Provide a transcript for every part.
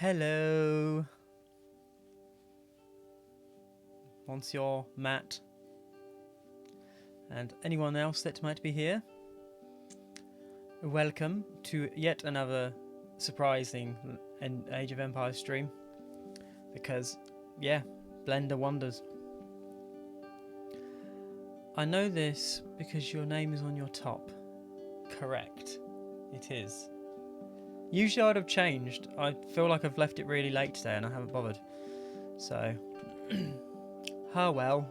Hello, Monsieur Matt, and anyone else that might be here. Welcome to yet another surprising Age of Empires stream. Because, yeah, Blender wonders. I know this because your name is on your top. Correct. It is. Usually I'd have changed. I feel like I've left it really late today and I haven't bothered. So, oh well.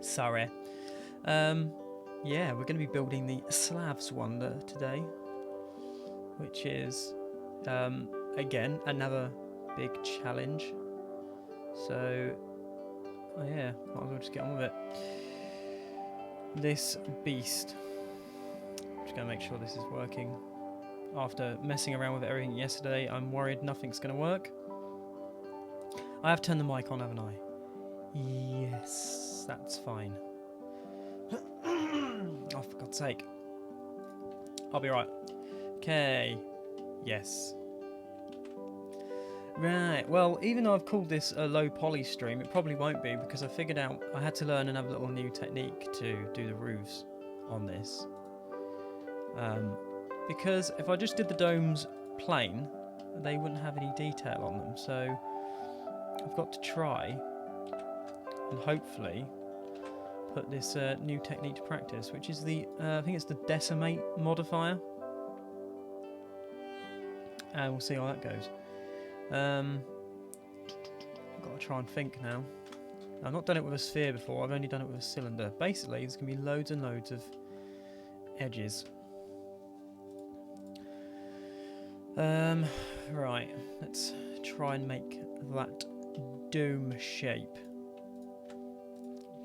Sorry. Yeah, we're going to be building the Slavs Wonder today. Which is, again, another big challenge. So, oh yeah, might as well just get on with it. This beast. Just going to make sure this is working. After messing around with everything yesterday, I'm worried nothing's going to work. I have turned the mic on, haven't I? Yes, that's fine. Oh, for God's sake. I'll be right. Okay. Yes. Right, well, even though I've called this a low poly stream, it probably won't be because I figured out I had to learn another little new technique to do the roofs on this. Because if I just did the domes plain, they wouldn't have any detail on them. So I've got to try and hopefully put this new technique to practice, which is the, I think it's the Decimate Modifier. And we'll see how that goes. I've got to try and think now. I've not done it with a sphere before, I've only done it with a cylinder. Basically, there's going to be loads and loads of edges. Right, let's try and make that dome shape.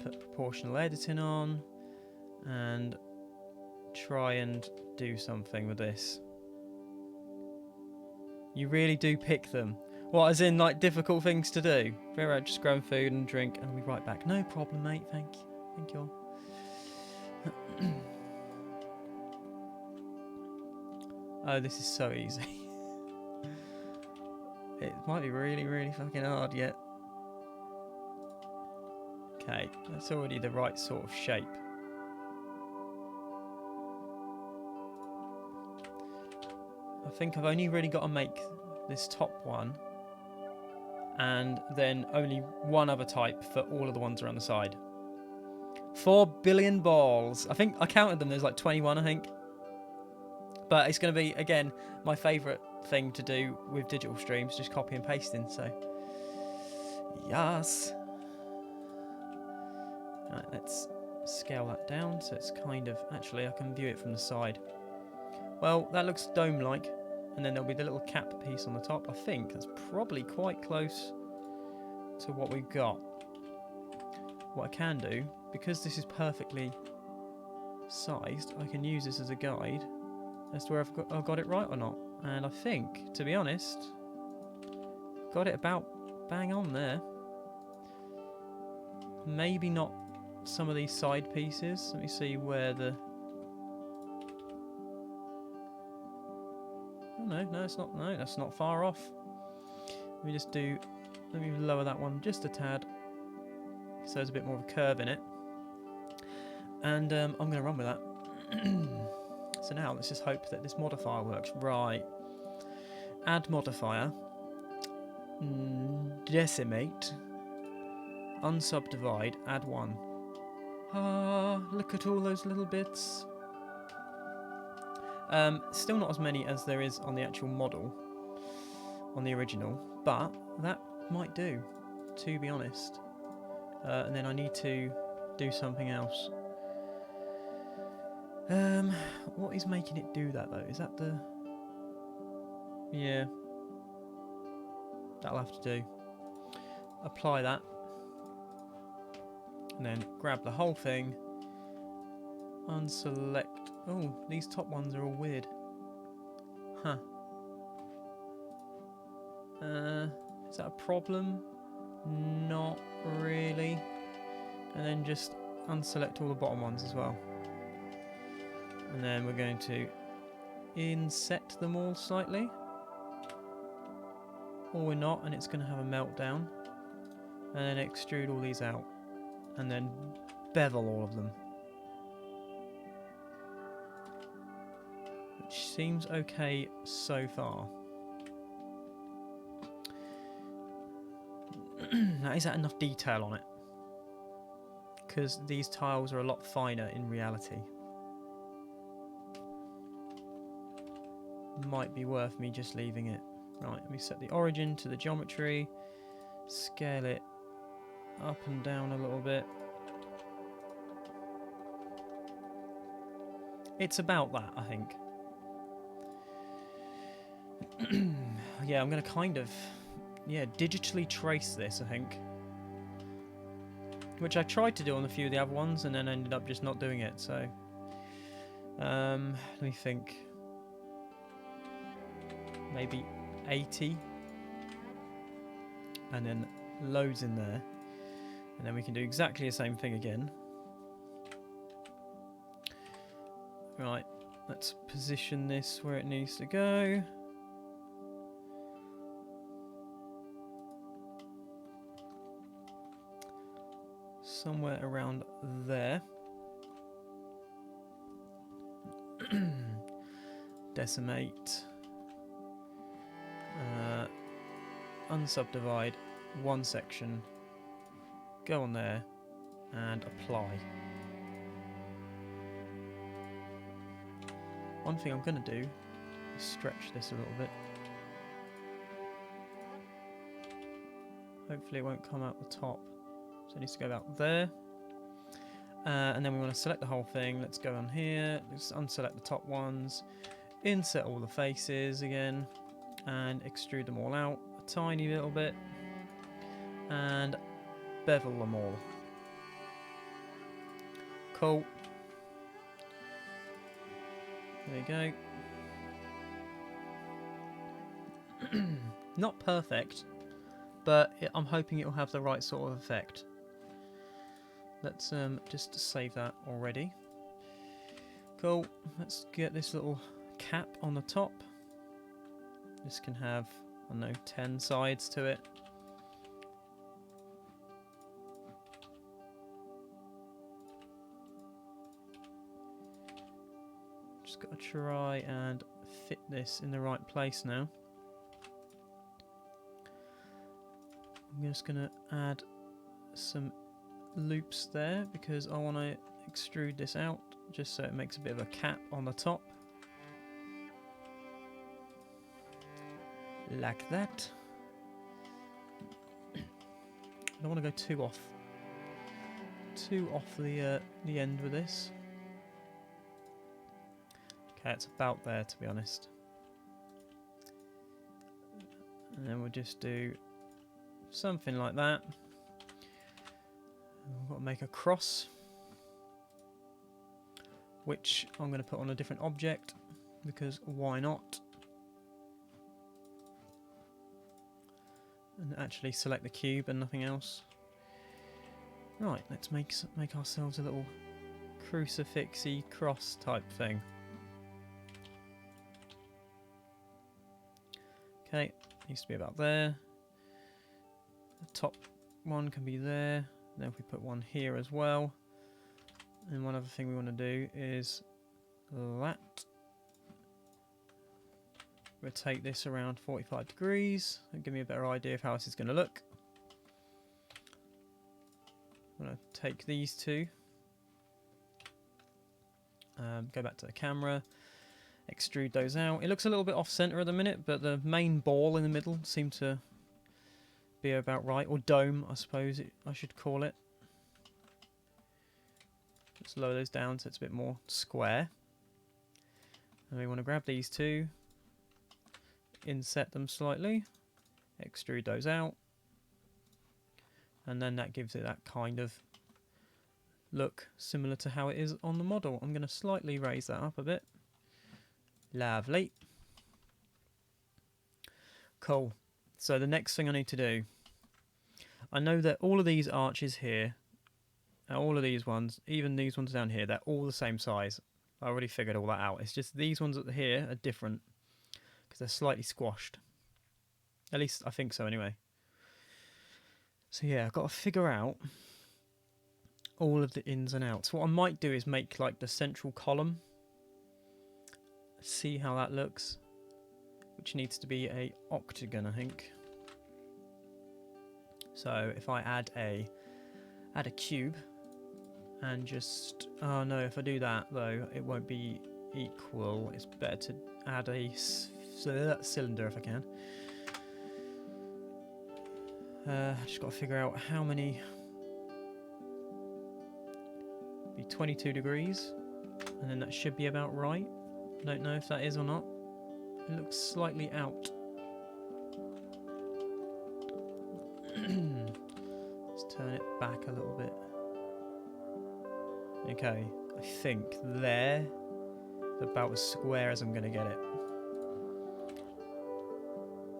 Put proportional editing on and try and do something with this. You really do pick them. What, as in like difficult things to do? Very right, just grab food and drink and we'll be right back. No problem, mate, thank you. Thank you all. Oh, this is so easy. It might be really, really fucking hard yet. Okay, that's already the right sort of shape. I think I've only really got to make this top one and then only one other type for all of the ones around the side. 4 billion balls. I think I counted them, there's like 21 I think. But it's going to be, again, my favourite thing to do with digital streams, just copy and pasting, so. Yes. Right, let's scale that down so it's kind of, actually I can view it from the side. Well, that looks dome-like, and then there'll be the little cap piece on the top. I think that's probably quite close to what we've got. What I can do, because this is perfectly sized, I can use this as a guide as to where I've got it right or not. And I think, to be honest, got it about bang on there. Maybe not some of these side pieces. Let me see where the... Oh, no, it's not. No, that's not far off. Let me just do... Let me lower that one just a tad, so there's a bit more of a curve in it. And I'm going to run with that. So now let's just hope that this modifier works. Right. Add modifier. Decimate. Unsubdivide. Add 1. Ah, look at all those little bits. Still not as many as there is on the actual model, on the original, but that might do, to be honest. And then I need to do something else. What is making it do that though? Is that the... Yeah. That'll have to do. Apply that. And then grab the whole thing. Unselect... Oh, these top ones are all weird. Huh. Is that a problem? Not really. And then just unselect all the bottom ones as well. And then we're going to inset them all slightly. or we're not, and it's going to have a meltdown. And then extrude all these out, and then bevel all of them. Which seems okay so far. Now, is that enough detail on it? Because these tiles are a lot finer in reality. Might be worth me just leaving it. Right, let me set the origin to the geometry. Scale it up and down a little bit. It's about that, I think. Yeah, I'm going to kind of, digitally trace this, I think. Which I tried to do on a few of the other ones and then ended up just not doing it, so... let me think. Maybe 80. And then loads in there. And then we can do exactly the same thing again. Right, let's position this where it needs to go. Somewhere around there. Decimate. Unsubdivide one section. Go on there and apply. One thing I'm going to do is stretch this a little bit. Hopefully it won't come out the top. So it needs to go about there. And then we want to select the whole thing. Let's go on here. Let's unselect the top ones. Insert all the faces again. And extrude them all out a tiny little bit. And bevel them all. Cool. There you go. Not perfect, but I'm hoping it will have the right sort of effect. Let's just save that already. Cool. Let's get this little cap on the top. This can have, I don't know, 10 sides to it. Just got to try and fit this in the right place now. I'm just going to add some loops there because I want to extrude this out just so it makes a bit of a cap on the top. Like that. I don't want to go too off the end with this. Okay, it's about there to be honest. And then we'll just do something like that. We've got to make a cross, which I'm going to put on a different object because why not? And actually select the cube and nothing else. Right, let's make ourselves a little crucifixy cross type thing. Okay, needs to be about there. The top one can be there. Then if we put one here as well. And one other thing we want to do is that. Rotate this around 45 degrees and give me a better idea of how this is going to look. I'm going to take these two. Go back to the camera. Extrude those out. It looks a little bit off center at the minute, but the main ball in the middle seemed to be about right, or dome I suppose I should call it. Let's lower those down so it's a bit more square. And we want to grab these two, inset them slightly, extrude those out, and then that gives it that kind of look similar to how it is on the model. I'm going to slightly raise that up a bit. Lovely. Cool. So the next thing I need to do, I know that all of these arches here, all of these ones, even these ones down here, they're all the same size. I already figured all that out. It's just these ones up here are different because they're slightly squashed. At least I think so anyway. So yeah, I've got to figure out all of the ins and outs. What I might do is make like the central column. See how that looks. Which needs to be a octagon, I think. So if I add a cube and just, oh no, if I do that though, it won't be equal. It's better to add a cylinder if I can. I just got to figure out how many. Be 22 degrees, and then that should be about right. I don't know if that is or not. It looks slightly out. Let's turn it back a little bit. Okay, I think there is about as square as I'm going to get it.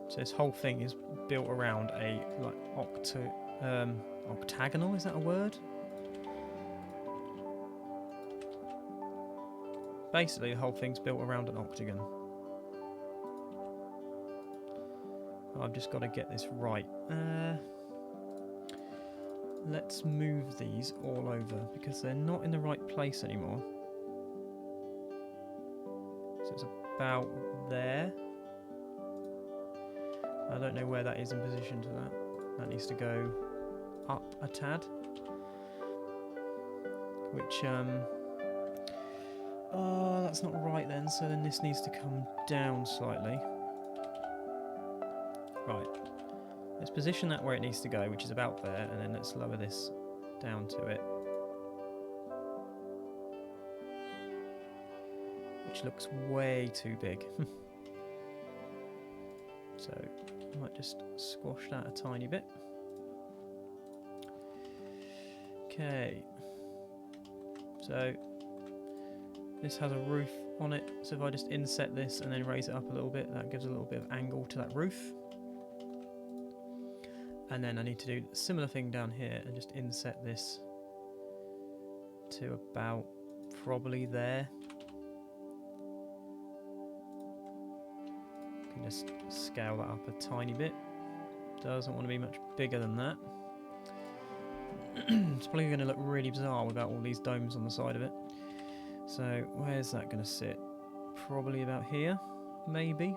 So this whole thing is built around a like octagonal. Is that a word? Basically, the whole thing's built around an octagon. I've just got to get this right. Let's move these all over because they're not in the right place anymore. So it's about there. I don't know where that is in position to that. That needs to go up a tad. Which, oh, that's not right then. So then this needs to come down slightly. Right. Let's position that where it needs to go, which is about there, and then let's lower this down to it. Which looks way too big. So I might just squash that a tiny bit. Okay. So this has a roof on it, so if I just inset this and then raise it up a little bit, that gives a little bit of angle to that roof. And then I need to do a similar thing down here and just inset this to about probably there. Can just scale that up a tiny bit. Doesn't want to be much bigger than that. It's probably going to look really bizarre without all these domes on the side of it. So where's that going to sit? Probably about here, maybe.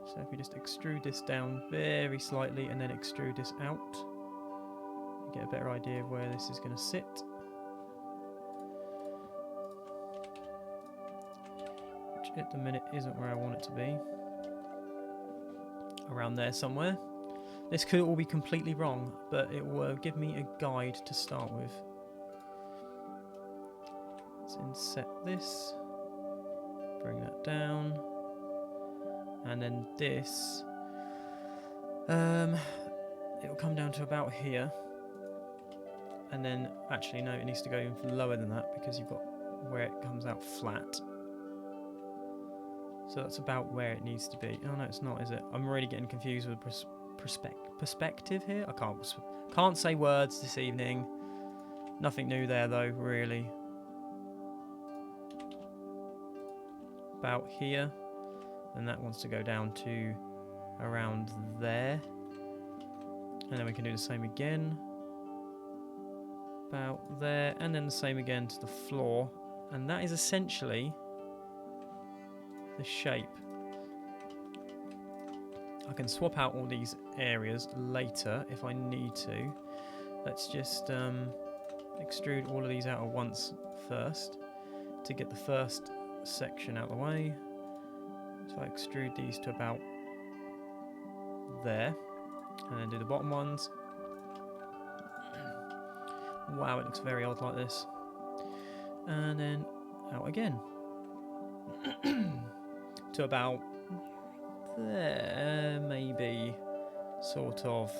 So if we just extrude this down very slightly and then extrude this out, you get a better idea of where this is going to sit. Which at the minute isn't where I want it to be. Around there somewhere. This could all be completely wrong, but it will give me a guide to start with. Let's inset this, bring that down, and then this, it will come down to about here, and then, actually no, it needs to go even lower than that because you've got where it comes out flat. So that's about where it needs to be. Oh no, it's not, is it? I'm really getting confused with perspective here. I can't say words this evening. Nothing new there though, really. About here, and that wants to go down to around there, and then we can do the same again about there, and then the same again to the floor, and that is essentially the shape. I can swap out all these areas later if I need to. Let's just extrude all of these out at once first to get the first section out of the way. So I extrude these to about there, and then do the bottom ones. Wow, it looks very odd like this. And then out again to about there, maybe, sort of.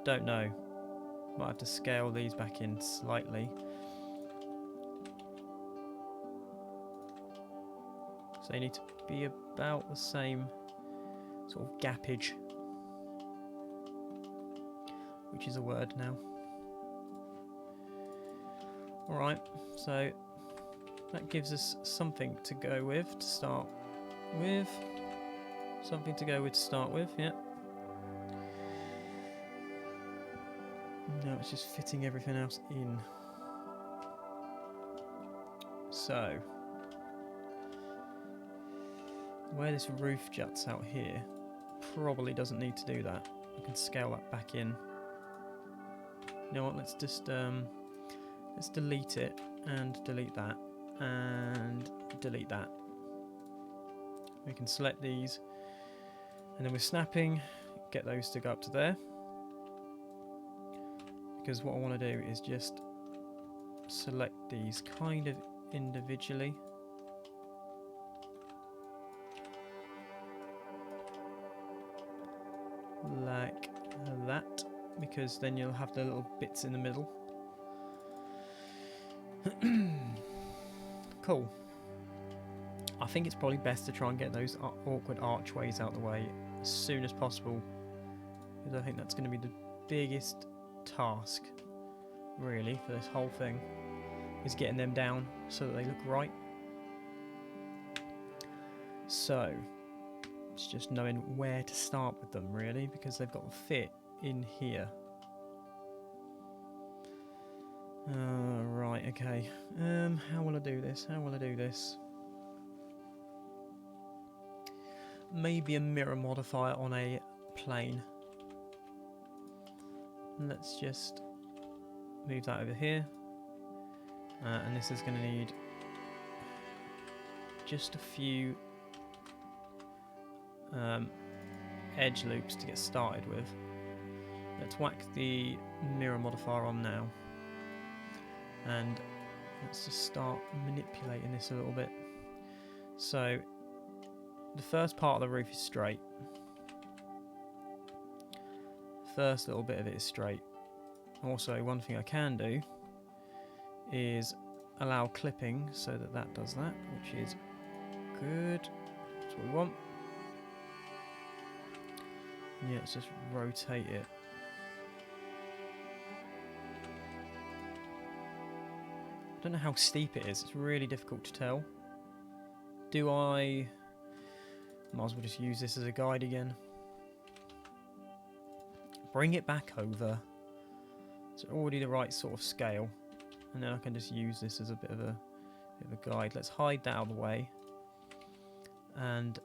Don't know. Might have to scale these back in slightly. So they need to be about the same sort of gappage, which is a word now. Alright, so that gives us something to go with to start with. Something to go with to start with, yeah. Now it's just fitting everything else in. So, where this roof juts out here, probably doesn't need to do that. I can scale that back in. You know what, let's just, let's delete it, and delete that, and delete that. We can select these, and then with snapping, get those to go up to there. Because what I want to do is just select these kind of individually. Like that, because then you'll have the little bits in the middle. Cool. I think it's probably best to try and get those awkward archways out the way as soon as possible, because I think that's going to be the biggest task, really, for this whole thing, is getting them down so that they look right. So it's just knowing where to start with them, really, because they've got to fit in here. Right, okay. How will I do this? How will I do this? Maybe a mirror modifier on a plane. Let's just move that over here. And this is going to need just a few edge loops to get started with. Let's whack the mirror modifier on now. And let's just start manipulating this a little bit. So the first part of the roof is straight. First little bit of it is straight. Also, one thing I can do is allow clipping so that that does that, which is good. That's what we want. Yeah, let's just rotate it. I don't know how steep it is. It's really difficult to tell. Do I... Might as well just use this as a guide again. Bring it back over. It's already the right sort of scale. And then I can just use this as a bit of a guide. Let's hide that out of the way. And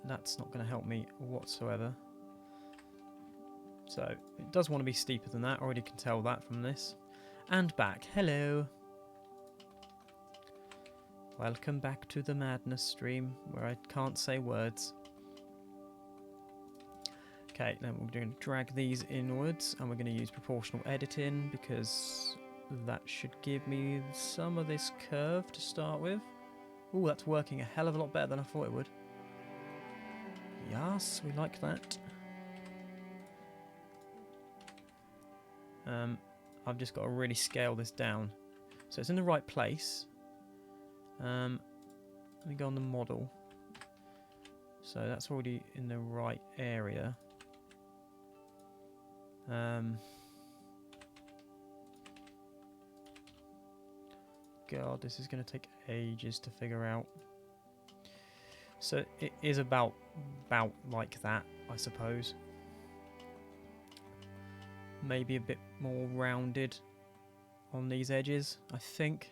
that's not going to help me whatsoever. So it does want to be steeper than that. I already can tell that from this. And back. Hello. Welcome back to the madness stream where I can't say words. Okay, then we're going to drag these inwards and we're going to use proportional editing because that should give me some of this curve to start with. Ooh, that's working a hell of a lot better than I thought it would. Yes, we like that. I've just got to really scale this down. So it's in the right place. Let me go on the model. So that's already in the right area. God, this is going to take ages to figure out. So it is about like that, I suppose. Maybe a bit more rounded on these edges, I think.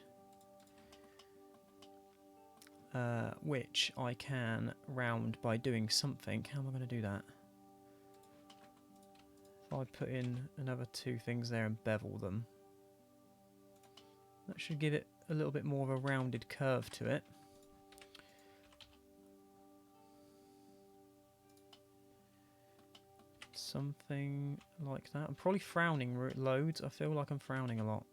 Which I can round by doing something. How am I going to do that? If I put in another two things there and bevel them, that should give it a little bit more of a rounded curve to it. Something like that. I'm probably frowning loads. I feel like I'm frowning a lot.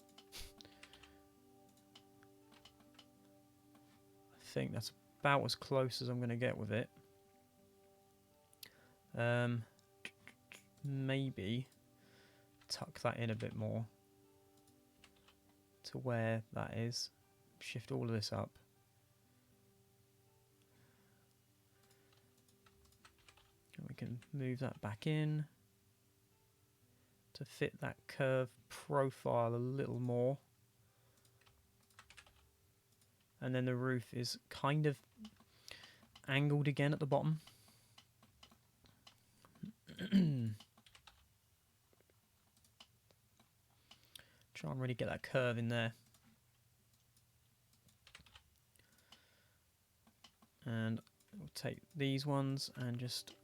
I think that's about as close as I'm going to get with it. Maybe tuck that in a bit more to where that is. Shift all of this up. And we can move that back in to fit that curve profile a little more. And then the roof is kind of angled again at the bottom. Try and really get that curve in there. And we'll take these ones and just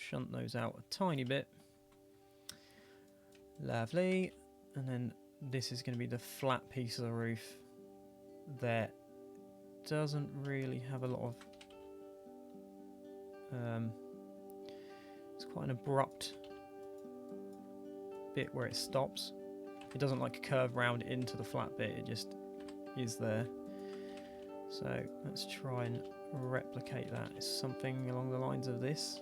shunt those out a tiny bit. Lovely. And then this is going to be the flat piece of the roof that doesn't really have a lot of it's quite an abrupt bit where it stops. It doesn't like curve round into the flat bit, it just is there. So let's try and replicate that. It's something along the lines of this.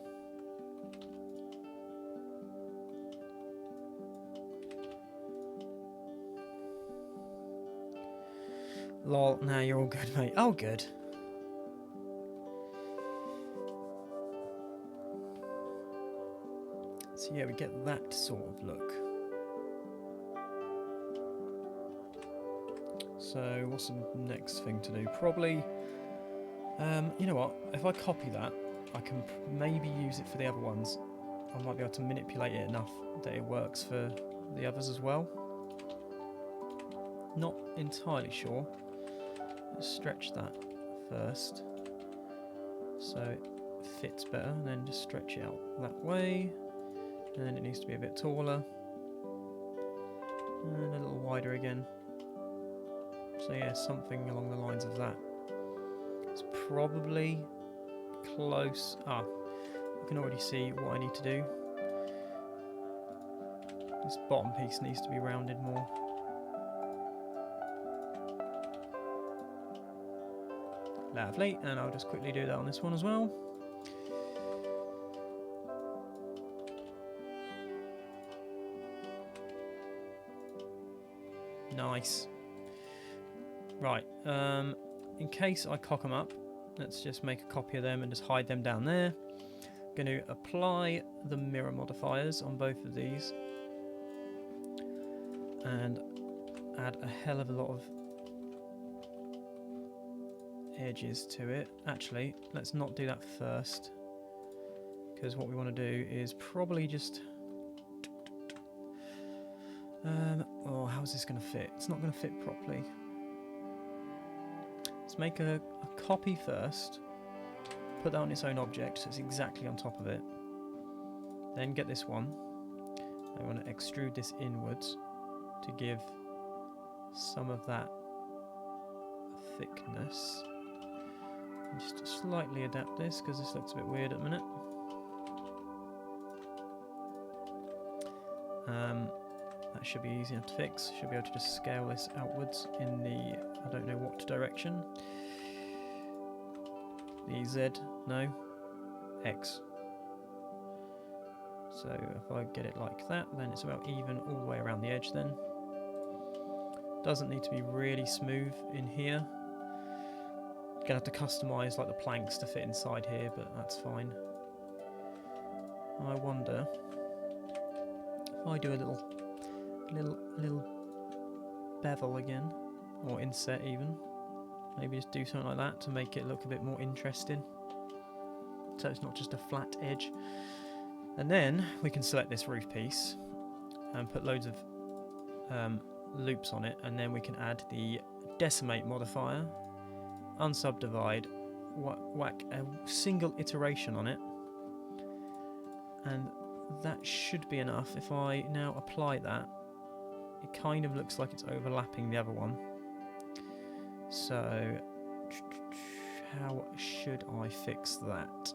Lol, now you're all good, mate. Oh, good. So yeah, we get that sort of look. So what's the next thing to do? Probably, you know what? If I copy that, I can maybe use it for the other ones. I might be able to manipulate it enough that it works for the others as well. Not entirely sure. Let's stretch that first so it fits better, and then just stretch it out that way. And then it needs to be a bit taller and a little wider again. So yeah, something along the lines of that. It's probably close. I can already see what I need to do. This bottom piece needs to be rounded more. Lovely, and I'll just quickly do that on this one as well. Nice. Right, in case I cock them up, let's just make a copy of them and just hide them down there. I'm going to apply the mirror modifiers on both of these and add a hell of a lot of edges to it. Actually, let's not do that first, because what we want to do is probably just oh, how's this going to fit? It's not going to fit properly. Let's make a copy first, put that on its own object so it's exactly on top of it, then get this one. I want to extrude this inwards to give some of that thickness. Just slightly adapt this because this looks a bit weird at the minute. That should be easy enough to fix. Should be able to just scale this outwards in the, I don't know what direction. The Z, no, X. So if I get it like that, then it's about even all the way around the edge then. Doesn't need to be really smooth in here. Gonna have to customise like the planks to fit inside here, but that's fine. I wonder if I do a little bevel again, or inset even. Maybe just do something like that to make it look a bit more interesting, so it's not just a flat edge. And then we can select this roof piece and put loads of loops on it, and then we can add the Decimate Modifier, unsubdivide, whack a single iteration on it, and that should be enough. If I now apply that, it kind of looks like it's overlapping the other one. So how should I fix that?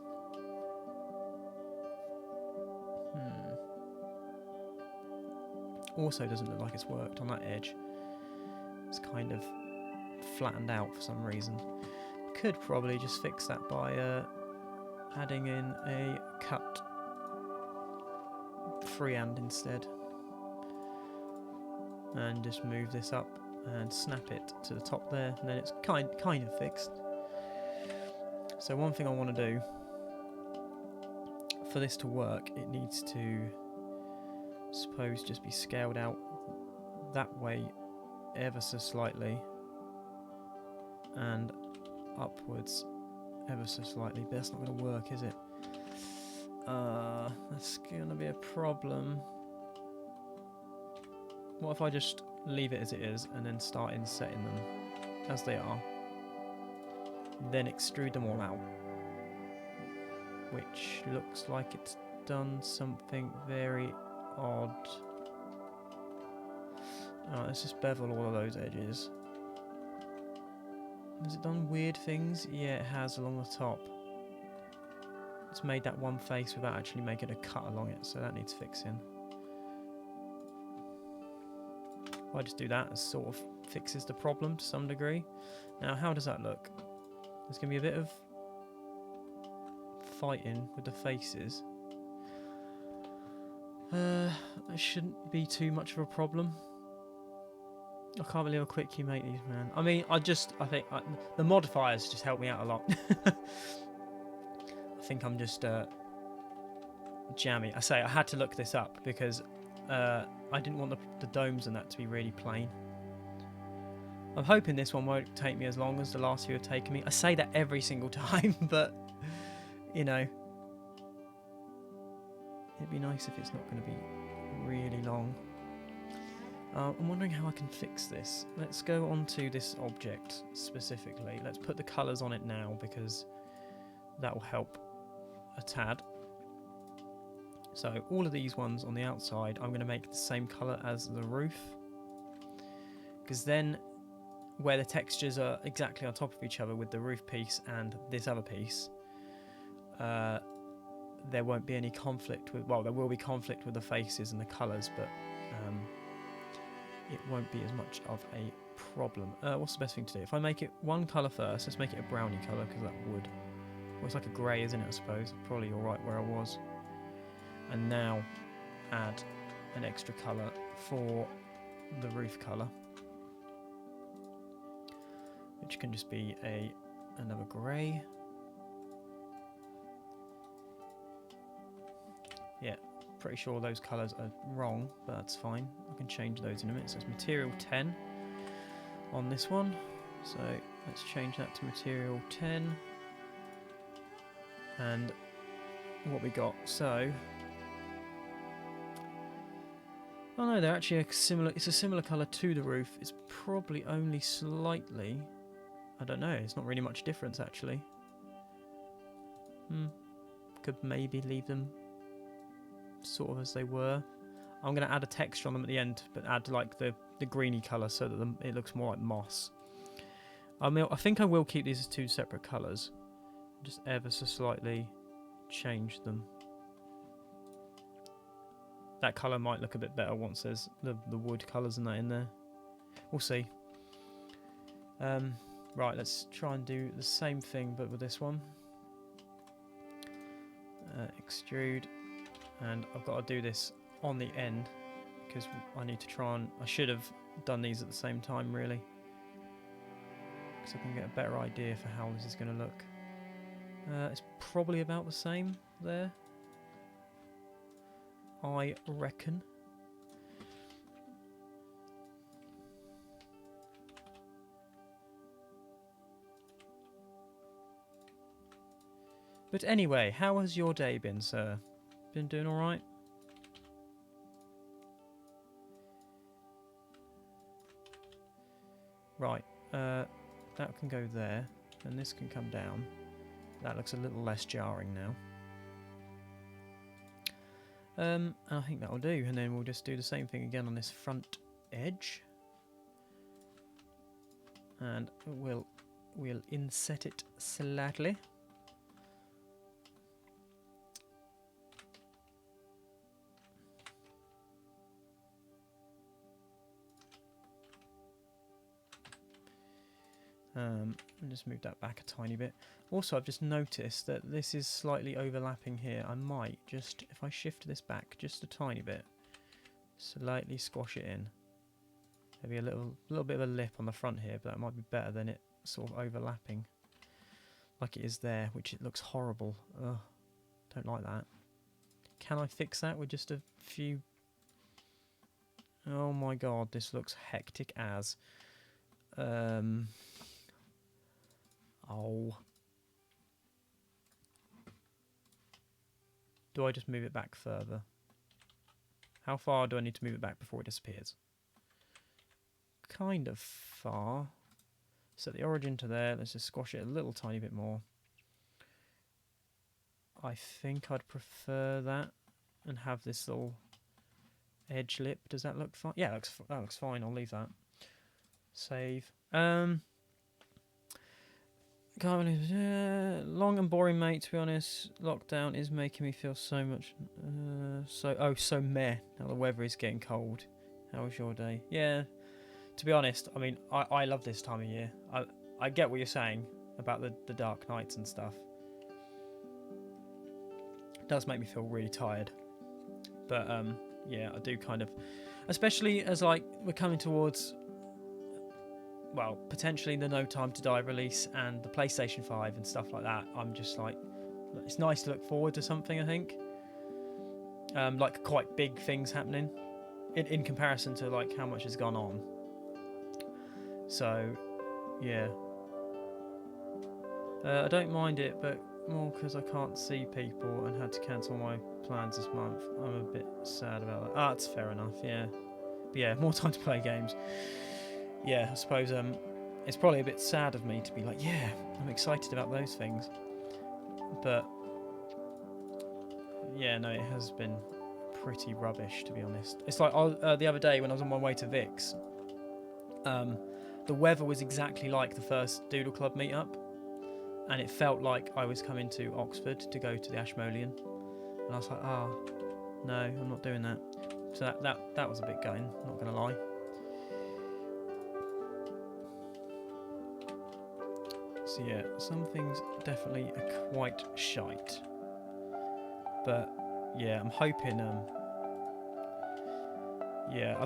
Also doesn't look like it's worked on that edge. It's kind of flattened out for some reason. Could probably just fix that by adding in a cut freehand instead, and just move this up and snap it to the top there, and then it's kind of fixed. So one thing I want to do for this to work, it needs to, I suppose, just be scaled out that way ever so slightly and upwards ever so slightly, but that's not going to work, is it? That's gonna be a problem. What if I just leave it as it is and then start insetting them as they are? Then extrude them all out. Which looks like it's done something very odd. Alright, let's just bevel all of those edges. Has it done weird things? Yeah, it has along the top. It's made that one face without actually making a cut along it, so that needs fixing. If I just do that, it sort of fixes the problem to some degree. Now, how does that look? There's going to be a bit of fighting with the faces. It shouldn't be too much of a problem. I can't believe how quick you make these, man. I mean, I think the modifiers just help me out a lot. I think I'm just jammy. I say I had to look this up because I didn't want the domes and that to be really plain. I'm hoping this one won't take me as long as the last few have taken me. I say that every single time, but, you know, it'd be nice if it's not going to be really long. I'm wondering how I can fix this. Let's go on to this object specifically. Let's put the colours on it now because that will help a tad. So all of these ones on the outside, I'm going to make the same colour as the roof. Because then where the textures are exactly on top of each other with the roof piece and this other piece, there won't be any conflict with, well, there will be conflict with the faces and the colours, but it won't be as much of a problem. What's the best thing to do? If I make it one colour first, let's make it a brownie colour because that would... Well, it's like a grey, isn't it, I suppose? Probably alright where I was. And now add an extra colour for the roof colour, which can just be another grey. Yeah, pretty sure those colours are wrong, but that's fine. I can change those in a minute. So it's material 10 on this one. So let's change that to material 10. And what we got, so... Oh no, they're actually it's a similar colour to the roof. It's probably only slightly... I don't know, it's not really much difference actually. Could maybe leave them sort of as they were. I'm going to add a texture on them at the end, but add like the greeny colour so that it looks more like moss. I think I will keep these as two separate colours. Just ever so slightly change them. That colour might look a bit better once there's the wood colours and that in there. We'll see. Right, let's try and do the same thing but with this one. Extrude. And I've got to do this on the end because I need to try and... I should have done these at the same time really, because I can get a better idea for how this is going to look. It's probably about the same there, I reckon. But anyway, how has your day been, sir? Been doing alright? Right, that can go there, and this can come down. That looks a little less jarring now. And I think that'll do, and then we'll just do the same thing again on this front edge. And we'll inset it slightly. And just move that back a tiny bit. Also, I've just noticed that this is slightly overlapping here. I might just, if I shift this back just a tiny bit, slightly squash it in. Maybe a little bit of a lip on the front here, but that might be better than it sort of overlapping like it is there, which it looks horrible. Ugh, don't like that. Can I fix that with just a few? Oh my god, this looks hectic as. Oh. do I just move it back further? How far do I need to move it back before it disappears? Kind of far. Set the origin to there. Let's just squash it a little tiny bit more. I think I'd prefer that and have this little edge lip. Does that look fine? Yeah, that looks fine. I'll leave that. Save. Can't believe, long and boring, mate. To be honest, lockdown is making me feel so much. So meh. Now the weather is getting cold. How was your day? Yeah. To be honest, I mean, I love this time of year. I get what you're saying about the dark nights and stuff. It does make me feel really tired. But yeah, I do kind of, especially as like we're coming towards, well, potentially the No Time to Die release and the PlayStation 5 and stuff like that. I'm just like, it's nice to look forward to something, I think. Like quite big things happening in comparison to like how much has gone on. So, yeah. I don't mind it, but more because I can't see people and had to cancel my plans this month. I'm a bit sad about that. Ah, that's fair enough, yeah. But yeah, more time to play games. Yeah, I suppose it's probably a bit sad of me to be like, yeah, I'm excited about those things. But, yeah, no, it has been pretty rubbish, to be honest. It's like the other day when I was on my way to Vic's, the weather was exactly like the first Doodle Club meetup, and it felt like I was coming to Oxford to go to the Ashmolean, and I was like, no, I'm not doing that. So that was a bit gutting, not gonna lie. So yeah, some things definitely are quite shite, but yeah, I'm hoping yeah,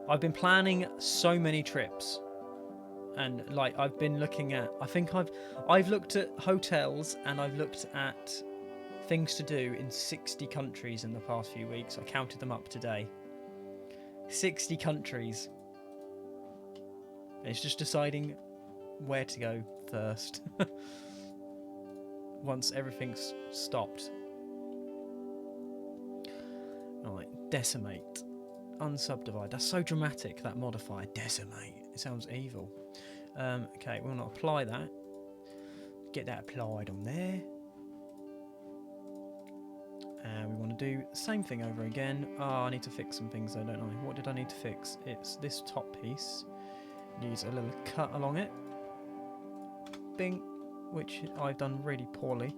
I've been planning so many trips, and like I've been looking at, I think I've looked at hotels and I've looked at things to do in 60 countries in the past few weeks. I counted them up today. 60 countries. It's just deciding where to go first. Once everything's stopped. Right, decimate. Unsubdivide. That's so dramatic, that modifier. Decimate. It sounds evil. Okay, we'll not apply that. Get that applied on there. And we want to do the same thing over again. I need to fix some things though, don't I? What did I need to fix? It's this top piece. Needs a little cut along it. Bing. Which I've done really poorly.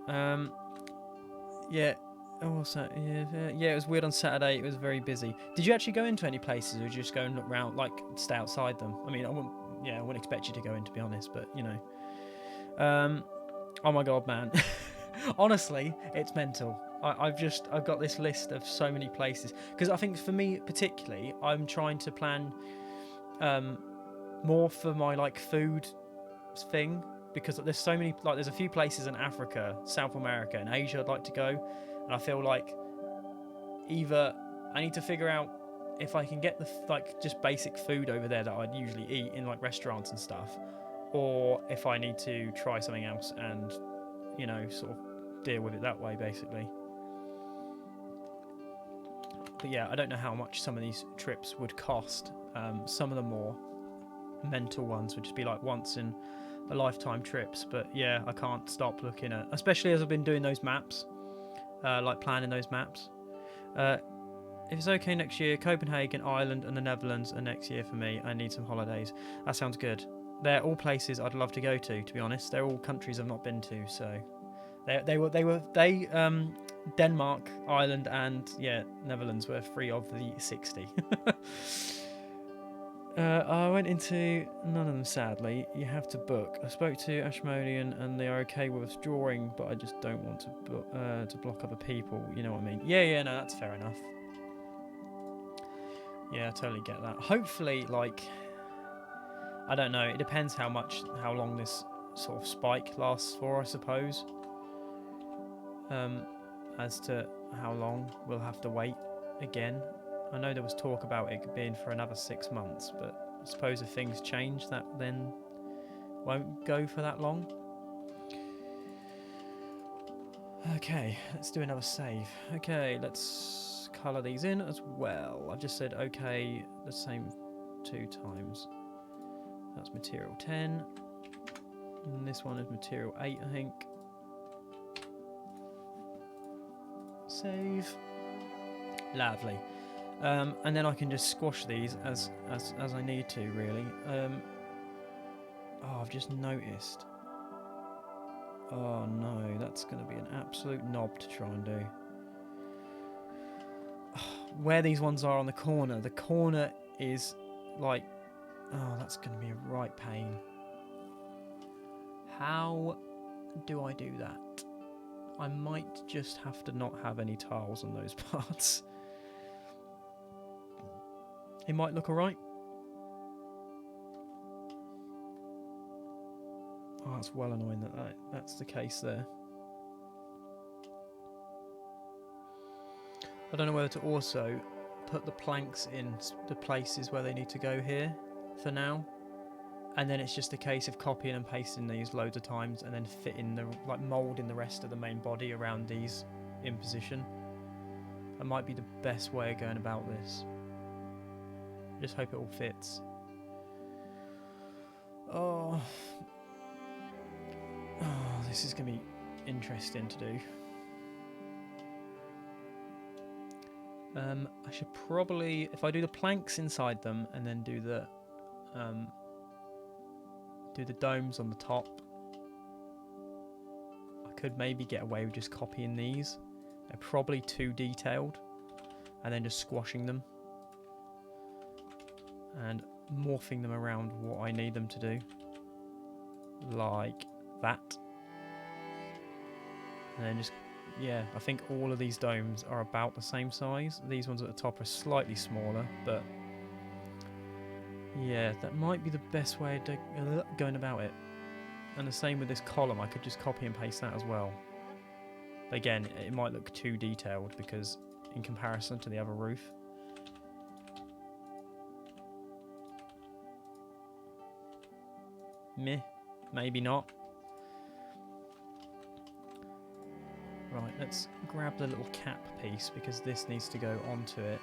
Yeah. Oh, yeah, it was weird on Saturday. It was very busy. Did you actually go into any places, or did you just go and look around, like stay outside them? I mean, I wouldn't expect you to go in, to be honest, but you know. Oh my god, man. Honestly, it's mental. I've got this list of so many places, because I think for me particularly, I'm trying to plan more for my like food thing, because there's so many, like there's a few places in Africa, South America and Asia I'd like to go, and I feel like either I need to figure out if I can get the like just basic food over there that I'd usually eat in like restaurants and stuff, or if I need to try something else and, you know, sort of deal with it that way basically. But yeah, I don't know how much some of these trips would cost. Some of the more mental ones would just be like once in a lifetime trips, but yeah, I can't stop looking at, especially as I've been doing those maps, like planning those maps. If it's okay next year, Copenhagen, Ireland and the Netherlands are next year for me. I need some holidays. That sounds good. They're all places I'd love to go to be honest. They're all countries I've not been to, so they Denmark, Ireland and yeah, Netherlands were 3 of the 60. I went into none of them, sadly. You have to book. I spoke to Ashmolean and they are okay with withdrawing, but I just don't want to block other people. You know what I mean? Yeah, no, that's fair enough. Yeah, I totally get that. Hopefully, like, I don't know. It depends how long this sort of spike lasts for, I suppose. As to how long we'll have to wait again. I know there was talk about it being for another 6 months, but I suppose if things change, that then won't go for that long. Okay, let's do another save. Okay, let's colour these in as well. I've just said okay the same 2 times. That's material 10. And this one is material 8, I think. Save. Lovely. And then I can just squash these as I need to, really. Oh, I've just noticed. Oh no, that's going to be an absolute knob to try and do. Where these ones are on the corner is like... Oh, that's going to be a right pain. How do I do that? I might just have to not have any tiles on those parts. It might look alright. Oh, that's well annoying that's the case there. I don't know whether to also put the planks in the places where they need to go here for now. And then it's just a case of copying and pasting these loads of times and then fitting the, like, moulding the rest of the main body around these in position. That might be the best way of going about this. Just hope it all fits. Oh, this is going to be interesting to do. I should probably, if I do the planks inside them and then do the domes on the top, I could maybe get away with just copying these. They're probably too detailed, and then just squashing them and morphing them around what I need them to do, like that. And then just, yeah, I think all of these domes are about the same size. These ones at the top are slightly smaller, but yeah, that might be the best way of going about it. And the same with this column, I could just copy and paste that as well. Again, it might look too detailed because in comparison to the other roof. Meh, maybe not. Right, let's grab the little cap piece because this needs to go onto it.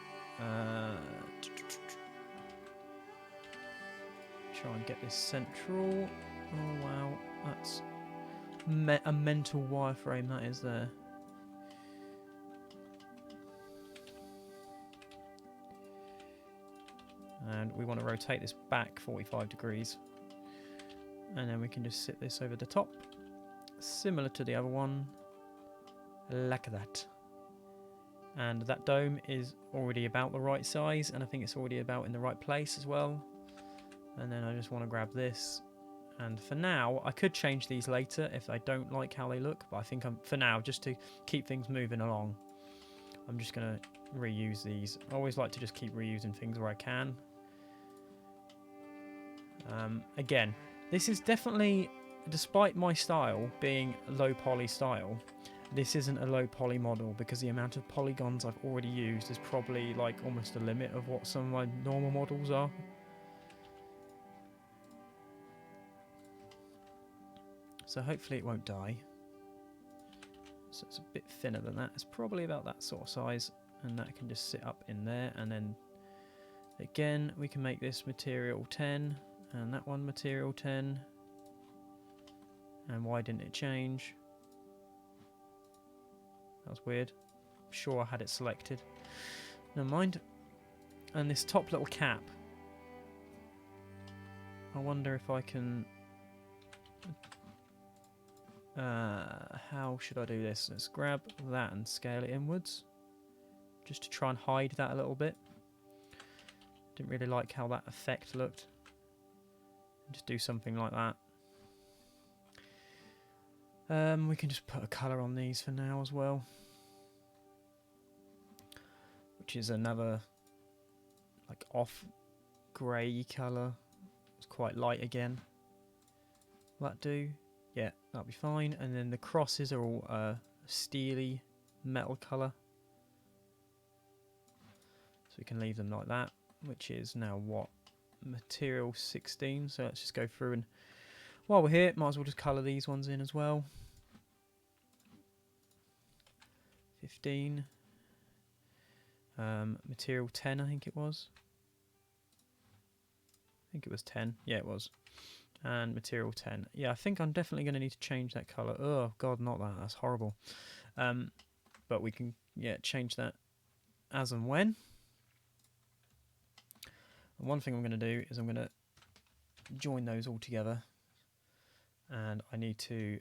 Try and get this central. Oh wow, that's a mental wireframe that is there. And we want to rotate this back 45 degrees. And then we can just sit this over the top. Similar to the other one. Like that. And that dome is already about the right size, and I think it's already about in the right place as well. And then I just want to grab this. And for now, I could change these later if I don't like how they look, but I think for now, just to keep things moving along, I'm just going to reuse these. I always like to just keep reusing things where I can. Again, this is definitely, despite my style being a low poly style, this isn't a low poly model because the amount of polygons I've already used is probably like almost the limit of what some of my normal models are. So hopefully it won't die. So it's a bit thinner than that. It's probably about that sort of size, and that can just sit up in there. And then again, we can make this material 10 and that one material 10. And why didn't it change? That was weird. I'm sure I had it selected. Never mind. And this top little cap, I wonder if I can... how should I do this? Let's grab that and scale it inwards. Just to try and hide that a little bit. Didn't really like how that effect looked. Just do something like that. We can just put a colour on these for now as well. Which is another like off grey colour. It's quite light again. Will that do? Yeah, that'll be fine. And then the crosses are all steely metal colour. So we can leave them like that, which is now what? Material 16. So let's just go through, and while we're here, might as well just colour these ones in as well. 15. Material 10, I think it was. I think it was 10. Yeah, it was. And material 10. Yeah, I think I'm definitely going to need to change that colour. Oh, God, not that. That's horrible. But we can, yeah, change that as and when. And one thing I'm going to do is I'm going to join those all together. And I need to...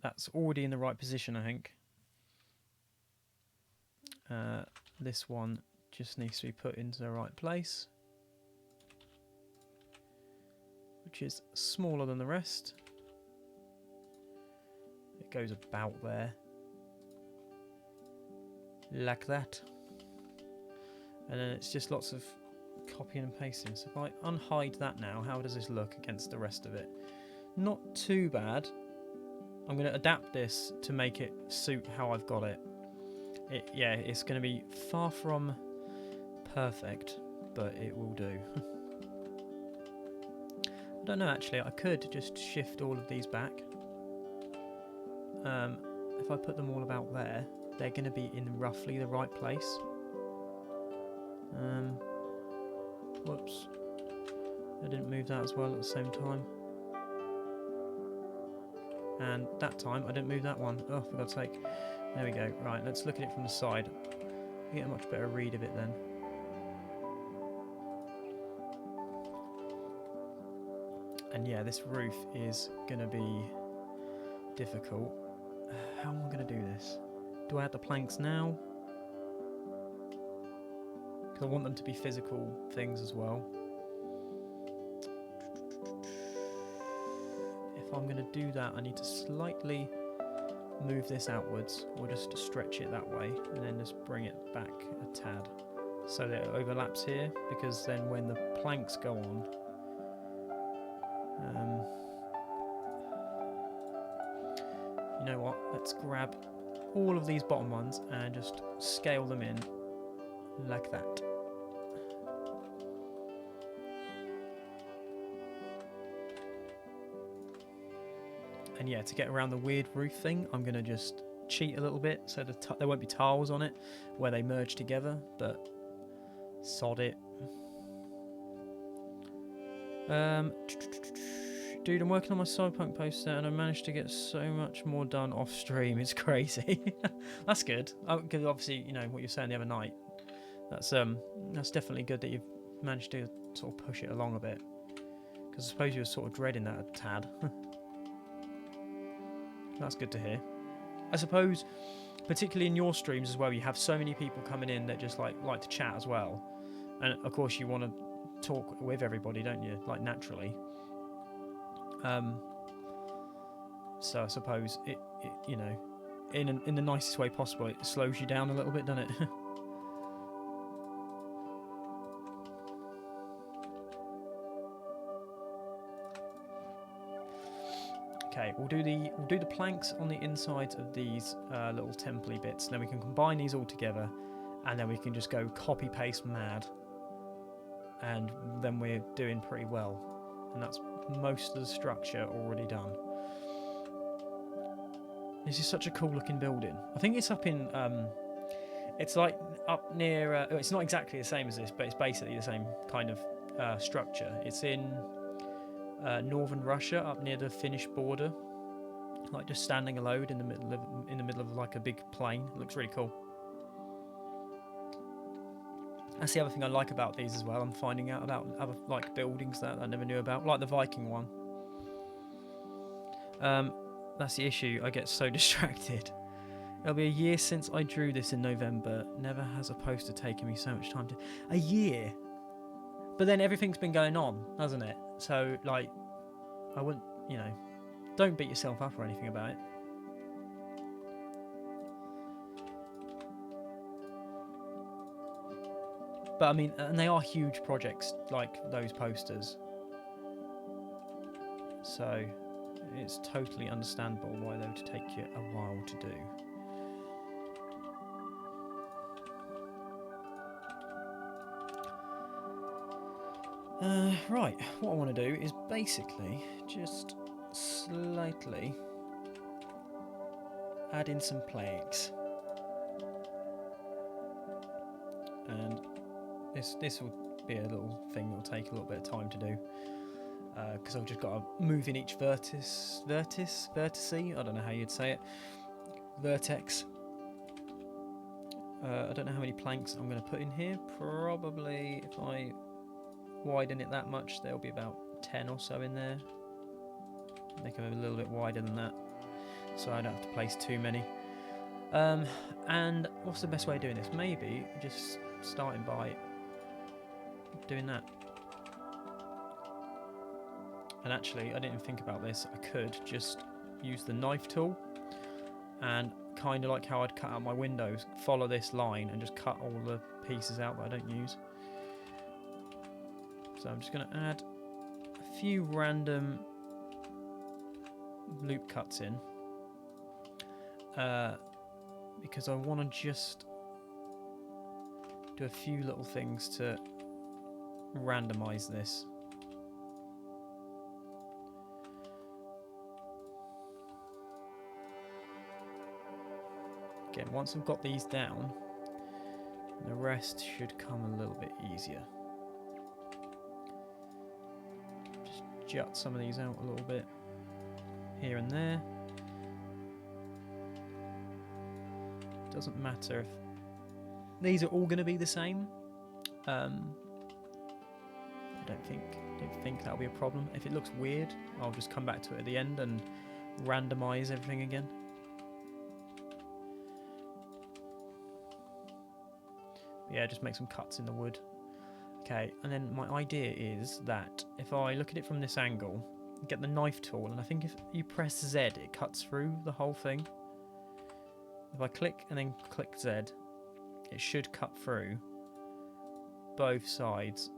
That's already in the right position, I think. This one just needs to be put into the right place, which is smaller than the rest. It goes about there, like that. And then it's just lots of copying and pasting. So if I unhide that now, how does this look against the rest of it? Not too bad. I'm going to adapt this to make it suit how I've got it. Yeah, it's going to be far from perfect, but it will do. I don't know, actually. I could just shift all of these back. If I put them all about there, they're going to be in roughly the right place. Whoops. I didn't move that as well at the same time. And that time, I didn't move that one. Oh, for God's sake. There we go. Right, let's look at it from the side. Get a much better read of it then. And yeah, this roof is going to be difficult. How am I going to do this? Do I add the planks now? Because I want them to be physical things as well. If I'm going to do that, I need to slightly move this outwards, or just stretch it that way, and then just bring it back a tad, so that it overlaps here, because then when the planks go on, you know what, let's grab all of these bottom ones and just scale them in like that. And yeah, to get around the weird roof thing, I'm going to just cheat a little bit, so there won't be tiles on it where they merge together, but sod it. Dude, I'm working on my Cyberpunk poster and I managed to get so much more done off stream. It's crazy. That's good. Because obviously, you know, what you were saying the other night, that's definitely good that you've managed to sort of push it along a bit. Because I suppose you were sort of dreading that a tad. That's good to hear. I suppose, particularly in your streams as well, you have so many people coming in that just like to chat as well. And of course you want to talk with everybody, don't you? Like naturally. So I suppose it you know, in the nicest way possible, it slows you down a little bit, doesn't it? Okay, we'll do the planks on the insides of these little templey bits, and then we can combine these all together, and then we can just go copy paste mad, and then we're doing pretty well. And that's most of the structure already done. This is such a cool looking building. I think it's up in it's like up near it's not exactly the same as this, but it's basically the same kind of structure. It's in northern Russia, up near the Finnish border, like just standing alone in the middle of like a big plain. It looks really cool. That's the other thing I like about these as well. I'm finding out about other like buildings that I never knew about, like the Viking one. That's the issue. I get so distracted. It'll be a year since I drew this in November. Never has a poster taken me so much time to... A year? But then everything's been going on, hasn't it? So, like, I wouldn't, you know, don't beat yourself up or anything about it. But, I mean, and they are huge projects, like those posters. So, it's totally understandable why they would take you a while to do. Right, what I want to do is basically just slightly add in some plagues. This will be a little thing that will take a little bit of time to do, because I've just got to move in each vertice. I don't know how you'd say it. Vertex. I don't know how many planks I'm going to put in here. Probably, if I widen it that much, there'll be about 10 or so in there. Make them a little bit wider than that, so I don't have to place too many. And what's the best way of doing this? Maybe just starting by doing that. And actually, I didn't even think about this. I could just use the knife tool and kind of like how I'd cut out my windows, follow this line and just cut all the pieces out that I don't use. So I'm just going to add a few random loop cuts in, because I want to just do a few little things to randomize this. Again, once I've got these down, the rest should come a little bit easier. Just jut some of these out a little bit here and there. Doesn't matter if these are all going to be the same. I don't think that'll be a problem. If it looks weird, I'll just come back to it at the end and randomize everything again. Yeah, just make some cuts in the wood. Okay, and then my idea is that if I look at it from this angle, get the knife tool, and I think if you press Z, it cuts through the whole thing. If I click and then click Z, it should cut through both sides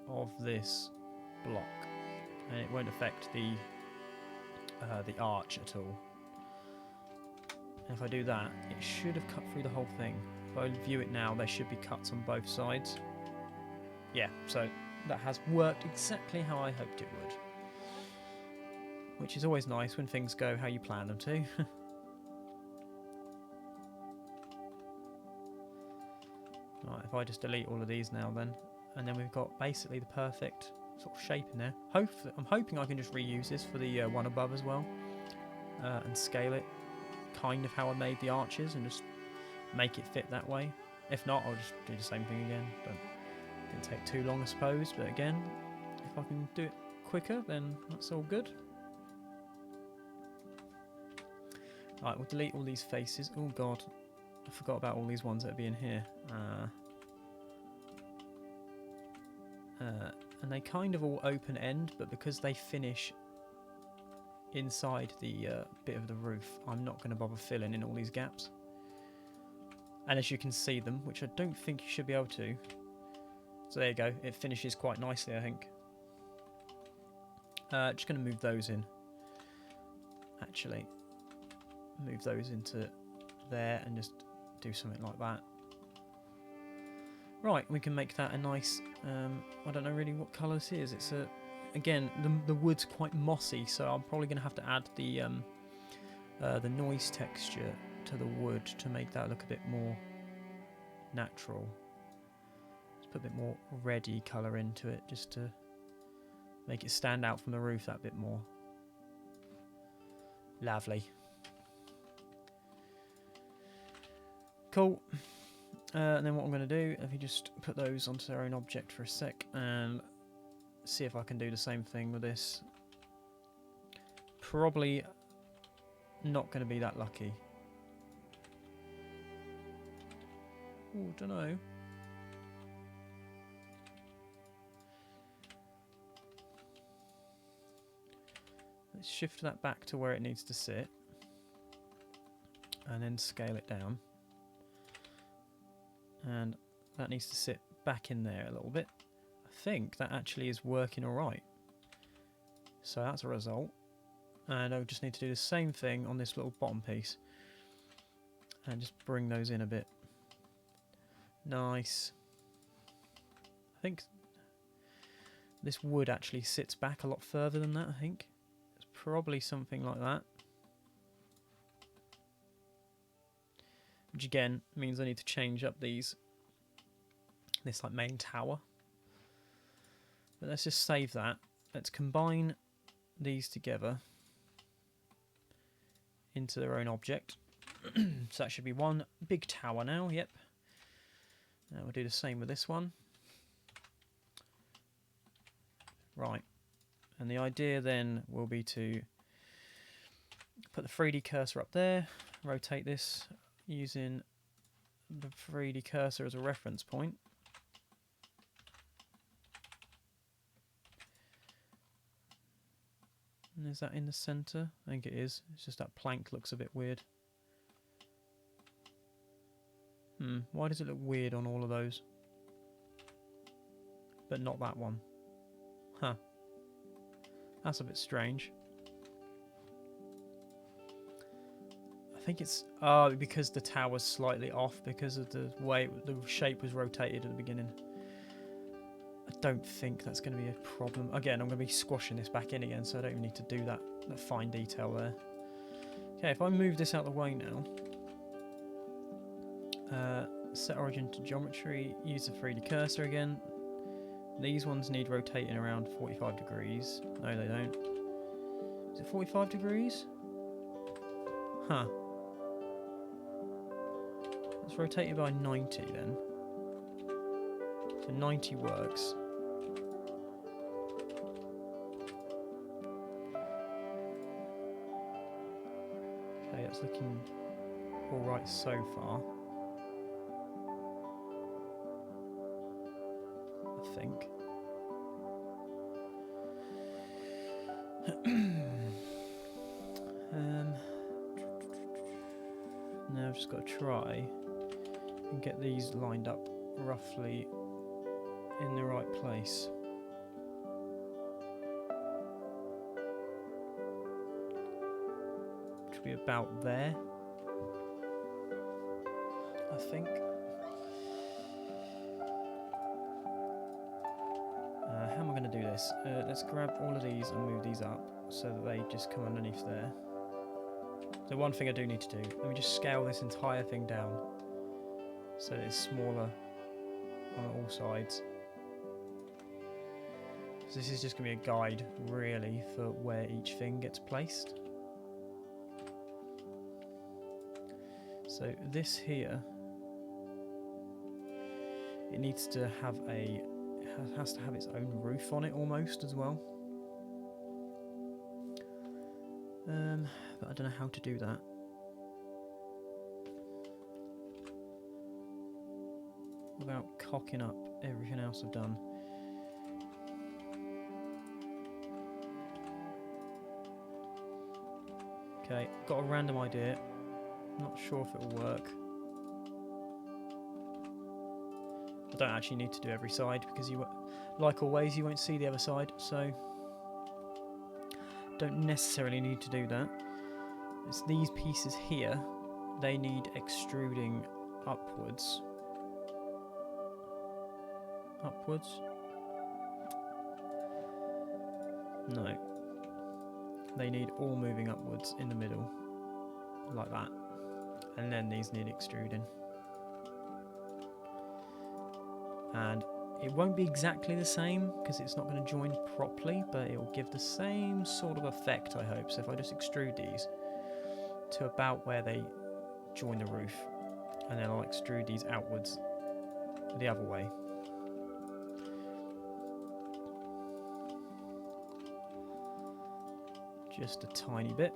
of this block, and it won't affect the arch at all. And if I do that, it should have cut through the whole thing. If I view it now, there should be cuts on both sides. Yeah, so that has worked exactly how I hoped it would. Which is always nice when things go how you plan them to. Right, if I just delete all of these now then, and then we've got basically the perfect sort of shape in there. I'm hoping I can just reuse this for the one above as well, and scale it kind of how I made the arches and just make it fit that way. If not, I'll just do the same thing again. Didn't take too long, I suppose, but again, if I can do it quicker, then that's all good. Right, we'll delete all these faces. Oh god, I forgot about all these ones that would be in here. And they kind of all open end, but because they finish inside the bit of the roof, I'm not going to bother filling in all these gaps. And as you can see them, which I don't think you should be able to. So there you go, it finishes quite nicely, I think. Just going to move those in. Actually, move those into there and just do something like that. Right, we can make that a nice, I don't know really what colour this is. It's again, the wood's quite mossy, so I'm probably going to have to add the noise texture to the wood to make that look a bit more natural. Let's put a bit more reddy colour into it just to make it stand out from the roof that bit more. Lovely. Cool. And then what I'm going to do, if you just put those onto their own object for a sec and see if I can do the same thing with this. Probably not going to be that lucky. Oh, don't know. Let's shift that back to where it needs to sit and then scale it down. And that needs to sit back in there a little bit. I think that actually is working alright. So that's a result. And I just need to do the same thing on this little bottom piece. And just bring those in a bit. Nice. I think this wood actually sits back a lot further than that, I think. It's probably something like that. Which again means I need to change up these this like main tower. But let's just save that. Let's combine these together into their own object. So that should be one big tower now, yep. Now we'll do the same with this one. Right, and the idea then will be to put the 3D cursor up there, rotate this using the 3D cursor as a reference point. And is that in the centre? I think it is. It's just that plank looks a bit weird. Why does it look weird on all of those? But not that one. Huh. That's a bit strange. I think it's because the tower's slightly off because of the way the shape was rotated at the beginning. I don't think that's going to be a problem. Again, I'm going to be squashing this back in again, so I don't even need to do that fine detail there. Okay, if I move this out of the way now, set origin to geometry, use the 3D cursor again. These ones need rotating around 45 degrees. No, they don't. Is it 45 degrees? Huh. Let's rotate it by 90 then. So 90 works. Okay, that's looking alright so far. I think. Now I've just got to try and get these lined up roughly in the right place. Which will be about there, I think. How am I going to do this? Let's grab all of these and move these up so that they just come underneath there. So one thing I do need to do, let me just scale this entire thing down so that it's smaller on all sides. So this is just going to be a guide really for where each thing gets placed. So this here, it needs to have has to have its own roof on it almost as well. But I don't know how to do that. Without cocking up everything else I've done. Okay, got a random idea. Not sure if it'll work. I don't actually need to do every side because you, like always, you won't see the other side, so don't necessarily need to do that. It's these pieces here, they need extruding upwards. Upwards? No. They need all moving upwards in the middle, like that. And then these need extruding. And it won't be exactly the same because it's not going to join properly, but it will give the same sort of effect, I hope. So if I just extrude these to about where they join the roof, and then I'll extrude these outwards the other way. Just a tiny bit,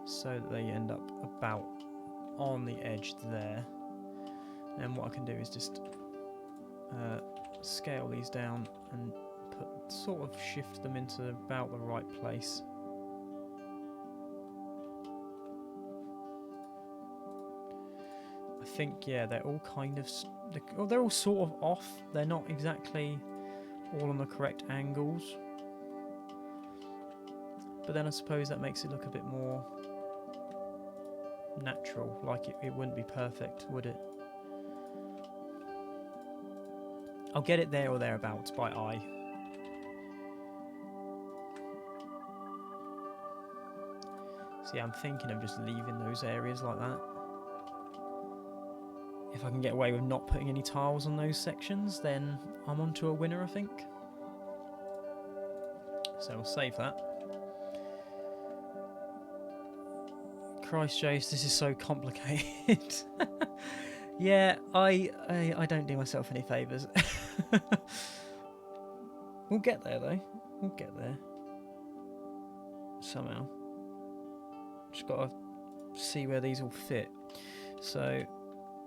so that they end up about on the edge there. And what I can do is just scale these down and sort of shift them into about the right place. I think, yeah, they're all kind of, they're all sort of off. They're not exactly all on the correct angles. But then I suppose that makes it look a bit more natural, like it wouldn't be perfect, would it? I'll get it there or thereabouts by eye. See, I'm thinking of just leaving those areas like that. If I can get away with not putting any tiles on those sections, then I'm on to a winner, I think. So we'll save that. Christ, Jace, this is so complicated. Yeah, I don't do myself any favours. We'll get there, though. We'll get there. Somehow. Just got to see where these all fit. So,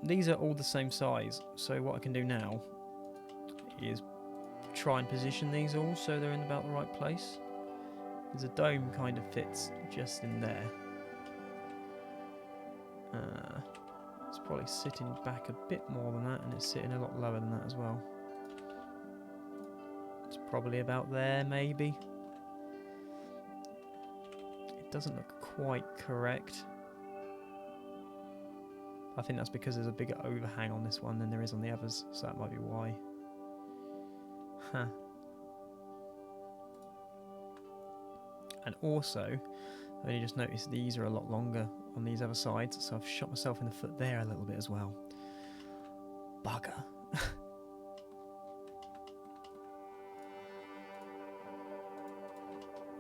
these are all the same size. So what I can do now is try and position these all so they're in about the right place. Because the dome kind of fits just in there. It's probably sitting back a bit more than that, and it's sitting a lot lower than that as well. It's probably about there, maybe. It doesn't look quite correct. I think that's because there's a bigger overhang on this one than there is on the others, so that might be why. Huh. And also, I only just noticed these are a lot longer on these other sides, so I've shot myself in the foot there a little bit as well. Bugger.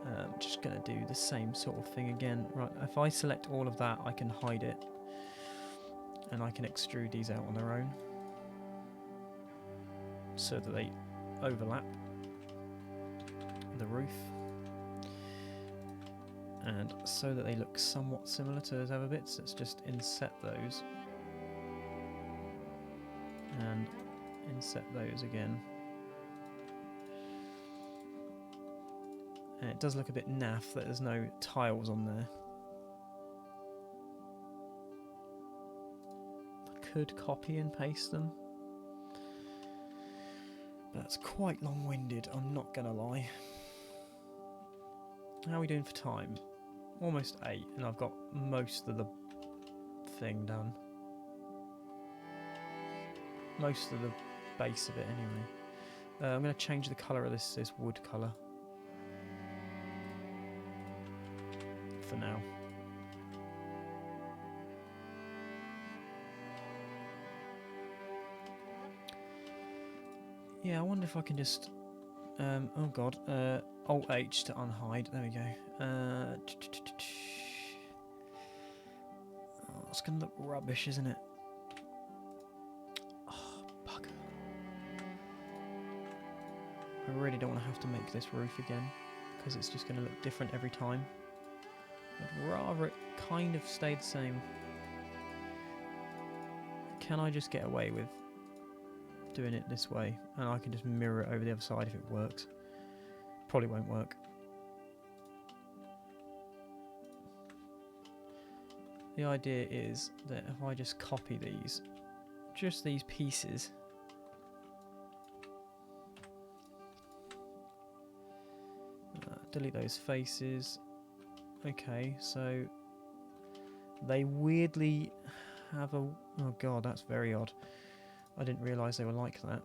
I'm just going to do the same sort of thing again. Right, if I select all of that, I can hide it. And I can extrude these out on their own. So that they overlap the roof. And so that they look somewhat similar to those other bits, let's just inset those. And inset those again. And it does look a bit naff that there's no tiles on there. I could copy and paste them. But that's quite long-winded, I'm not gonna lie. How are we doing for time? Almost 8, and I've got most of the thing done. Most of the base of it, anyway. I'm going to change the colour of this wood colour. For now. Yeah, I wonder if I can just... oh god, Alt-H to unhide, there we go. Oh, it's going to look rubbish, isn't it? Oh, bugger. I really don't want to have to make this roof again, because it's just going to look different every time. I'd rather it kind of stay the same. Can I just get away with doing it this way, and I can just mirror it over the other side if it works? Probably won't work. The idea is that if I just copy these, just these pieces, delete those faces. Okay, so they weirdly have a... oh god, that's very odd. I didn't realise they were like that.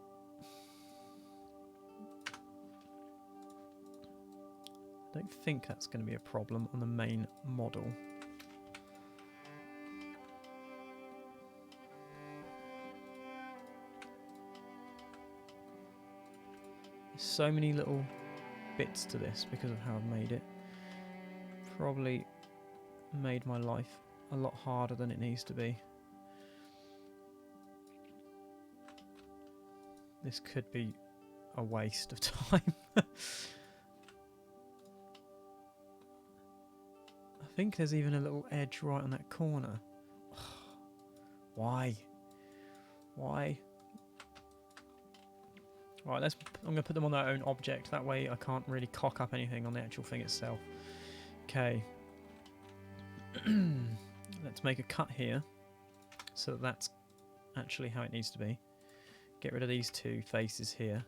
I don't think that's going to be a problem on the main model. There's so many little bits to this because of how I've made it. Probably made my life a lot harder than it needs to be. This could be a waste of time. I think there's even a little edge right on that corner. Why? Why? Right, I'm going to put them on their own object. That way I can't really cock up anything on the actual thing itself. Okay. Let's make a cut here. So that that's actually how it needs to be. Get rid of these two faces here.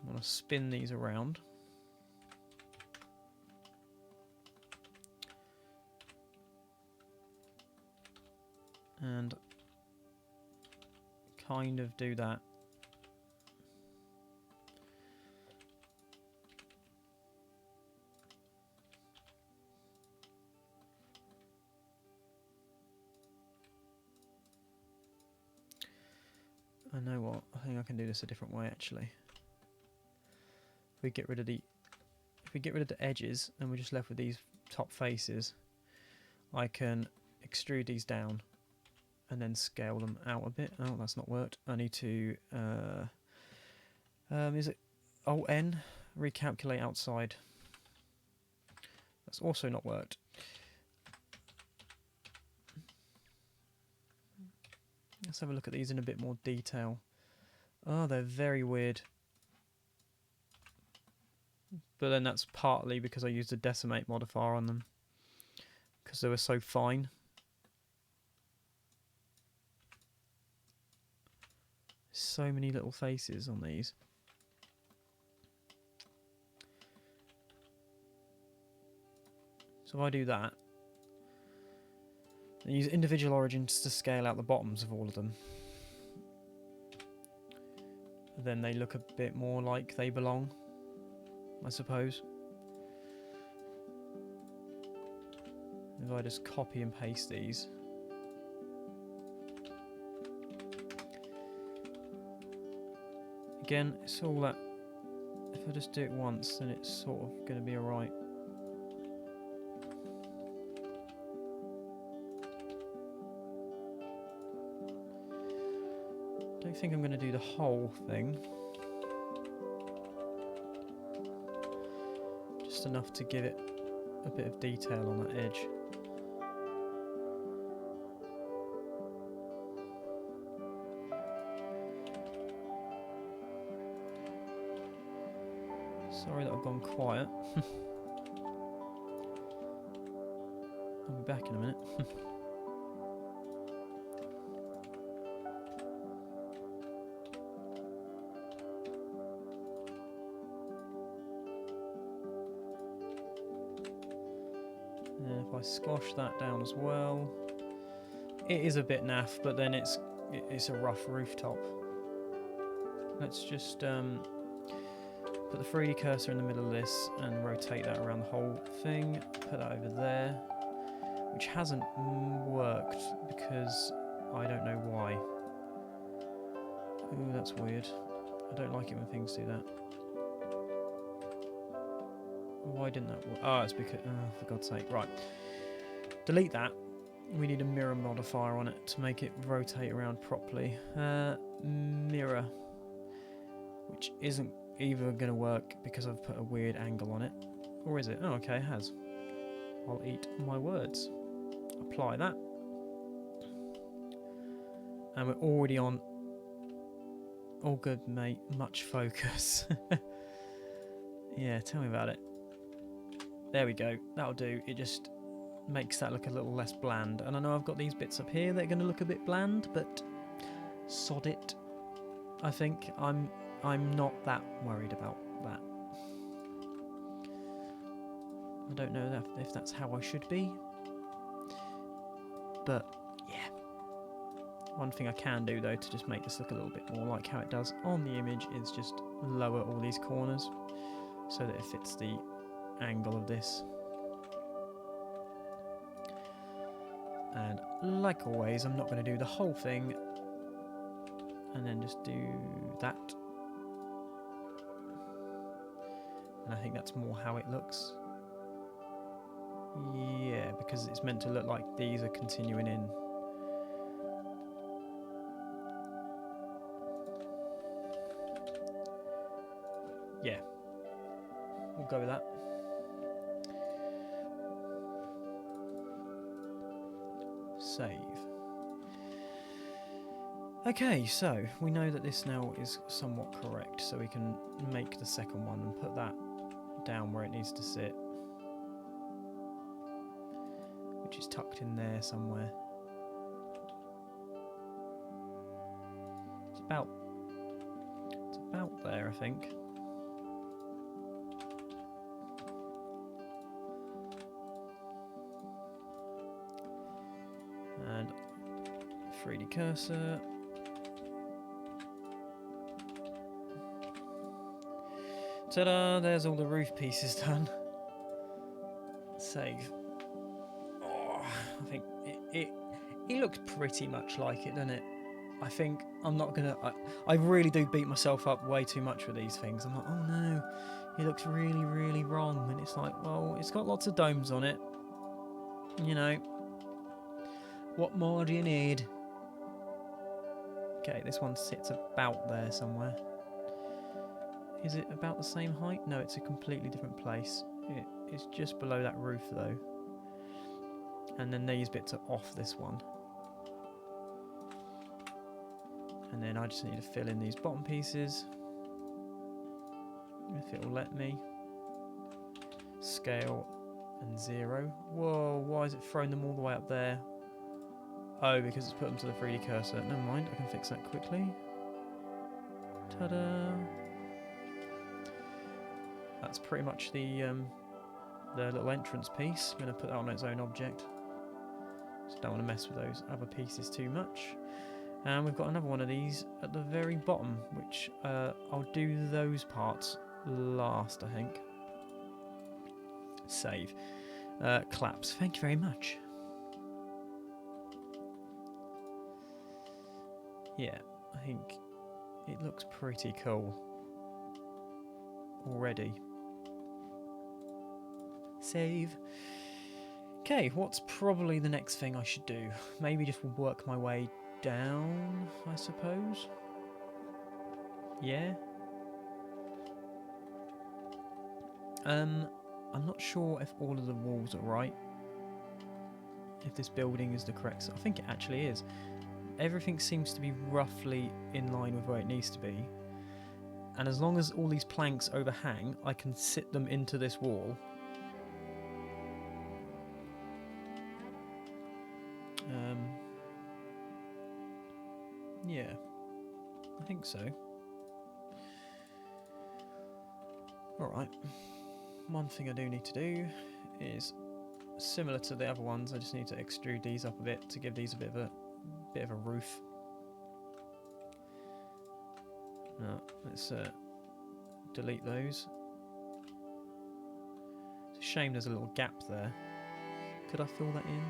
I'm going to spin these around. And kind of do that. I know what. I think I can do this a different way actually. If we get rid of the edges and we're just left with these top faces, I can extrude these down and then scale them out a bit. Oh, that's not worked. I need to is it Alt N? Recalculate outside. That's also not worked. Let's have a look at these in a bit more detail. Oh, they're very weird. But then that's partly because I used a Decimate Modifier on them, because they were so fine. So many little faces on these. So if I do that, and use individual origins to scale out the bottoms of all of them, then they look a bit more like they belong, I suppose. If I just copy and paste these. Again, it's all that, if I just do it once, then it's sort of going to be alright. I don't think I'm going to do the whole thing. Just enough to give it a bit of detail on that edge. Sorry that I've gone quiet. I'll be back in a minute. And if I squash that down as well, it is a bit naff, but then it's a rough rooftop. Let's just put the 3D cursor in the middle of this and rotate that around the whole thing. Put that over there, which hasn't worked because I don't know why. Ooh, that's weird. I don't like it when things do that. Why didn't that work? Oh, it's because... Oh, for God's sake. Right. Delete that. We need a mirror modifier on it to make it rotate around properly. Mirror. Which isn't either going to work because I've put a weird angle on it. Or is it? Oh, okay, it has. I'll eat my words. Apply that. And we're already on... All good, mate. Much focus. Yeah, tell me about it. There we go. That'll do. It just makes that look a little less bland. And I know I've got these bits up here that are going to look a bit bland, but sod it. I think I'm not that worried about that. I don't know if that's how I should be, but yeah. One thing I can do though to just make this look a little bit more like how it does on the image is just lower all these corners so that it fits the angle of this. And like always, I'm not going to do the whole thing and then just do that. And I think that's more how it looks. Yeah, because it's meant to look like these are continuing in. Yeah, we'll go with that. Save. Okay, so we know that this now is somewhat correct, so we can make the second one and put that down where it needs to sit, which is tucked in there somewhere. It's about there, I think. And 3D cursor. Ta-da! There's all the roof pieces done. Save. Oh, I think it looks pretty much like it, doesn't it? I think I'm not gonna. I really do beat myself up way too much with these things. I'm like, oh no, it looks really, really wrong. And it's like, well, it's got lots of domes on it. You know, what more do you need? Okay, this one sits about there somewhere. Is it about the same height? No, it's a completely different place. It's just below that roof though. And then these bits are off this one. And then I just need to fill in these bottom pieces. If it will let me. Scale and 0. Whoa, why is it throwing them all the way up there? Oh, because it's put them to the 3D cursor. Never mind, I can fix that quickly. Ta-da! That's pretty much the little entrance piece. I'm going to put that on its own object. Just don't want to mess with those other pieces too much. And we've got another one of these at the very bottom, which I'll do those parts last, I think. Save. Claps. Thank you very much. Yeah, I think it looks pretty cool already. Save. Okay, what's probably the next thing I should do? Maybe just work my way down, I suppose. Yeah. I'm not sure if all of the walls are right. If this building is the correct... I think it actually is. Everything seems to be roughly in line with where it needs to be. And as long as all these planks overhang, I can sit them into this wall. Yeah, I think so. Alright, one thing I do need to do is, similar to the other ones, I just need to extrude these up a bit to give these a bit of a roof. Now, let's delete those. It's a shame there's a little gap there. Could I fill that in?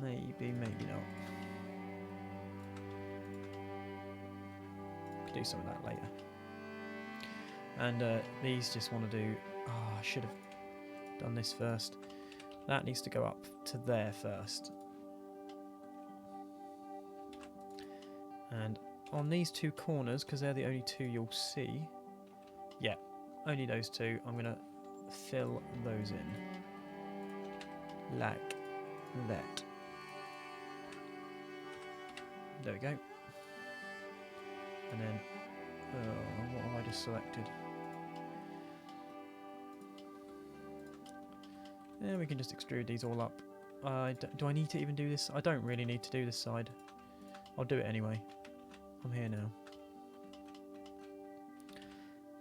Maybe, maybe not. Could do some of that later. And these just want to do... Oh, I should have done this first. That needs to go up to there first. And on these two corners, because they're the only two you'll see... Yeah, only those two. I'm going to fill those in. Like that. There we go. And then, what have I just selected? Yeah, we can just extrude these all up. Do I need to even do this? I don't really need to do this side. I'll do it anyway. I'm here now.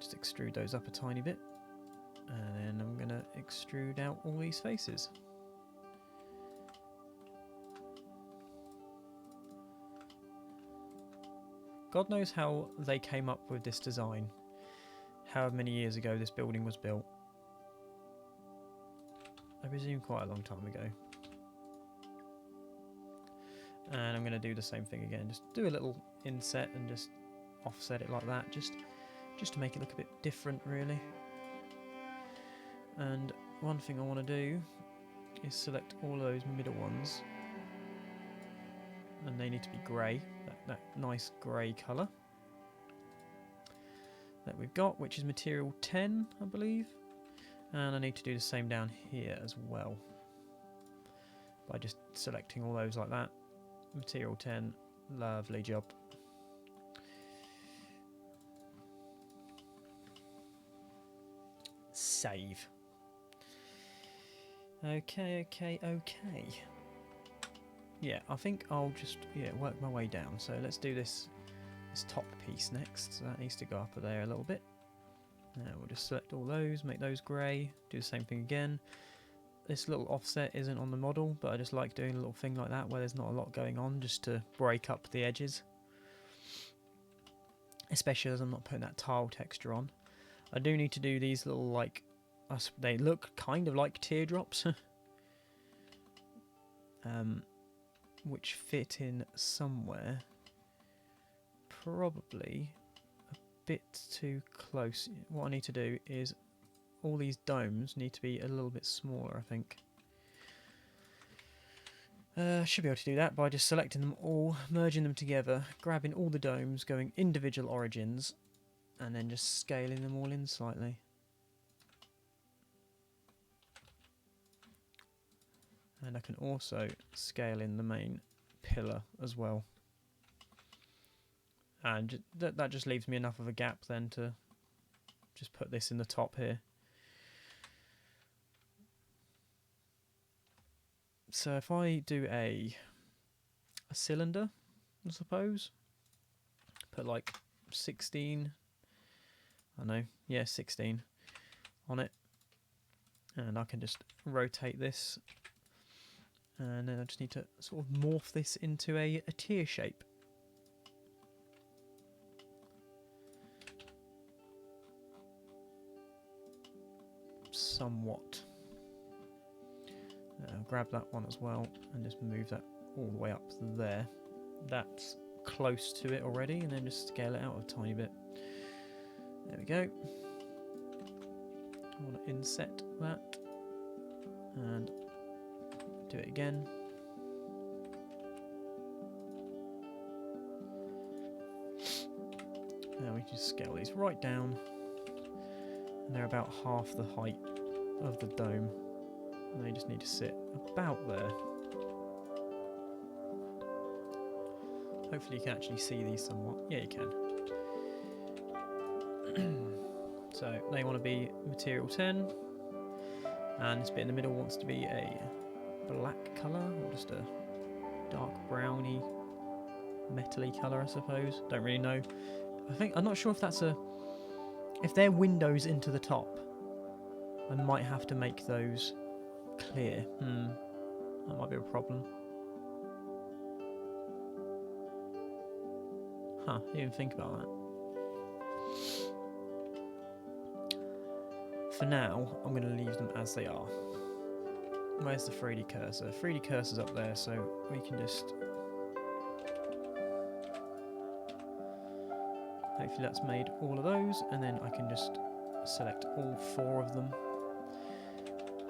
Just extrude those up a tiny bit. And then I'm going to extrude out all these faces. God knows how they came up with this design. However many years ago this building was built. I presume quite a long time ago. And I'm going to do the same thing again. Just do a little inset and just offset it like that. Just to make it look a bit different, really. And one thing I want to do is select all those middle ones. And they need to be grey. That nice grey colour that we've got, which is material 10, I believe. And I need to do the same down here as well. By just selecting all those like that. Material 10, lovely job. Save. Okay. Yeah, I think I'll just work my way down. So let's do this top piece next. So that needs to go up there a little bit. Now we'll just select all those, make those grey, do the same thing again. This little offset isn't on the model, but I just like doing a little thing like that where there's not a lot going on, just to break up the edges. Especially as I'm not putting that tile texture on. I do need to do these little, like, they look kind of like teardrops. which fit in somewhere. Probably a bit too close. What I need to do is all these domes need to be a little bit smaller, I think. Should be able to do that by just selecting them all, merging them together, grabbing all the domes, going individual origins, and then just scaling them all in slightly. And I can also scale in the main pillar as well. And that just leaves me enough of a gap then to just put this in the top here. So if I do a cylinder, I suppose, put like 16, I know, yeah, 16 on it, and I can just rotate this, and then I just need to sort of morph this into a tear shape. Somewhat. Grab that one as well and just move that all the way up there. That's close to it already, and then just scale it out a tiny bit. There we go. I want to inset that and do it again. Now we just scale these right down, and they're about half the height of the dome. And they just need to sit about there. Hopefully you can actually see these somewhat. Yeah, you can. So they want to be material 10, and this bit in the middle wants to be a black colour, or just a dark browny metally colour, I suppose. Don't really know. I'm not sure if that's if they're windows into the top, I might have to make those clear. That might be a problem. Huh, didn't even think about that. For now, I'm going to leave them as they are. Where's the 3D cursor? 3D cursor's up there, so we can just... Hopefully that's made all of those, and then I can just select all 4 of them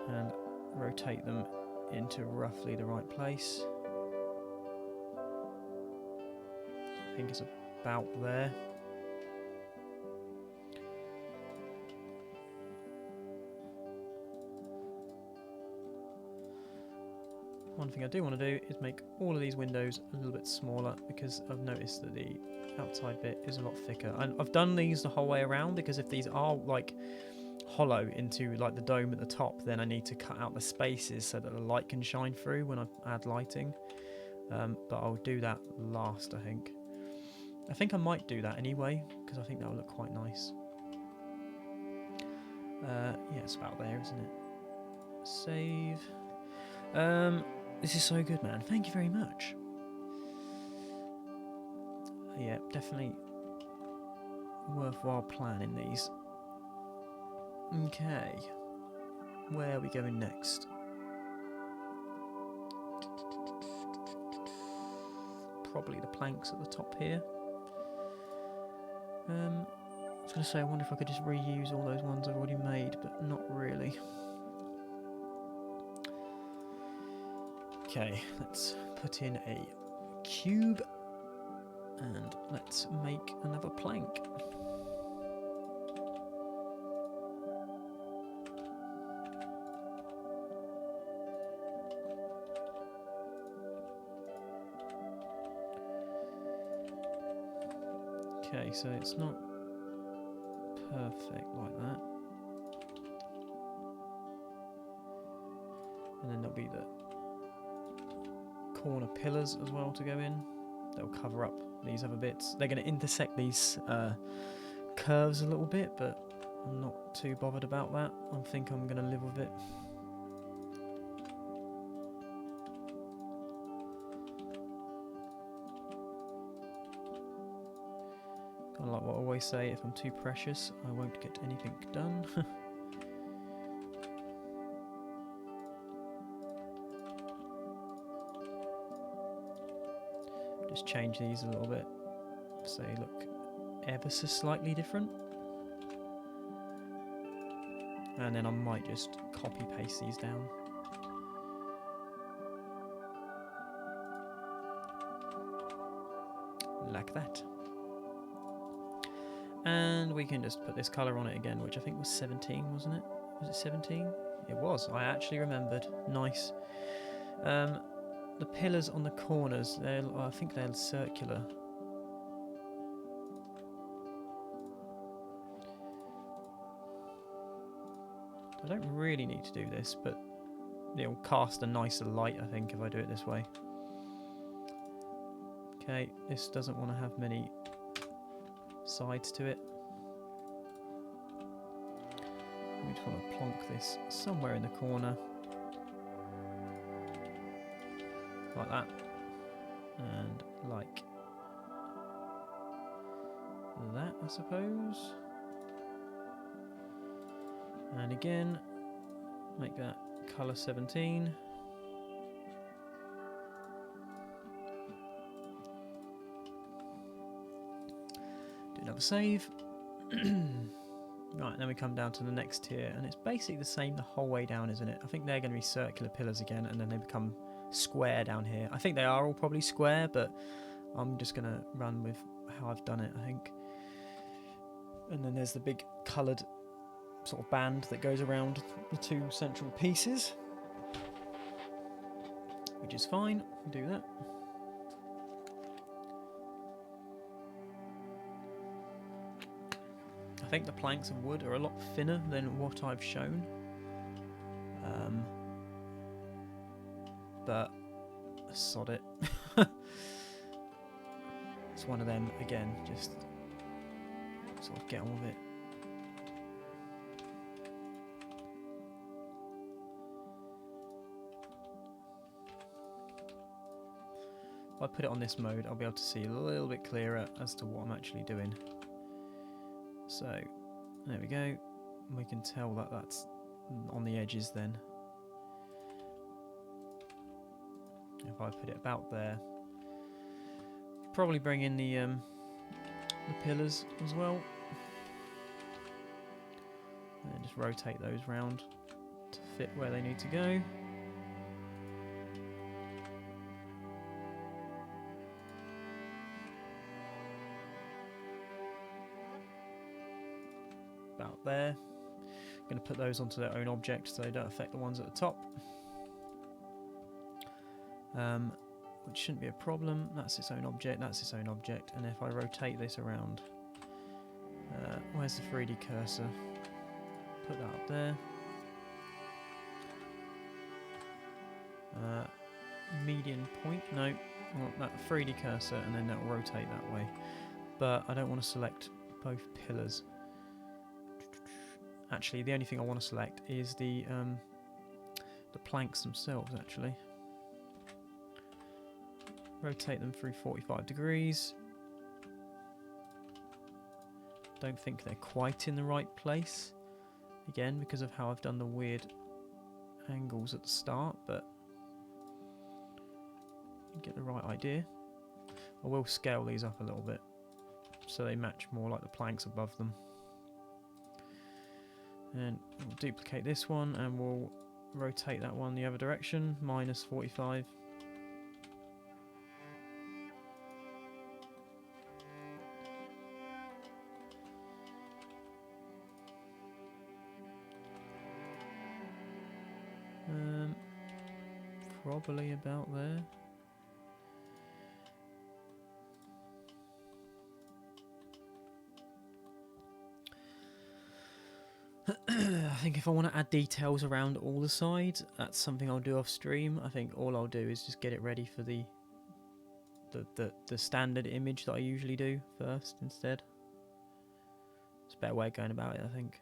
and rotate them into roughly the right place. I think it's about there. One thing I do want to do is make all of these windows a little bit smaller, because I've noticed that the outside bit is a lot thicker. And I've done these the whole way around, because if these are like hollow into like the dome at the top, then I need to cut out the spaces so that the light can shine through when I add lighting. But I'll do that last, I think. I think I might do that anyway, because I think that will look quite nice. Yeah, it's about there, isn't it? Save. This is so good, man. Thank you very much. Yeah, definitely worthwhile planning these. Okay, where are we going next? Probably the planks at the top here. I was going to say, I wonder if I could just reuse all those ones I've already made, but not really. Okay, let's put in a cube and let's make another plank. Okay, so it's not perfect like that. And then there'll be the corner pillars as well to go in. They'll cover up these other bits. They're going to intersect these curves a little bit, but I'm not too bothered about that. I think I'm going to live with it. Kind of like what I always say, if I'm too precious, I won't get anything done. just change these a little bit so they look ever so slightly different. And then I might just copy paste these down. Like that. And we can just put this colour on it again, which I think was 17, wasn't it? Was it 17? It was. I actually remembered. Nice. The pillars on the corners, I think they're circular. I don't really need to do this, but it'll cast a nicer light, I think, if I do it this way. Okay, this doesn't want to have many sides to it. We just want to plonk this somewhere in the corner. Like that. And like that, I suppose. And again, make that colour 17. Do another save. Right, then we come down to the next tier, and it's basically the same the whole way down, isn't it? I think they're going to be circular pillars again, and then they become square down here. I think they are all probably square, but I'm just going to run with how I've done it, I think. And then there's the big coloured sort of band that goes around the two central pieces, which is fine. Do that. I think the planks of wood are a lot thinner than what I've shown, but sod it. It's one of them again, just sort of get on with it. If I put it on this mode, I'll be able to see a little bit clearer as to what I'm actually doing. So, there we go. We can tell that that's on the edges then. If I put it about there, probably bring in the pillars as well, and then just rotate those round to fit where they need to go. About there. I'm going to put those onto their own object so they don't affect the ones at the top. Which shouldn't be a problem. That's its own object, that's its own object. And if I rotate this around, where's the 3D cursor? Put that up there. Median point, no. I want that 3D cursor and then that'll rotate that way. But I don't want to select both pillars. Actually, the only thing I want to select is the planks themselves, actually. Rotate them through 45 degrees. Don't think they're quite in the right place. Again, because of how I've done the weird angles at the start, but you get the right idea. I will scale these up a little bit so they match more like the planks above them. And we'll duplicate this one and we'll rotate that one the other direction, minus 45. Probably about there. I think if I want to add details around all the sides, that's something I'll do off stream. I think all I'll do is just get it ready for the standard image that I usually do first instead. It's a better way of going about it, I think.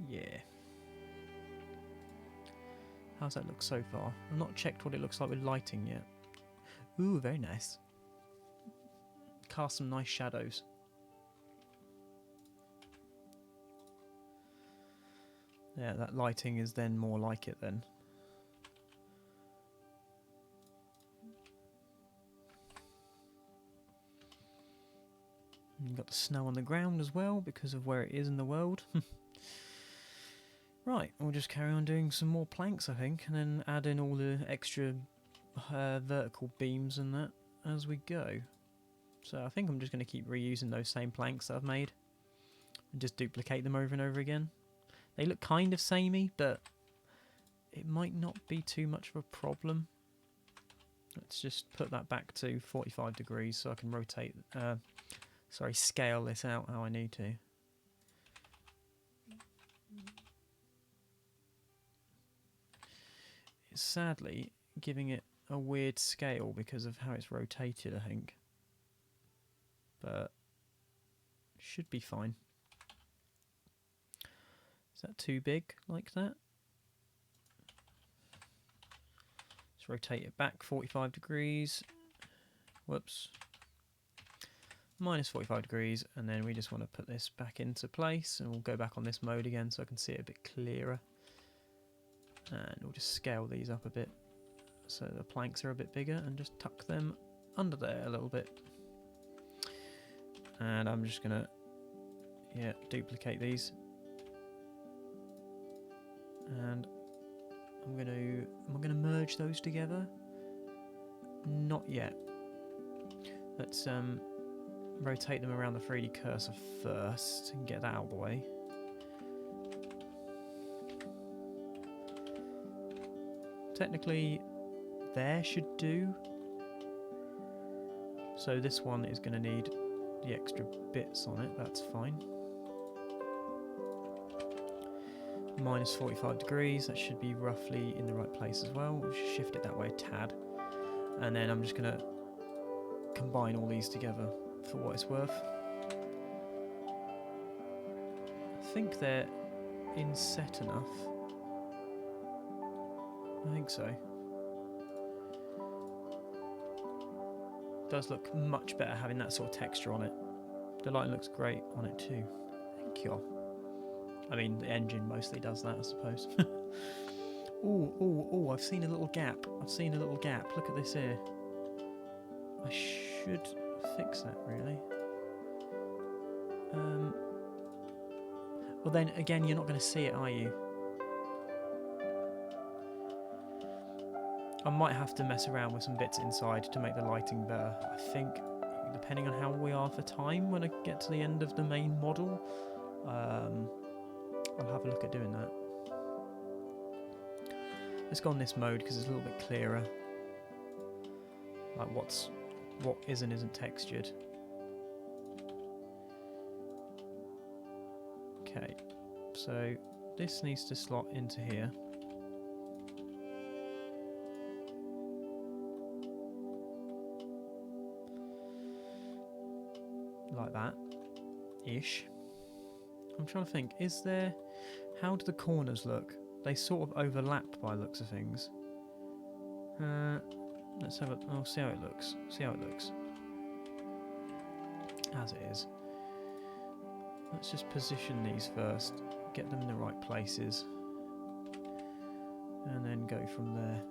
Yeah. How's that look so far? I've not checked what it looks like with lighting yet. Ooh, very nice. Cast some nice shadows. Yeah, that lighting is then more like it then. And you've got the snow on the ground as well because of where it is in the world. Right, we'll just carry on doing some more planks, I think, and then add in all the extra vertical beams and that as we go. So I think I'm just going to keep reusing those same planks that I've made and just duplicate them over and over again. They look kind of samey, but it might not be too much of a problem. Let's just put that back to 45 degrees so I can rotate, scale this out how I need to. It's sadly giving it a weird scale because of how it's rotated, I think. But should be fine. Is that too big like that? Let's rotate it back 45 degrees. Whoops. Minus 45 degrees, and then we just want to put this back into place, and we'll go back on this mode again so I can see it a bit clearer. And we'll just scale these up a bit so the planks are a bit bigger and just tuck them under there a little bit. And I'm just gonna duplicate these, and am I gonna merge those together? Not yet. Let's rotate them around the 3D cursor first and get that out of the way. Technically, there should do. So this one is going to need the extra bits on it, that's fine. Minus 45 degrees, that should be roughly in the right place as well. We'll shift it that way a tad. And then I'm just going to combine all these together for what it's worth. I think they're inset enough. I think so. Does look much better having that sort of texture on it. The lighting looks great on it too. Thank you. I mean, the engine mostly does that, I suppose. Oh, I've seen a little gap. Look at this here. I should fix that, really. Well then, again, you're not going to see it, are you? I might have to mess around with some bits inside to make the lighting better. I think, depending on how we are for time when I get to the end of the main model, I'll have a look at doing that. Let's go on this mode because it's a little bit clearer. Like what is and isn't textured. Okay, so this needs to slot into here. Like that, ish. I'm trying to think, how do the corners look? They sort of overlap by the looks of things. Let's have see how it looks. As it is. Let's just position these first, get them in the right places, and then go from there.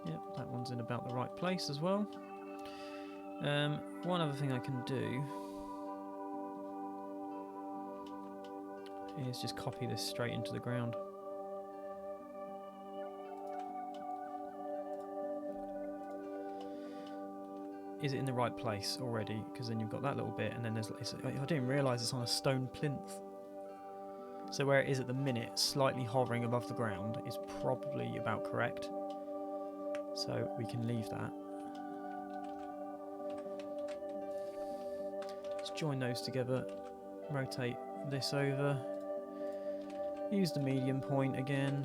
Yep, that one's in about the right place as well. One other thing I can do is just copy this straight into the ground. Is it in the right place already? Because then you've got that little bit, and then there's. I didn't realise it's on a stone plinth. So where it is at the minute, slightly hovering above the ground, is probably about correct. So we can leave that. Let's join those together. Rotate this over. Use the medium point again.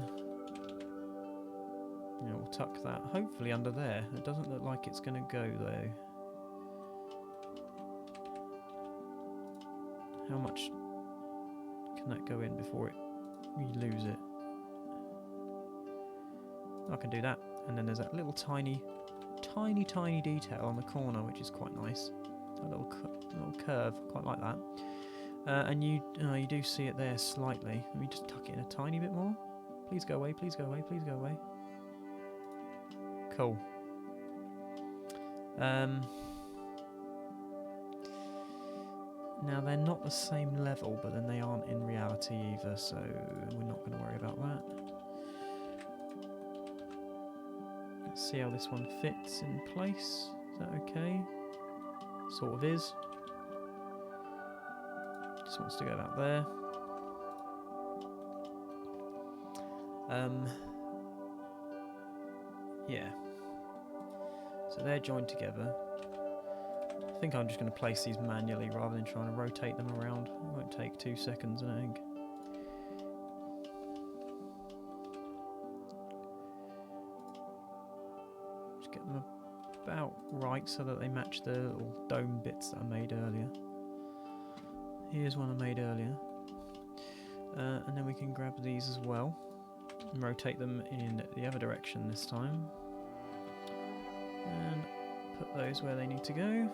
Yeah, we'll tuck that hopefully under there. It doesn't look like it's going to go though. How much can that go in before we lose it? I can do that. And then there's that little tiny detail on the corner, which is quite nice. A little curve, quite like that. And you do see it there slightly. Let me just tuck it in a tiny bit more. Please go away, please go away, please go away. Cool. Now they're not the same level, but then they aren't in reality either, so we're not going to worry about that. Let's see how this one fits in place. Is that okay? Sort of is. Just wants to go about there. Yeah. So they're joined together. I think I'm just going to place these manually rather than trying to rotate them around. It won't take 2 seconds, I think. Just get them about right so that they match the little dome bits that I made earlier. Here's one I made earlier. And then we can grab these as well and rotate them in the other direction this time. And put those where they need to go.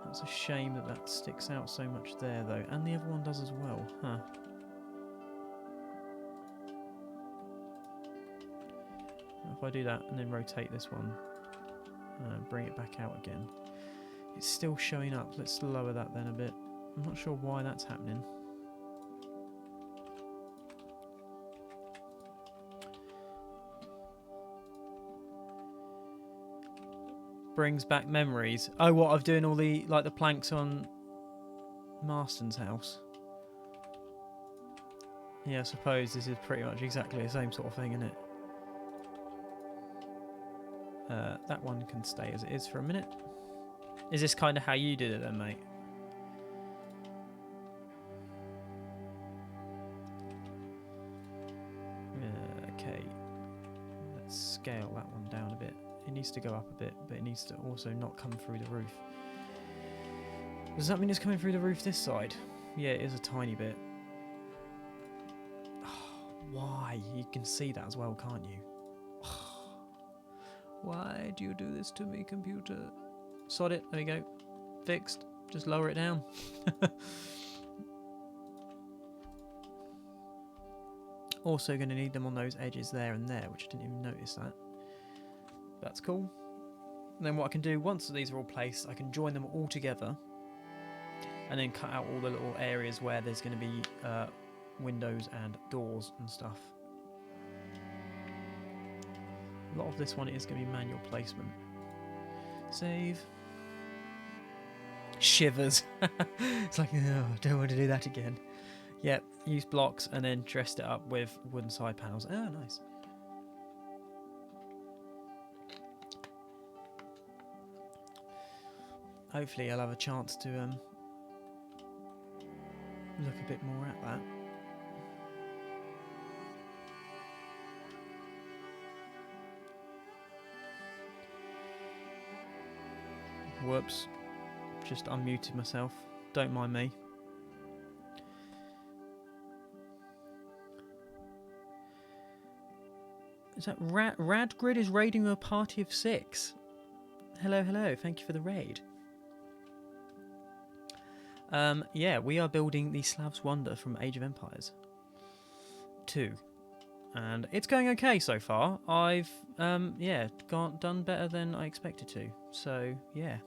It's a shame that that sticks out so much there though, and the other one does as well, huh? If I do that and then rotate this one, bring it back out again, it's still showing up. Let's lower that then a bit. I'm not sure why that's happening. Brings back memories. Oh, what, of doing all the, like, the planks on Marston's house? Yeah, I suppose this is pretty much exactly the same sort of thing, isn't it? That one can stay as it is for a minute. Is this kind of how you did it then, mate? Okay. Let's scale that one down a bit. It needs to go up a bit, but it needs to also not come through the roof. Does that mean it's coming through the roof this side? Yeah, it is a tiny bit. Oh, why? You can see that as well, can't you? Why do you do this to me, computer? Sod it. There we go. Fixed. Just lower it down. Also going to need them on those edges there and there, which I didn't even notice that. That's cool. And then what I can do, once these are all placed, I can join them all together and then cut out all the little areas where there's going to be windows and doors and stuff. A lot of this one is going to be manual placement. Save. Shivers. It's like, oh, I don't want to do that again. Yep, use blocks and then dressed it up with wooden side panels. Oh, nice. Hopefully I'll have a chance to look a bit more at that. Whoops, just unmuted myself. Don't mind me. Is that Radgrid is raiding a party of 6? Hello, hello. Thank you for the raid. Yeah, we are building the Slav's Wonder from Age of Empires 2. And it's going okay so far. I've, yeah, done better than I expected to. So, yeah.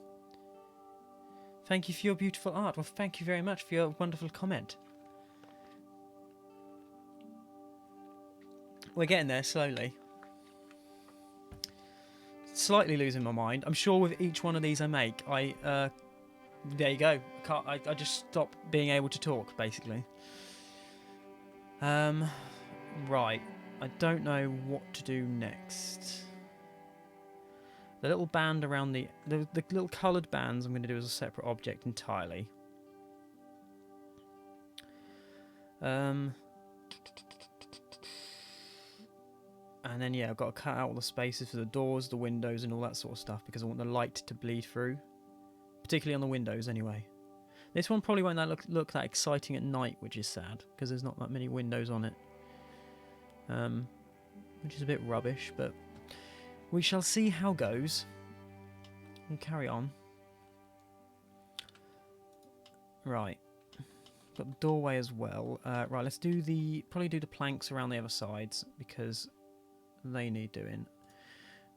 Thank you for your beautiful art. Well, thank you very much for your wonderful comment. We're getting there slowly. Slightly losing my mind. I'm sure with each one of these I make, there you go. I just stop being able to talk, basically. Right. I don't know what to do next. The little band around the little coloured bands I'm going to do as a separate object entirely. And then, yeah, I've got to cut out all the spaces for the doors, the windows and all that sort of stuff because I want the light to bleed through. Particularly on the windows, anyway. This one probably won't look that exciting at night, which is sad, because there's not that many windows on it. Which is a bit rubbish, but we shall see how goes. We'll carry on. Right. Got the doorway as well. Right, let's do probably do the planks around the other sides because they need doing.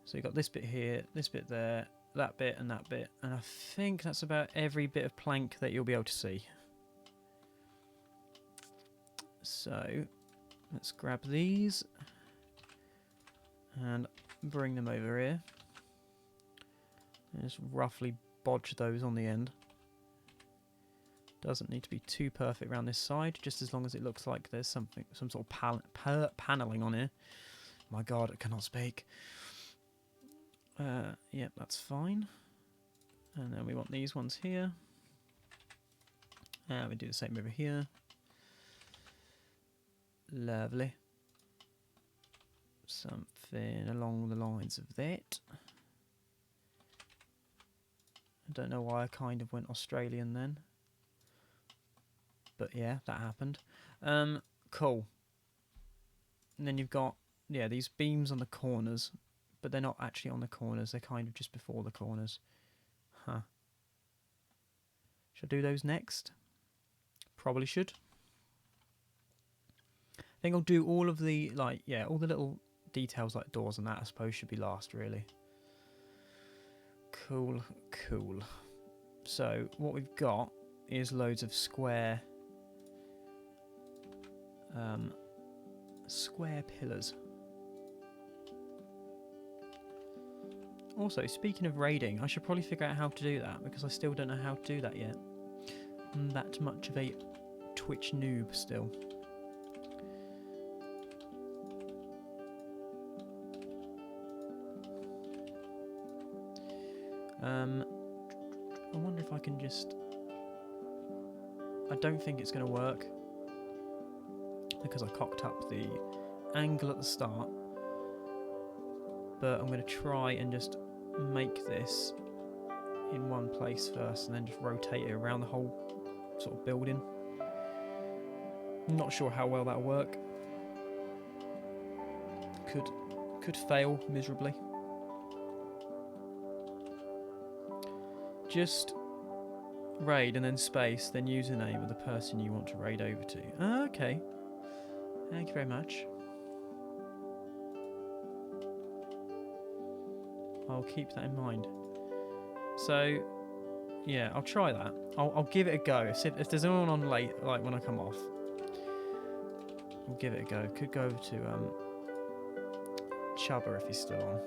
So you've got this bit here, this bit there, that bit and that bit. And I think that's about every bit of plank that you'll be able to see. So let's grab these and bring them over here. And just roughly bodge those on the end. Doesn't need to be too perfect around this side, just as long as it looks like there's some sort of panelling on here. My God, I cannot speak. Yep, that's fine. And then we want these ones here. We do the same over here. Lovely. Something along the lines of that. I don't know why I kind of went Australian then. But yeah, that happened. Cool. And then you've got, yeah, these beams on the corners. But they're not actually on the corners. They're kind of just before the corners. Huh. Should I do those next? Probably should. I think I'll do all of the, like, yeah, all the little details like doors and that, I suppose, should be last, really. Cool, cool. So, what we've got is loads of square pillars. Also, speaking of raiding, I should probably figure out how to do that, because I still don't know how to do that yet. I'm that much of a Twitch noob still. I wonder if I can just... I don't think it's going to work, because I cocked up the angle at the start. But I'm going to try and just make this in one place first and then just rotate it around the whole sort of building. I'm not sure how well that'll work. Could fail miserably. Just raid and then space, then username of the person you want to raid over to. Ah, okay. Thank you very much. I'll keep that in mind. So, yeah, I'll try that. I'll give it a go. If there's anyone on late, like when I come off, I'll give it a go. Could go over to Chubber if he's still on.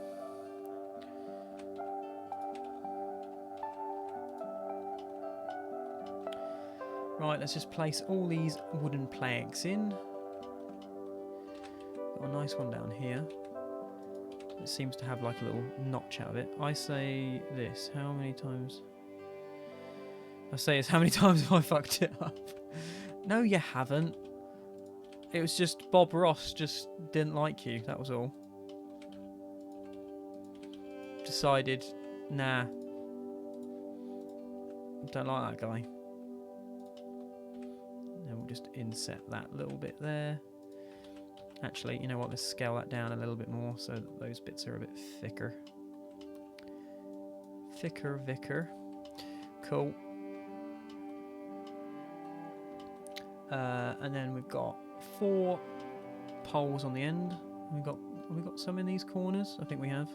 Right, let's just place all these wooden planks in. Got a nice one down here. It seems to have like a little notch out of it. I say this. How many times? I say it's how many times have I fucked it up? No, you haven't. It was just Bob Ross just didn't like you. That was all. Decided, nah. Don't like that guy. Then we'll just inset that little bit there. Actually, you know what? Let's scale that down a little bit more so that those bits are a bit thicker. Vicar. Cool. And then we've got 4 poles on the end. Have we got some in these corners? I think we have.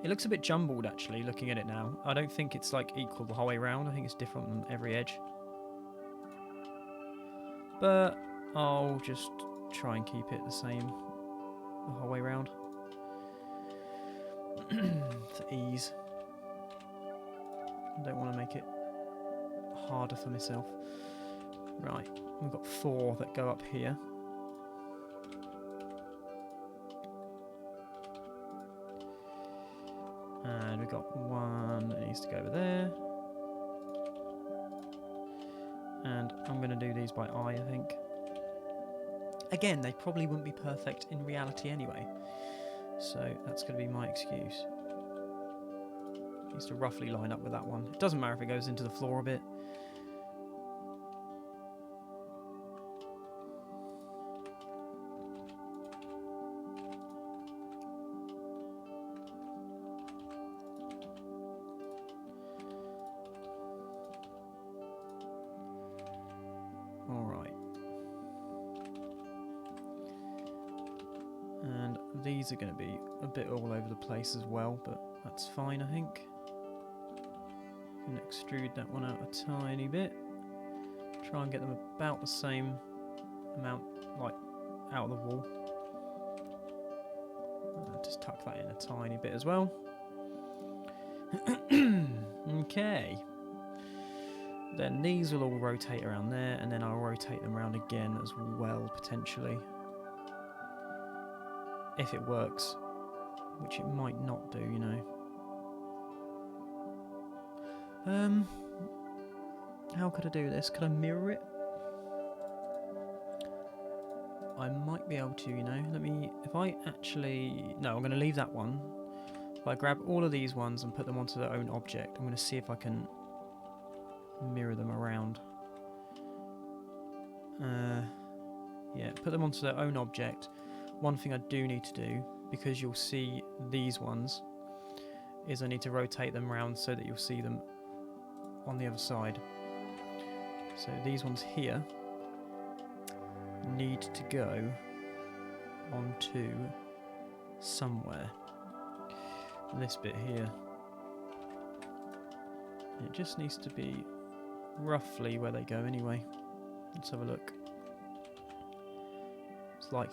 It looks a bit jumbled actually, looking at it now. I don't think it's like equal the whole way around. I think it's different on every edge. But I'll just try and keep it the same the whole way around. For ease. I don't want to make it harder for myself. Right, we've got 4 that go up here. And we've got 1 that needs to go over there. And I'm going to do these by eye, I think. Again, they probably wouldn't be perfect in reality anyway. So that's going to be my excuse. Needs to roughly line up with that one. It doesn't matter if it goes into the floor a bit. these are going to be a bit all over the place as well, but that's fine, I think. And extrude that one out a tiny bit. Try and get them about the same amount, like, out of the wall. Just tuck that in a tiny bit as well. Okay. Then these will all rotate around there, and then I'll rotate them around again as well, potentially. If it works, which it might not do, you know. How could I do this? Could I mirror it? I might be able to, you know. If I actually... No, I'm going to leave that one. If I grab all of these ones and put them onto their own object, I'm going to see if I can mirror them around. Yeah, put them onto their own object. One thing I do need to do, because you'll see these ones, is I need to rotate them around so that you'll see them on the other side. So these ones here need to go onto somewhere. This bit here. It just needs to be roughly where they go anyway. Let's have a look. It's like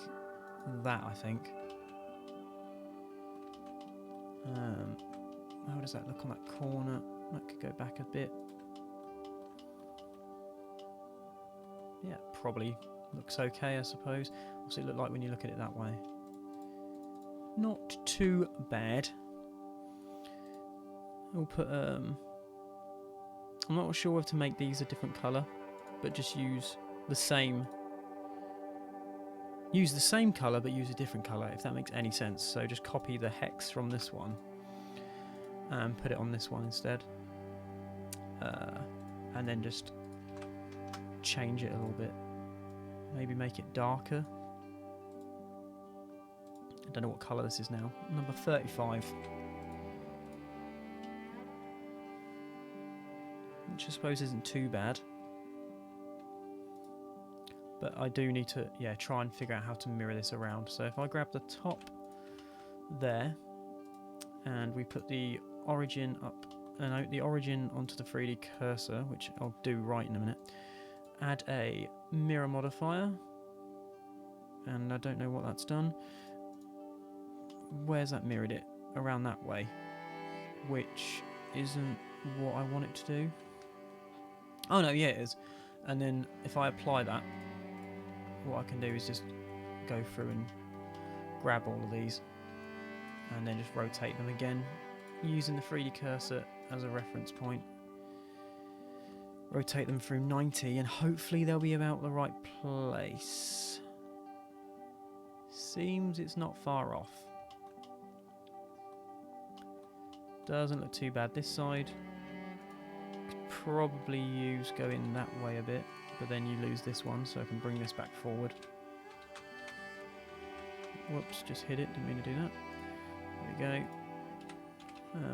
that, I think. How does that look on that corner? That could go back a bit. Yeah, probably looks okay, I suppose. What's it look like when you look at it that way? Not too bad. We'll put I'm not sure whether to make these a different colour, but just use the same colour but use a different colour, if that makes any sense. So just copy the hex from this one and put it on this one instead, and then just change it a little bit. Maybe make it darker. I don't know what colour this is now. Number 35. Which I suppose isn't too bad. But I do need to, yeah, try and figure out how to mirror this around. So if I grab the top there, and we put the origin up, and the origin onto the 3D cursor, which I'll do right in a minute. Add a mirror modifier, and I don't know what that's done. Where's that mirrored it? Around that way, which isn't what I want it to do. Oh no, yeah it is. And then if I apply that, what I can do is just go through and grab all of these and then just rotate them again using the 3D cursor as a reference point. Rotate them through 90 and hopefully they'll be about the right place. Seems it's not far off. Doesn't look too bad. This side could probably use going that way a bit, but then you lose this one, so I can bring this back forward. Whoops, just hit it, didn't mean to do that. There we go.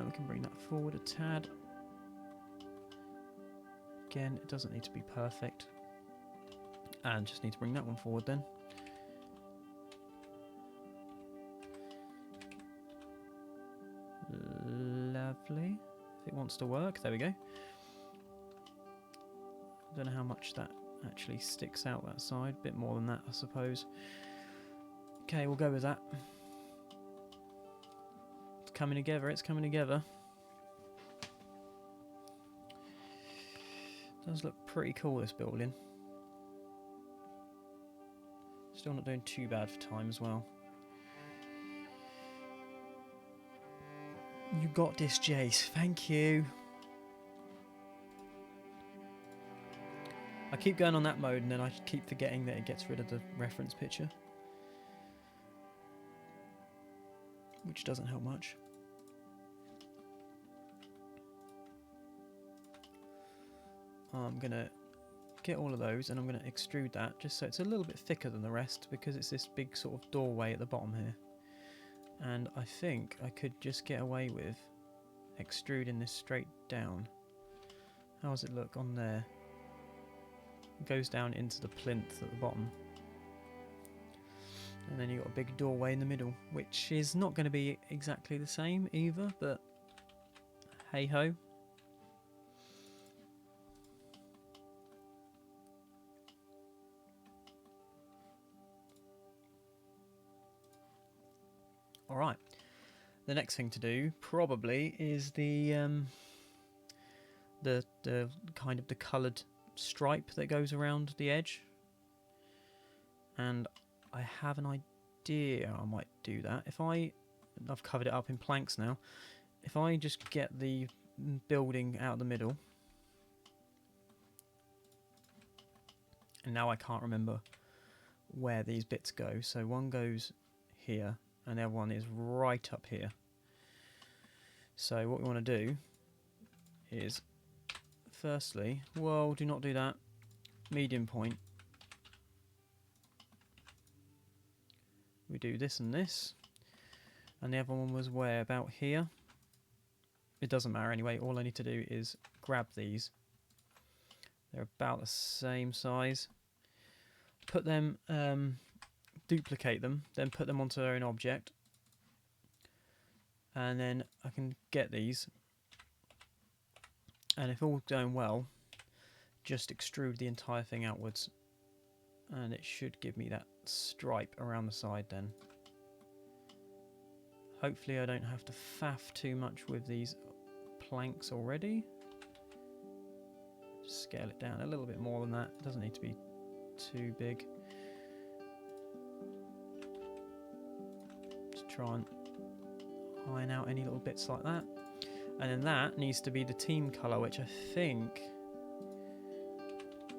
We can bring that forward a tad. Again, it doesn't need to be perfect. And just need to bring that one forward then. Lovely. If it wants to work, there we go. Don't know how much that actually sticks out that side. Bit more than that, I suppose. Okay, we'll go with that. It's coming together, it's coming together. Does look pretty cool, this building. Still not doing too bad for time as well. You got this, Jace. Thank you. I keep going on that mode and then I keep forgetting that it gets rid of the reference picture. Which doesn't help much. I'm going to get all of those and I'm going to extrude that just so it's a little bit thicker than the rest because it's this big sort of doorway at the bottom here. And I think I could just get away with extruding this straight down. How does it look on there? It goes down into the plinth at the bottom. And then you've got a big doorway in the middle, which is not going to be exactly the same either, but hey ho. Alright, the next thing to do probably is the kind of the coloured stripe that goes around the edge. And I have an idea I might do that. I've covered it up in planks now. If I just get the building out of the middle, and now I can't remember where these bits go. So one goes here, and the other one is right up here. So what we want to do is, firstly, well, do not do that. Medium point. We do this and this. And the other one was where? About here. It doesn't matter anyway. All I need to do is grab these. They're about the same size. Put them, duplicate them, then put them onto their own object. And then I can get these. And if all's going well, just extrude the entire thing outwards. And it should give me that stripe around the side then. Hopefully I don't have to faff too much with these planks already. Scale it down a little bit more than that. It doesn't need to be too big. Just try and iron out any little bits like that. And then that needs to be the team colour, which I think...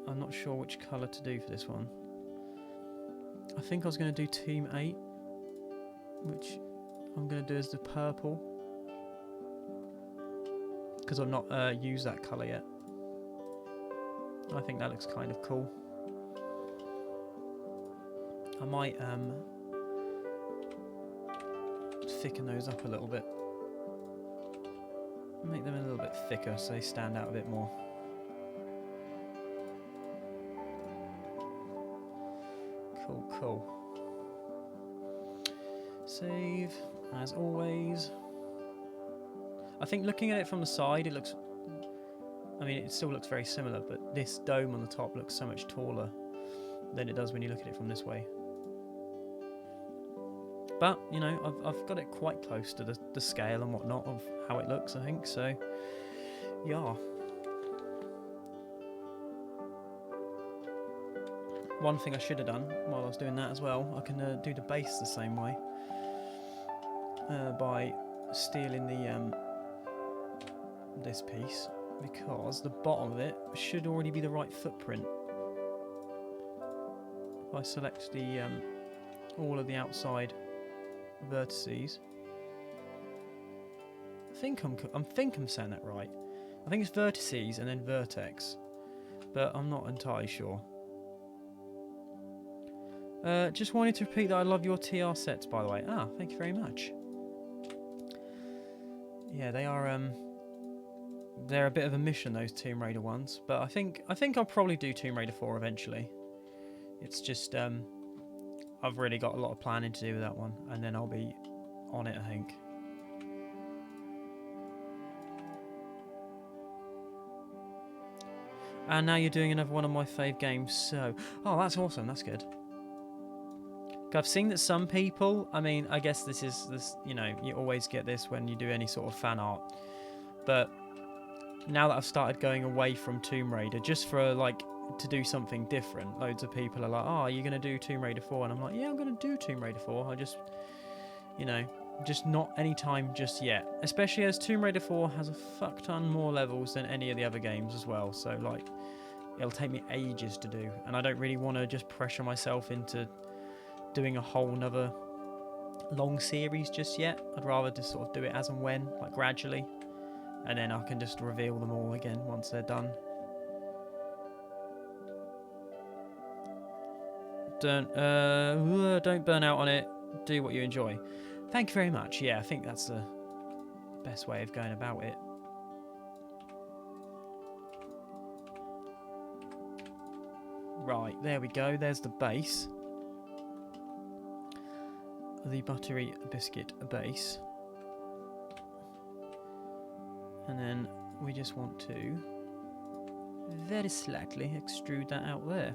I'm not sure which colour to do for this one. I think I was going to do Team 8, which I'm going to do as the purple, because I've not used that colour yet. I think that looks kind of cool. I might thicken those up a little bit. Make them a little bit thicker so they stand out a bit more. Cool, cool. Save, as always. I think looking at it from the side, it looks... I mean, it still looks very similar, but this dome on the top looks so much taller than it does when you look at it from this way. But, you know, I've got it quite close to the scale and whatnot of how it looks, I think, so... yeah. One thing I should have done while I was doing that as well, I can do the base the same way. By stealing the this piece, because the bottom of it should already be the right footprint. If I select the all of the outside vertices, I think I'm saying that right. I think it's vertices and then vertex, but I'm not entirely sure. Just wanted to repeat that I love your TR sets, by the way. Ah, thank you very much. Yeah, they are they're a bit of a mission, those Tomb Raider ones, but I think I'll probably do Tomb Raider 4 eventually. It's just I've really got a lot of planning to do with that one, and then I'll be on it, I think. And now you're doing another one of my fave games, so... oh, that's awesome, that's good. I've seen that some people... I mean, I guess this, you know, you always get this when you do any sort of fan art. But now that I've started going away from Tomb Raider, just for, like, to do something different, loads of people are like, oh, are you going to do Tomb Raider 4? And I'm like, yeah, I'm going to do Tomb Raider 4. I just, you know, just not any time just yet. Especially as Tomb Raider 4 has a fuck ton more levels than any of the other games as well. So, like, it'll take me ages to do. And I don't really want to just pressure myself into doing a whole nother long series just yet. I'd rather just sort of do it as and when, like gradually, and then I can just reveal them all again once they're done. Don't burn out on it. Do what you enjoy. Thank you very much. Yeah, I think that's the best way of going about it. Right, there we go. There's the base. the buttery biscuit base. And then we just want to very slightly extrude that out there.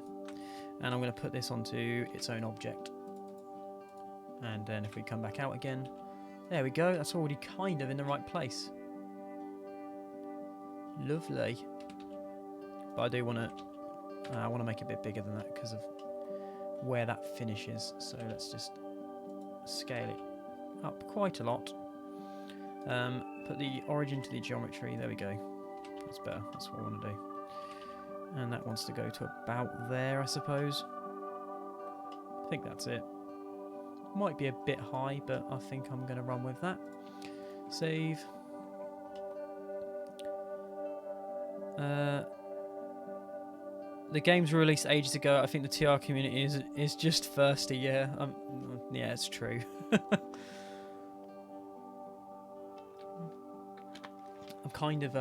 And I'm going to put this onto its own object. And then if we come back out again, there we go. That's already kind of in the right place. Lovely. But I do want to, I want to make it a bit bigger than that because of where that finishes. So let's just scale it up quite a lot. Put the origin to the geometry. There we go. That's better. That's what I want to do. And that wants to go to about there, I suppose. I think that's it. Might be a bit high, but I think I'm going to run with that. Save. The game's were released ages ago. I think the TR community is just thirsty. Yeah, yeah, it's true. I'm kind of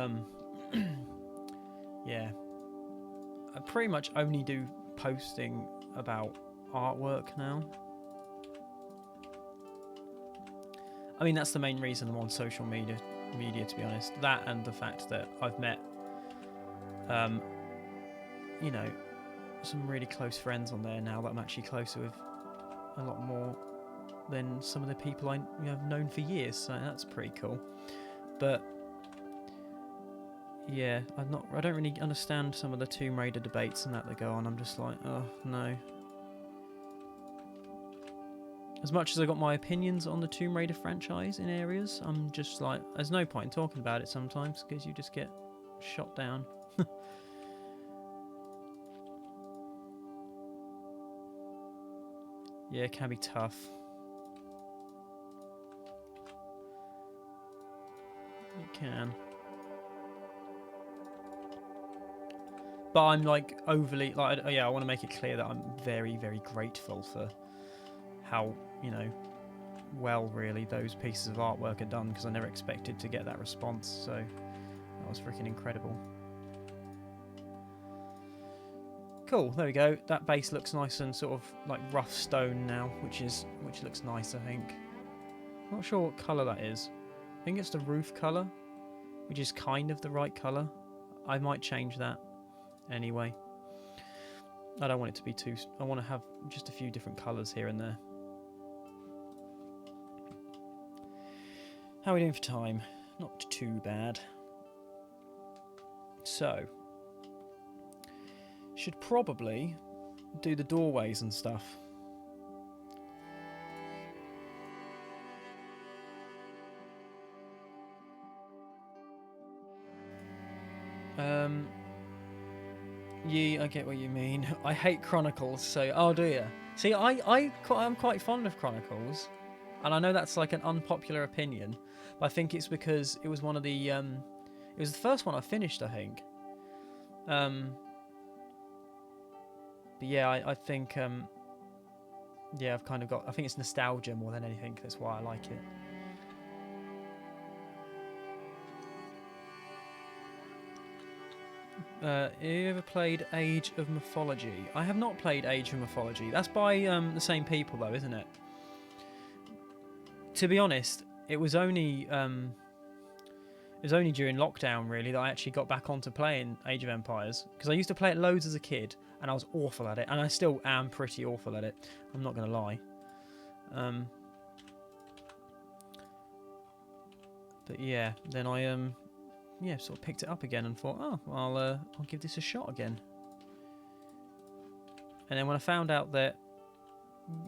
yeah. I pretty much only do posting about artwork now. I mean, that's the main reason I'm on social media, to be honest. That and the fact that I've met, you know, some really close friends on there now that I'm actually closer with a lot more than some of the people I have known for years. So that's pretty cool. But yeah, I don't really understand some of the Tomb Raider debates and that go on. I'm just like, oh no. As much as I got my opinions on the Tomb Raider franchise in areas, I'm just like, there's no point in talking about it sometimes because you just get shot down. Yeah, it can be tough. It can. But I'm like overly, like, yeah, I want to make it clear that I'm very, very grateful for how, you know, well really those pieces of artwork are done, because I never expected to get that response, so that was freaking incredible. Cool, there we go. That base looks nice and sort of like rough stone now, which looks nice, I think. Not sure what colour that is. I think it's the roof colour, which is kind of the right colour. I might change that anyway. I don't want it to be too... I want to have just a few different colours here and there. How are we doing for time? Not too bad. So, should probably do the doorways and stuff. Yeah, I get what you mean. I hate Chronicles, so... Oh, do you? See, I'm quite fond of Chronicles. And I know that's like an unpopular opinion, but I think it's because it was one of the... it was the first one I finished, I think. But yeah, I think... yeah, I've kind of got... I think it's nostalgia more than anything. That's why I like it. Have you ever played Age of Mythology? I have not played Age of Mythology. That's by the same people, though, isn't it? To be honest, it was only during lockdown, really, that I actually got back onto playing Age of Empires, because I used to play it loads as a kid, and I was awful at it, and I still am pretty awful at it. I'm not going to lie. But yeah, then I yeah, sort of picked it up again and thought, oh, I'll give this a shot again. And then when I found out that,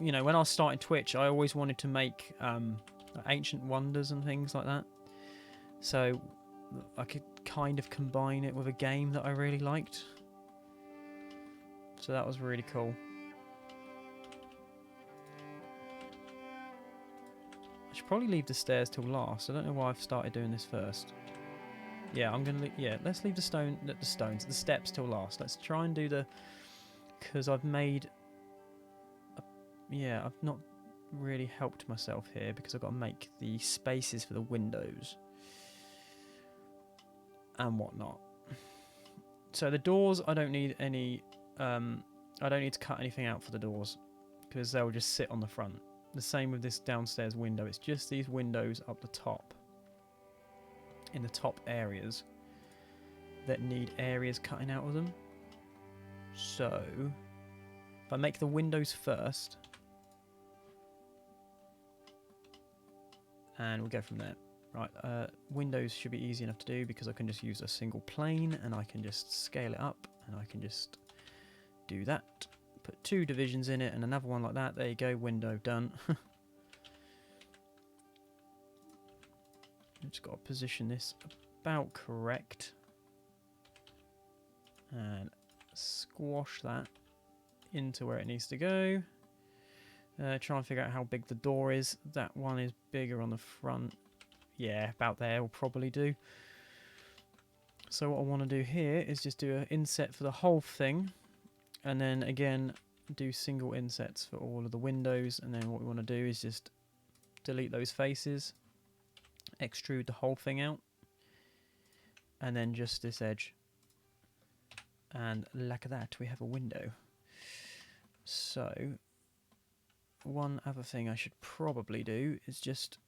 you know, when I was starting Twitch, I always wanted to make ancient wonders and things like that, so I could kind of combine it with a game that I really liked. So that was really cool. I should probably leave the stairs till last. I don't know why I've started doing this first. Yeah, I'm gonna. Yeah, let's leave the steps till last. Let's try and do the, because I've made. Yeah, I've not really helped myself here because I've got to make the spaces for the windows and whatnot. So the doors, I don't need any. I don't need to cut anything out for the doors because they'll just sit on the front. the same with this downstairs window. It's just these windows up the top, in the top areas, that need areas cutting out of them. So if I make the windows first, and we'll go from there. Right, windows should be easy enough to do because I can just use a single plane and I can just scale it up and I can just do that. Put 2 divisions in it and another one like that. There you go, window done. Just got to position this about correct and squash that into where it needs to go. Try and figure out how big the door is. That one is bigger on the front. Yeah, about there will probably do. So what I want to do here is just do an inset for the whole thing, and then again do single insets for all of the windows, and then what we want to do is just delete those faces, extrude the whole thing out, and then just this edge. And like that, we have a window. So one other thing I should probably do is just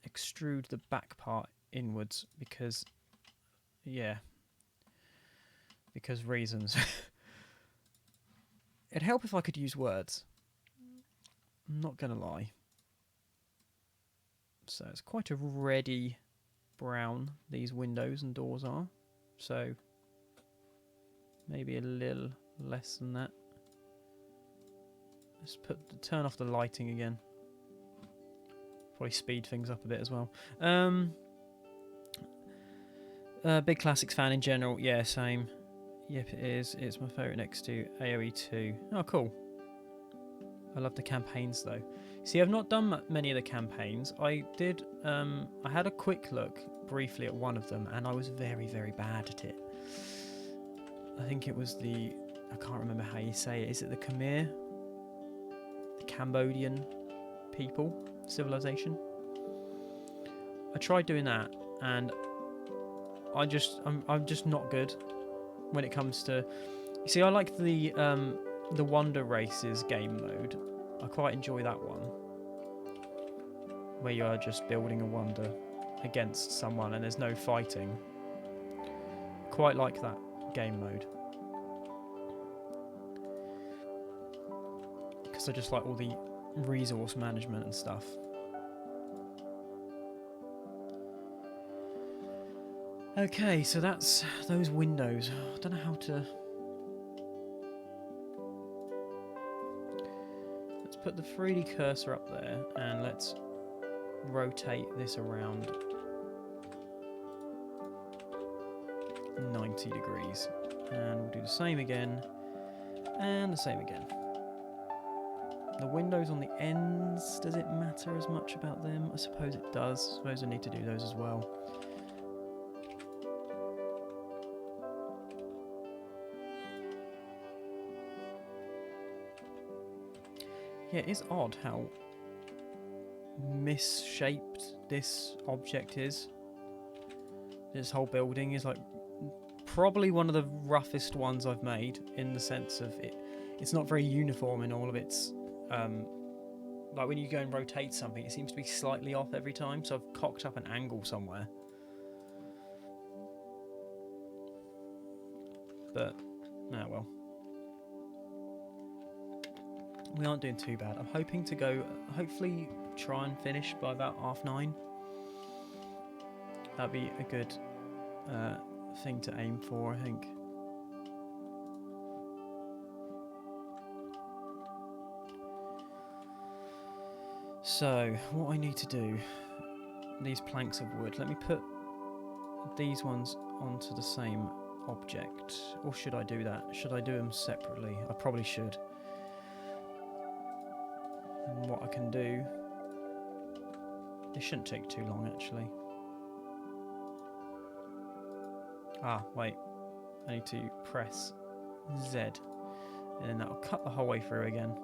extrude the back part inwards because, yeah, because reasons. It'd help if I could use words. I'm not gonna lie. So it's quite a reddy brown, these windows and doors are. So maybe a little less than that. Let's turn off the lighting again. Probably speed things up a bit as well. Big Classics fan in general. Yeah, same. Yep, it is. It's my favourite next to AoE 2. Oh, cool. I love the campaigns, though. See, I've not done many of the campaigns. I did... I had a quick look, briefly, at one of them, and I was very, very bad at it. I think it was the... I can't remember how you say it. Is it the Khmer? The Cambodian people? Civilization. I tried doing that, and I'm just not good when it comes to. You see, I like the Wonder Races game mode. I quite enjoy that one, where you are just building a wonder against someone and there's no fighting. Quite like that game mode because I just like all the resource management and stuff. Okay, so that's those windows. I don't know how to... Let's put the 3D cursor up there and let's rotate this around 90 degrees. And we'll do the same again and the same again. The windows on the ends, does it matter as much about them? I suppose it does. I suppose I need to do those as well. Yeah, it is odd how misshaped this object is. This whole building is like probably one of the roughest ones I've made, in the sense of it's not very uniform in all of its... like when you go and rotate something, it seems to be slightly off every time, so I've cocked up an angle somewhere. But, oh well. We aren't doing too bad. I'm hoping to go, hopefully try and finish by about 9:30. That'd be a good thing to aim for, I think. So, what I need to do, these planks of wood, let me put these ones onto the same object. Or should I do that? Should I do them separately? I probably should. And what I can do, this shouldn't take too long actually. Ah, wait, I need to press Z, and then that'll cut the whole way through again.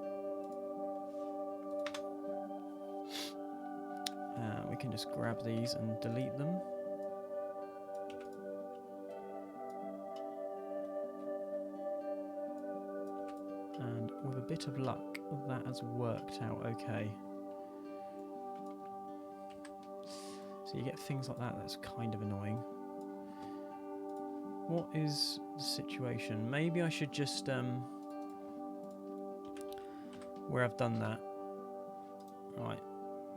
We can just grab these and delete them. And with a bit of luck, that has worked out okay. So you get things like that. That's kind of annoying. What is the situation? Maybe I should just where I've done that. Right.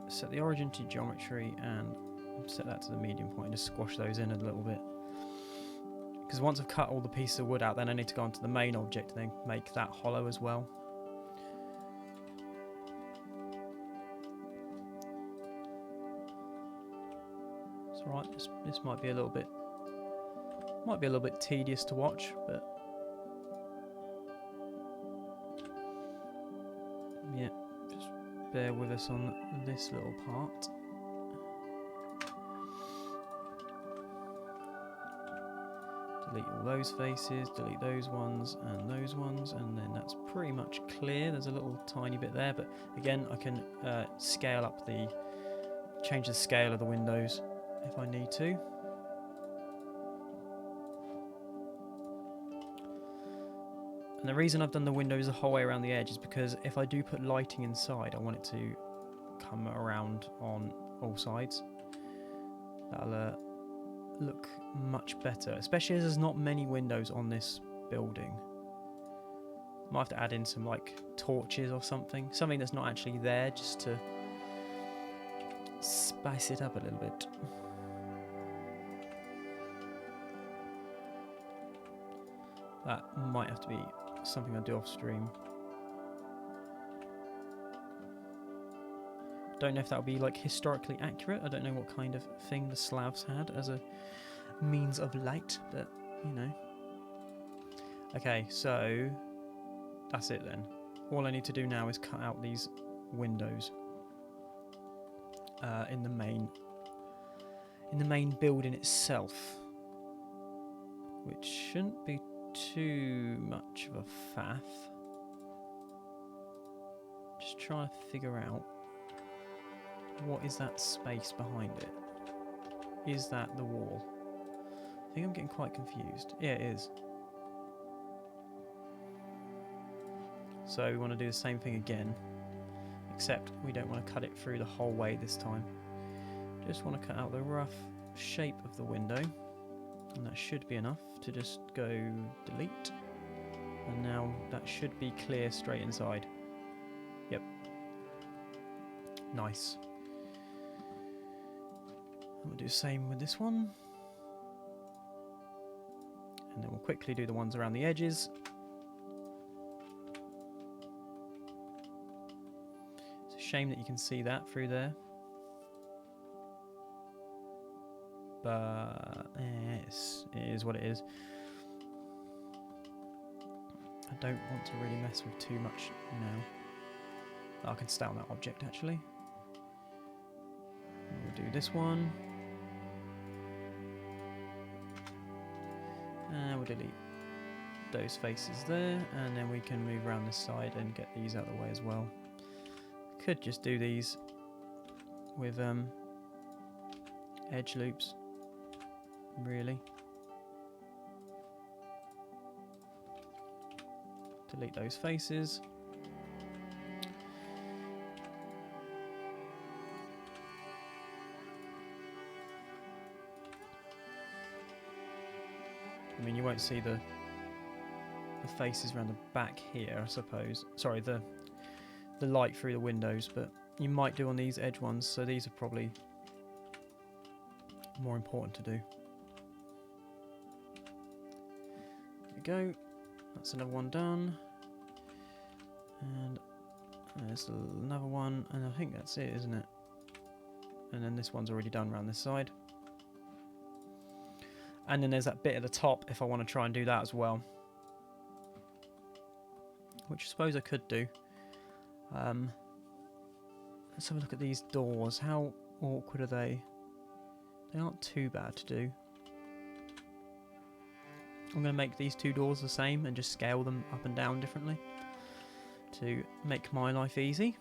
Set the origin to geometry and set that to the medium point and just squash those in a little bit. Because once I've cut all the pieces of wood out, then I need to go onto the main object and then make that hollow as well. It's alright, this might be a little bit tedious to watch, but yeah, just bear with us on this little part. Delete all those faces, delete those ones, and then that's pretty much clear. There's a little tiny bit there, but again, I can change the scale of the windows if I need to. And the reason I've done the windows the whole way around the edge is because if I do put lighting inside, I want it to come around on all sides. That'll look much better, especially as there's not many windows on this building. Might have to add in some like torches or something that's not actually there, just to spice it up a little bit. That might have to be something I do off stream. Don't know if that would be like historically accurate. I don't know what kind of thing the Slavs had as a means of light, but you know. Okay, so that's it then. All I need to do now is cut out these windows in the main building itself, which shouldn't be too much of a faff. Just trying to figure out what is that space behind it. Is that the wall? I think I'm getting quite confused. Yeah, it is. So we want to do the same thing again, except we don't want to cut it through the whole way this time. Just want to cut out the rough shape of the window, and that should be enough to just go delete. And now that should be clear straight inside. Yep. Nice. And we'll do the same with this one. And then we'll quickly do the ones around the edges. It's a shame that you can see that through there. But it is what it is. I don't want to really mess with too much now. I can stay on that object actually. And we'll do this one. And we'll delete those faces there, and then we can move around this side and get these out of the way as well. Could just do these with edge loops, really. Delete those faces. I mean, you won't see the faces around the back here, I suppose. Sorry, the light through the windows, but you might do on these edge ones, so these are probably more important to do. There we go. That's another one done. And there's another one, and I think that's it, isn't it? And then this one's already done around this side. And then there's that bit at the top if I want to try and do that as well. Which I suppose I could do. Let's have a look at these doors. How awkward are they? They aren't too bad to do. I'm going to make these two doors the same and just scale them up and down differently to make my life easy.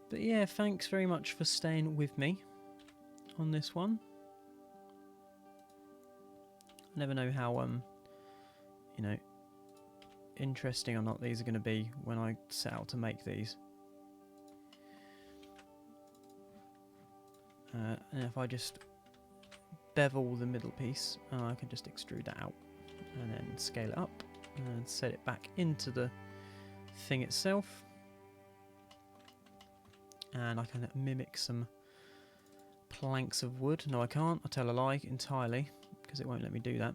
But yeah, thanks very much for staying with me on this one. I never know how you know, interesting or not these are going to be when I set out to make these. And if I just bevel the middle piece, I can just extrude that out and then scale it up and set it back into the thing itself. And I can mimic some planks of wood. No, I can't. I tell a lie entirely because it won't let me do that.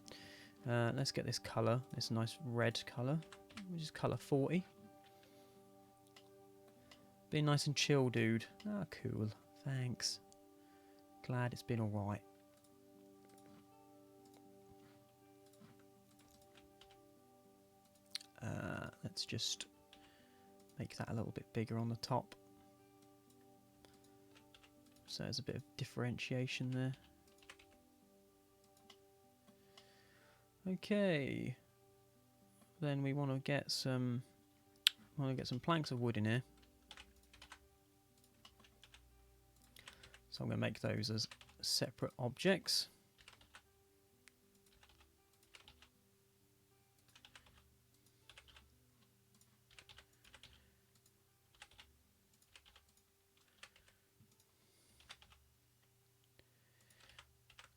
Let's get this colour, this nice red colour, which is colour 40. Be nice and chill, dude. Ah, cool. Thanks. Glad it's been alright. Let's just make that a little bit bigger on the top. So there's a bit of differentiation there. Okay. Then we want to get some planks of wood in here. So I'm going to make those as separate objects.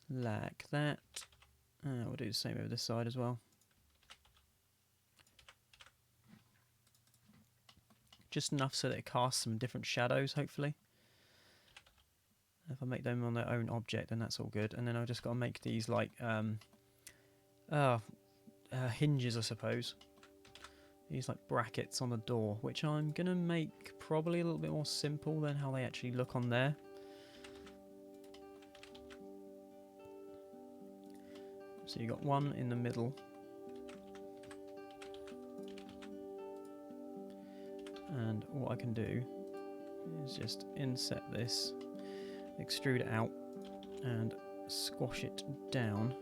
Like that. We'll do the same over this side as well. Just enough so that it casts some different shadows, hopefully. If I make them on their own object, then that's all good. And then I've just got to make these like hinges, I suppose. These like brackets on the door, which I'm going to make probably a little bit more simple than how they actually look on there. So you got one in the middle. And what I can do is just inset this, extrude it out, and squash it down.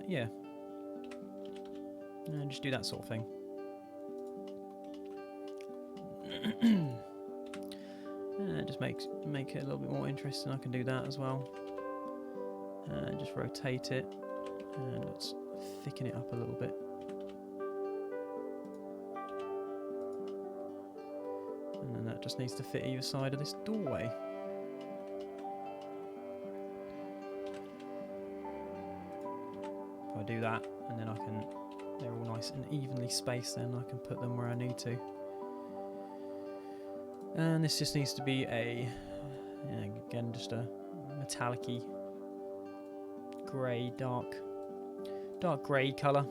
Yeah. And just do that sort of thing. And just make it a little bit more interesting. I can do that as well. And just rotate it, and let's thicken it up a little bit. And then that just needs to fit either side of this doorway. If I do that, and then they're all nice and evenly spaced, then I can put them where I need to. And this just needs to be again, just a metallic-y grey, dark grey colour.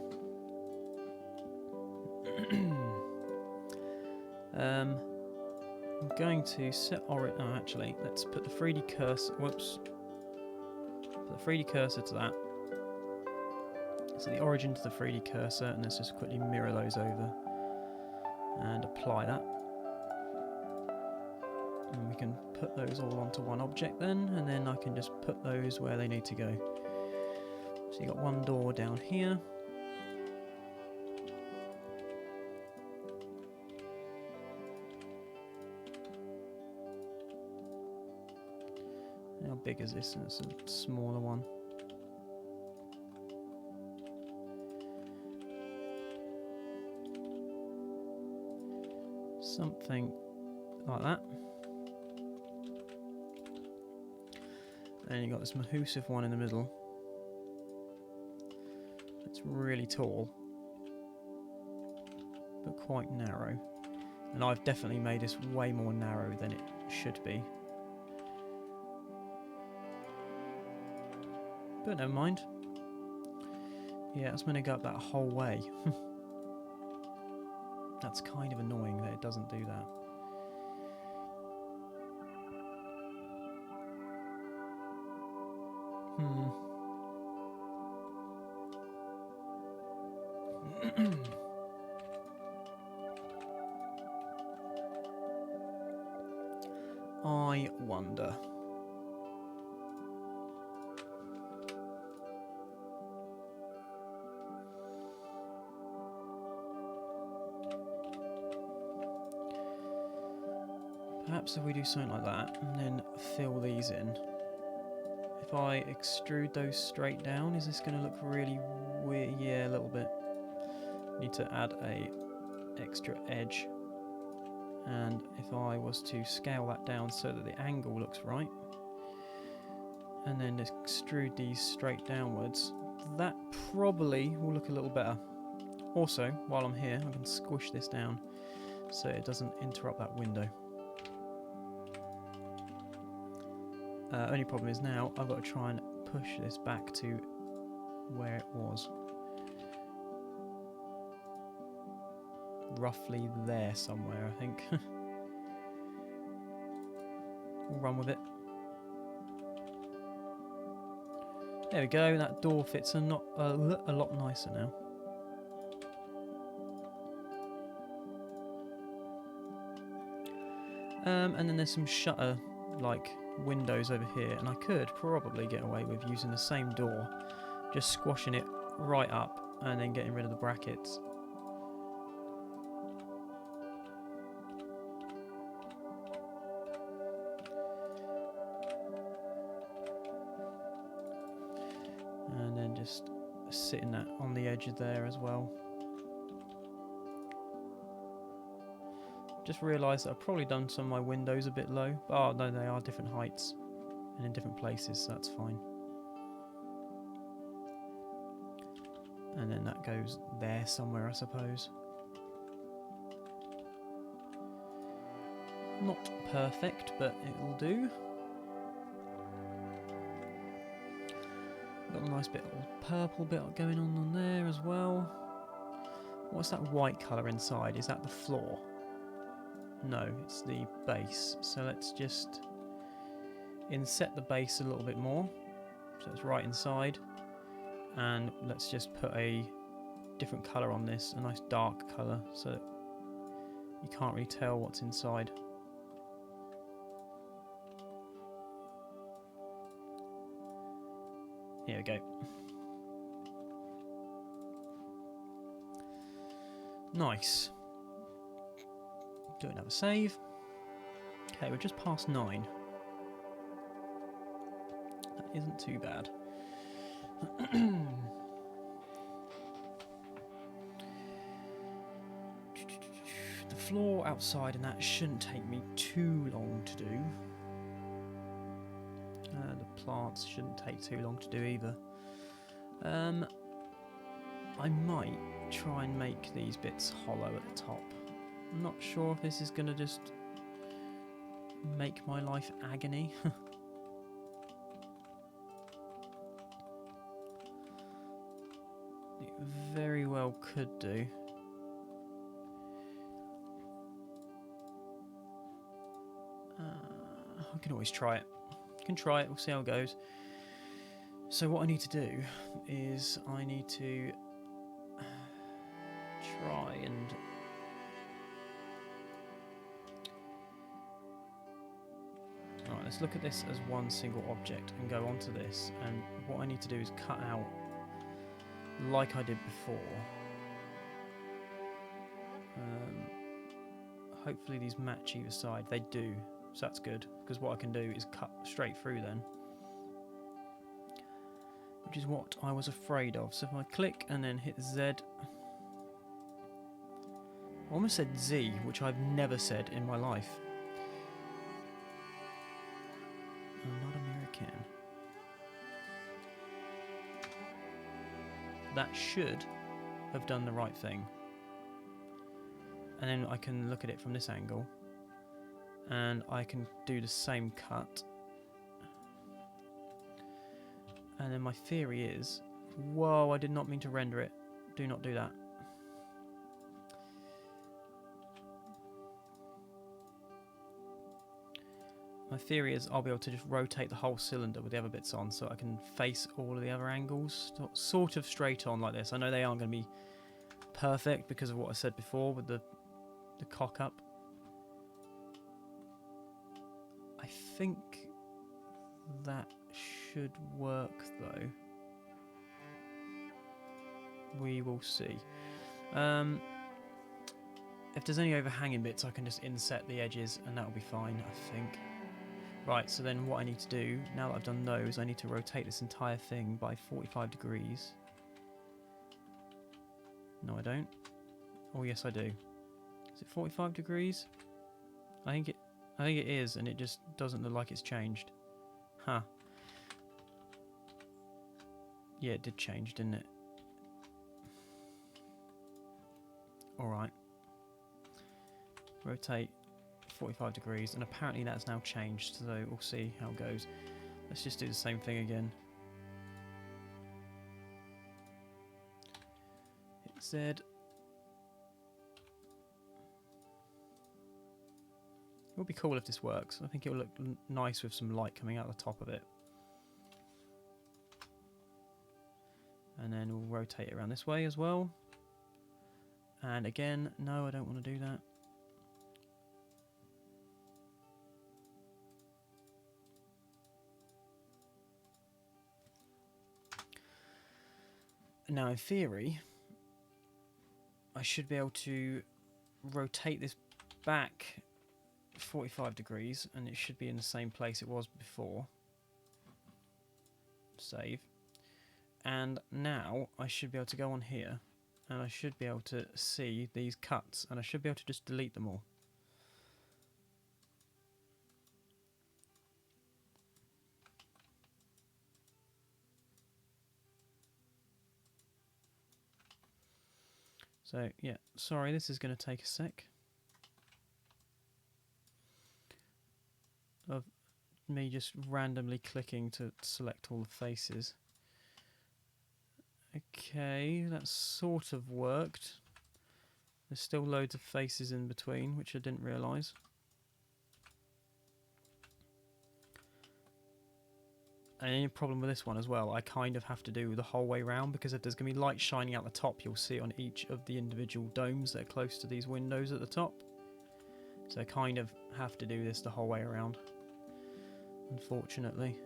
I'm going to set actually, let's put the 3D cursor. Whoops. Put the 3D cursor to that. So the origin to the 3D cursor, and let's just quickly mirror those over and apply that. And we can put those all onto one object then, and then I can just put those where they need to go. So you got one door down here. How big is this? It's a smaller one. Something like that. And you got this mahoosive one in the middle. It's really tall, but quite narrow. And I've definitely made this way more narrow than it should be. But never mind. Yeah, it's going to go up that whole way. That's kind of annoying that it doesn't do that. I wonder. Perhaps if we do something like that and then fill these in, if I extrude those straight down, is this going to look really weird? Yeah, a little bit. Need to add a extra edge. And if I was to scale that down so that the angle looks right, and then extrude these straight downwards, that probably will look a little better. Also, while I'm here, I can squish this down so it doesn't interrupt that window. Only problem is now I've got to try and push this back to where it was. Roughly there somewhere, I think. We'll run with it. There we go, that door fits a lot nicer now. And then there's some shutter like windows over here, and I could probably get away with using the same door, just squashing it right up and then getting rid of the brackets. And then just sitting that on the edge there as well. Just realised that I've probably done some of my windows a bit low. Oh no, they are different heights and in different places, so that's fine. And then that goes there somewhere, I suppose. Not perfect, but it will do. Got a nice bit of purple bit going on there as well. What's that white colour inside? Is that the floor? No, it's the base. So let's just inset the base a little bit more. So it's right inside. And let's just put a different colour on this, a nice dark colour, so that you can't really tell what's inside. Here we go. Nice. Do another save. Okay, we're just past 9. That isn't too bad. The floor outside and that shouldn't take me too long to do. The plants shouldn't take too long to do either. I might try and make these bits hollow at the top. I'm not sure if this is going to just make my life agony. It very well could do. I can always try it. Can try it, we'll see how it goes. So what I need to do is I need to try and alright, let's look at this as one single object and go onto this, and what I need to do is cut out like I did before. Hopefully these match either side. They do, so that's good, because what I can do is cut straight through then, which is what I was afraid of. So if I click and then hit Z, I almost said Z, which I've never said in my life. I'm not American. That should have done the right thing. And then I can look at it from this angle, and I can do the same cut. And then my theory is, whoa, I did not mean to render it. Do not do that. My theory is I'll be able to just rotate the whole cylinder with the other bits on, so I can face all of the other angles sort of straight on like this. I know they aren't going to be perfect because of what I said before with the cock up. I think that should work though. We will see. If there's any overhanging bits, I can just inset the edges and that'll be fine, I think. Right, so then what I need to do, now that I've done those, I need to rotate this entire thing by 45 degrees. No, I don't. Oh, yes, I do. Is it 45 degrees? I think it is, and it just doesn't look like it's changed. Huh. Yeah, it did change, didn't it? Alright. Rotate 45 degrees, and apparently that's now changed, so we'll see how it goes. Let's just do the same thing again. Hit Z. It would be cool if this works. I think it will look nice with some light coming out the top of it. And then we'll rotate it around this way as well. And again, no, I don't want to do that. Now, in theory, I should be able to rotate this back 45 degrees, and it should be in the same place it was before. Save. And now I should be able to go on here, and I should be able to see these cuts, and I should be able to just delete them all. So, yeah, sorry, this is going to take a sec of me just randomly clicking to select all the faces. Okay, that sort of worked. There's still loads of faces in between, which I didn't realise. And any problem with this one as well, I kind of have to do the whole way round, because if there's going to be light shining out the top, you'll see on each of the individual domes that are close to these windows at the top. So I kind of have to do this the whole way around, unfortunately.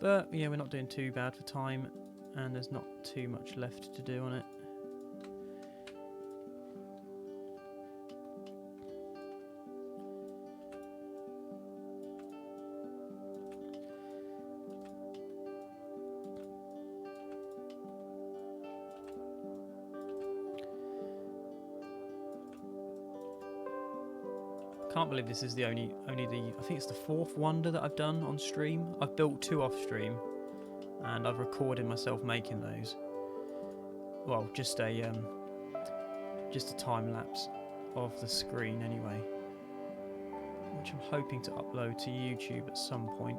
But yeah, we're not doing too bad for time, and there's not too much left to do on it. Can't believe this is the only I think it's the fourth wonder that I've done on stream. I've built 2 off stream, and I've recorded myself making those. Well, just a time lapse of the screen anyway, which I'm hoping to upload to YouTube at some point.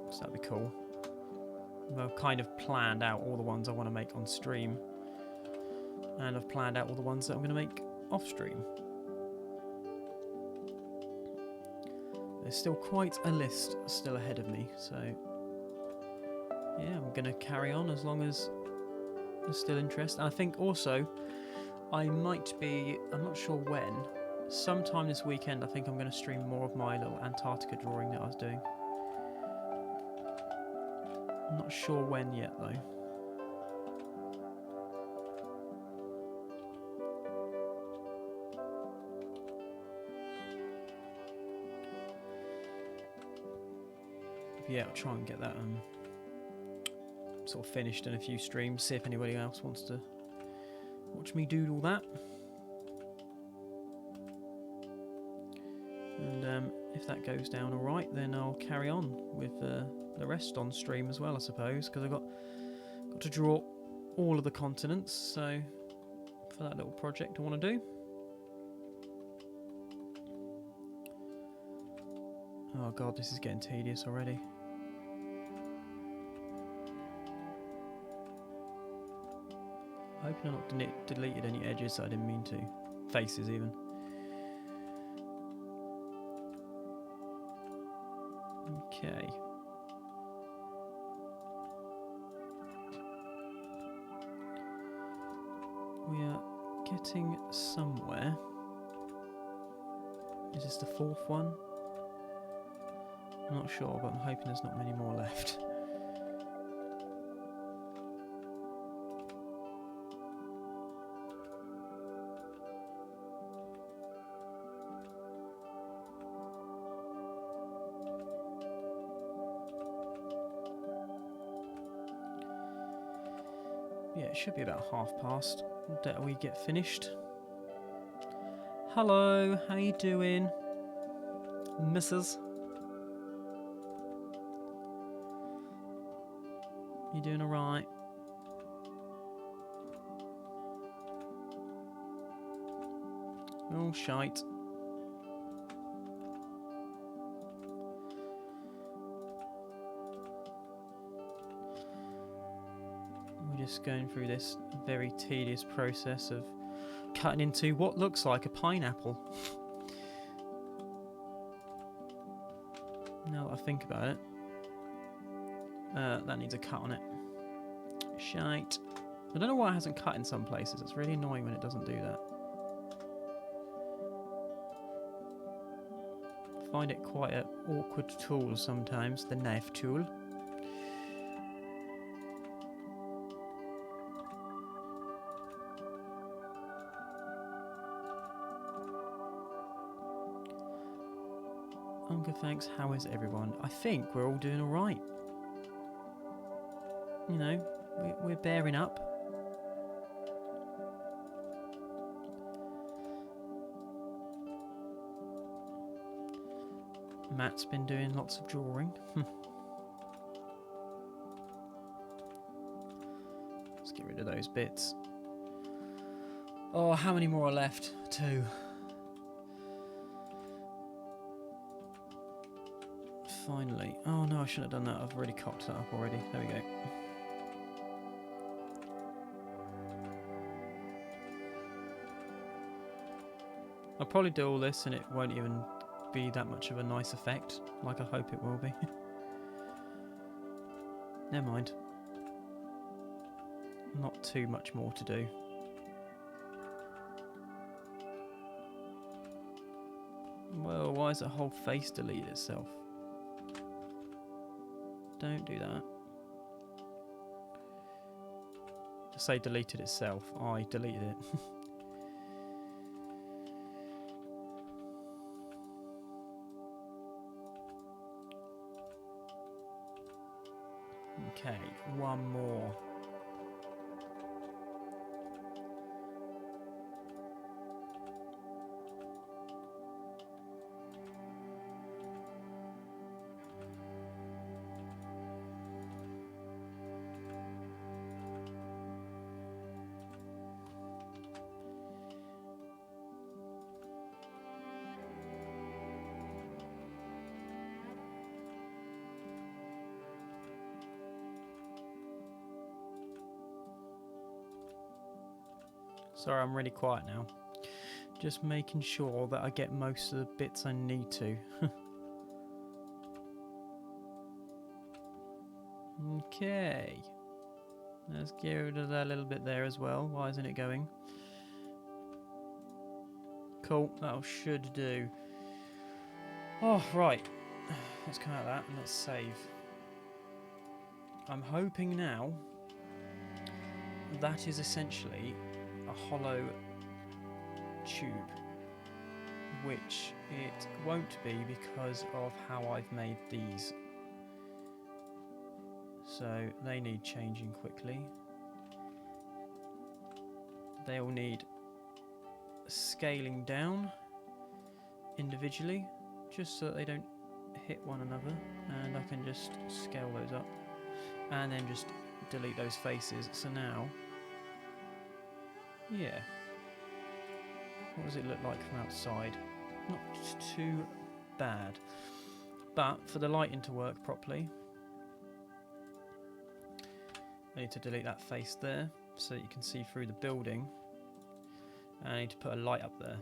So that'd be cool. I've kind of planned out all the ones I want to make on stream, and I've planned out all the ones that I'm going to make off stream. There's still quite a list still ahead of me, so yeah, I'm going to carry on as long as there's still interest. And I think also I might be, I'm not sure when, sometime this weekend I think I'm going to stream more of my little Antarctica drawing that I was doing. I'm not sure when yet though. Yeah, I'll try and get that sort of finished in a few streams, see if anybody else wants to watch me doodle that. And if that goes down alright, then I'll carry on with the rest on stream as well, I suppose, because I've got to draw all of the continents, so for that little project I want to do. Oh god, this is getting tedious already. I hope I've not deleted any edges that I didn't mean to. Faces even. Okay. We are getting somewhere. Is this the 4th one? I'm not sure, but I'm hoping there's not many more left. Yeah, it should be about past. That we get finished. Hello, how you doing, Mrs.? You doing alright? Oh, shite. We're just going through this very tedious process of cutting into what looks like a pineapple. Now that I think about it, that needs a cut on it. Shite. I don't know why it hasn't cut in some places. It's really annoying when it doesn't do that. I find it quite an awkward tool sometimes, the knife tool. I'm good, thanks. How is everyone? I think we're all doing alright. You know, we're bearing up. Matt's been doing lots of drawing. Let's get rid of those bits. Oh, how many more are left? 2. Finally. Oh no, I shouldn't have done that. I've already cocked that up already. There we go. I'll probably do all this and it won't even be that much of a nice effect, like I hope it will be. Never mind. Not too much more to do. Well, why has the whole face deleted itself? Don't do that. Just say deleted itself. I deleted it. Okay, one more. Sorry, I'm really quiet now. Just making sure that I get most of the bits I need to. Okay. Let's get rid of that little bit there as well. Why isn't it going? Cool, that should do. Oh, right. Let's come out of that and let's save. I'm hoping now that is essentially a hollow tube, which it won't be because of how I've made these. So they need changing quickly. They all need scaling down individually, just so that they don't hit one another, and I can just scale those up and then just delete those faces. So now, yeah, what does it look like from outside? Not too bad, but for the lighting to work properly, I need to delete that face there so that you can see through the building, and I need to put a light up there.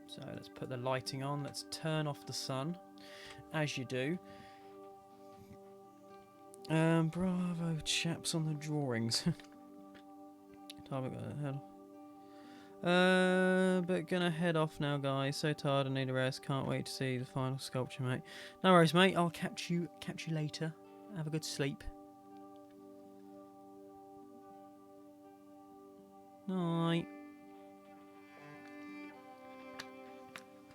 So let's put the lighting on. Let's turn off the sun, as you do. Bravo, chaps on the drawings. But gonna head off now, guys. So tired, I need a rest. Can't wait to see the final sculpture, mate. No worries, mate. I'll catch you later. Have a good sleep. Night.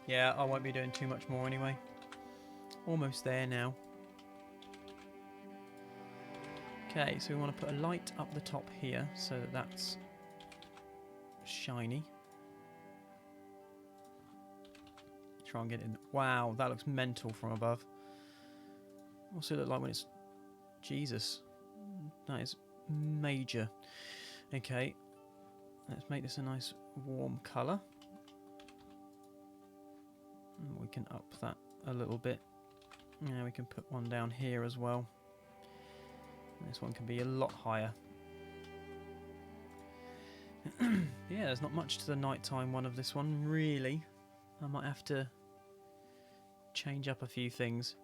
Yeah, I won't be doing too much more anyway. Almost there now. Okay, so we want to put a light up the top here so that that's shiny. Try and get in. Wow, that looks mental from above. What's it look like when it's... Jesus. That is major. Okay, let's make this a nice warm colour. And we can up that a little bit. Yeah, we can put one down here as well. This one can be a lot higher. Yeah, there's not much to the nighttime one of this one, really. I might have to change up a few things.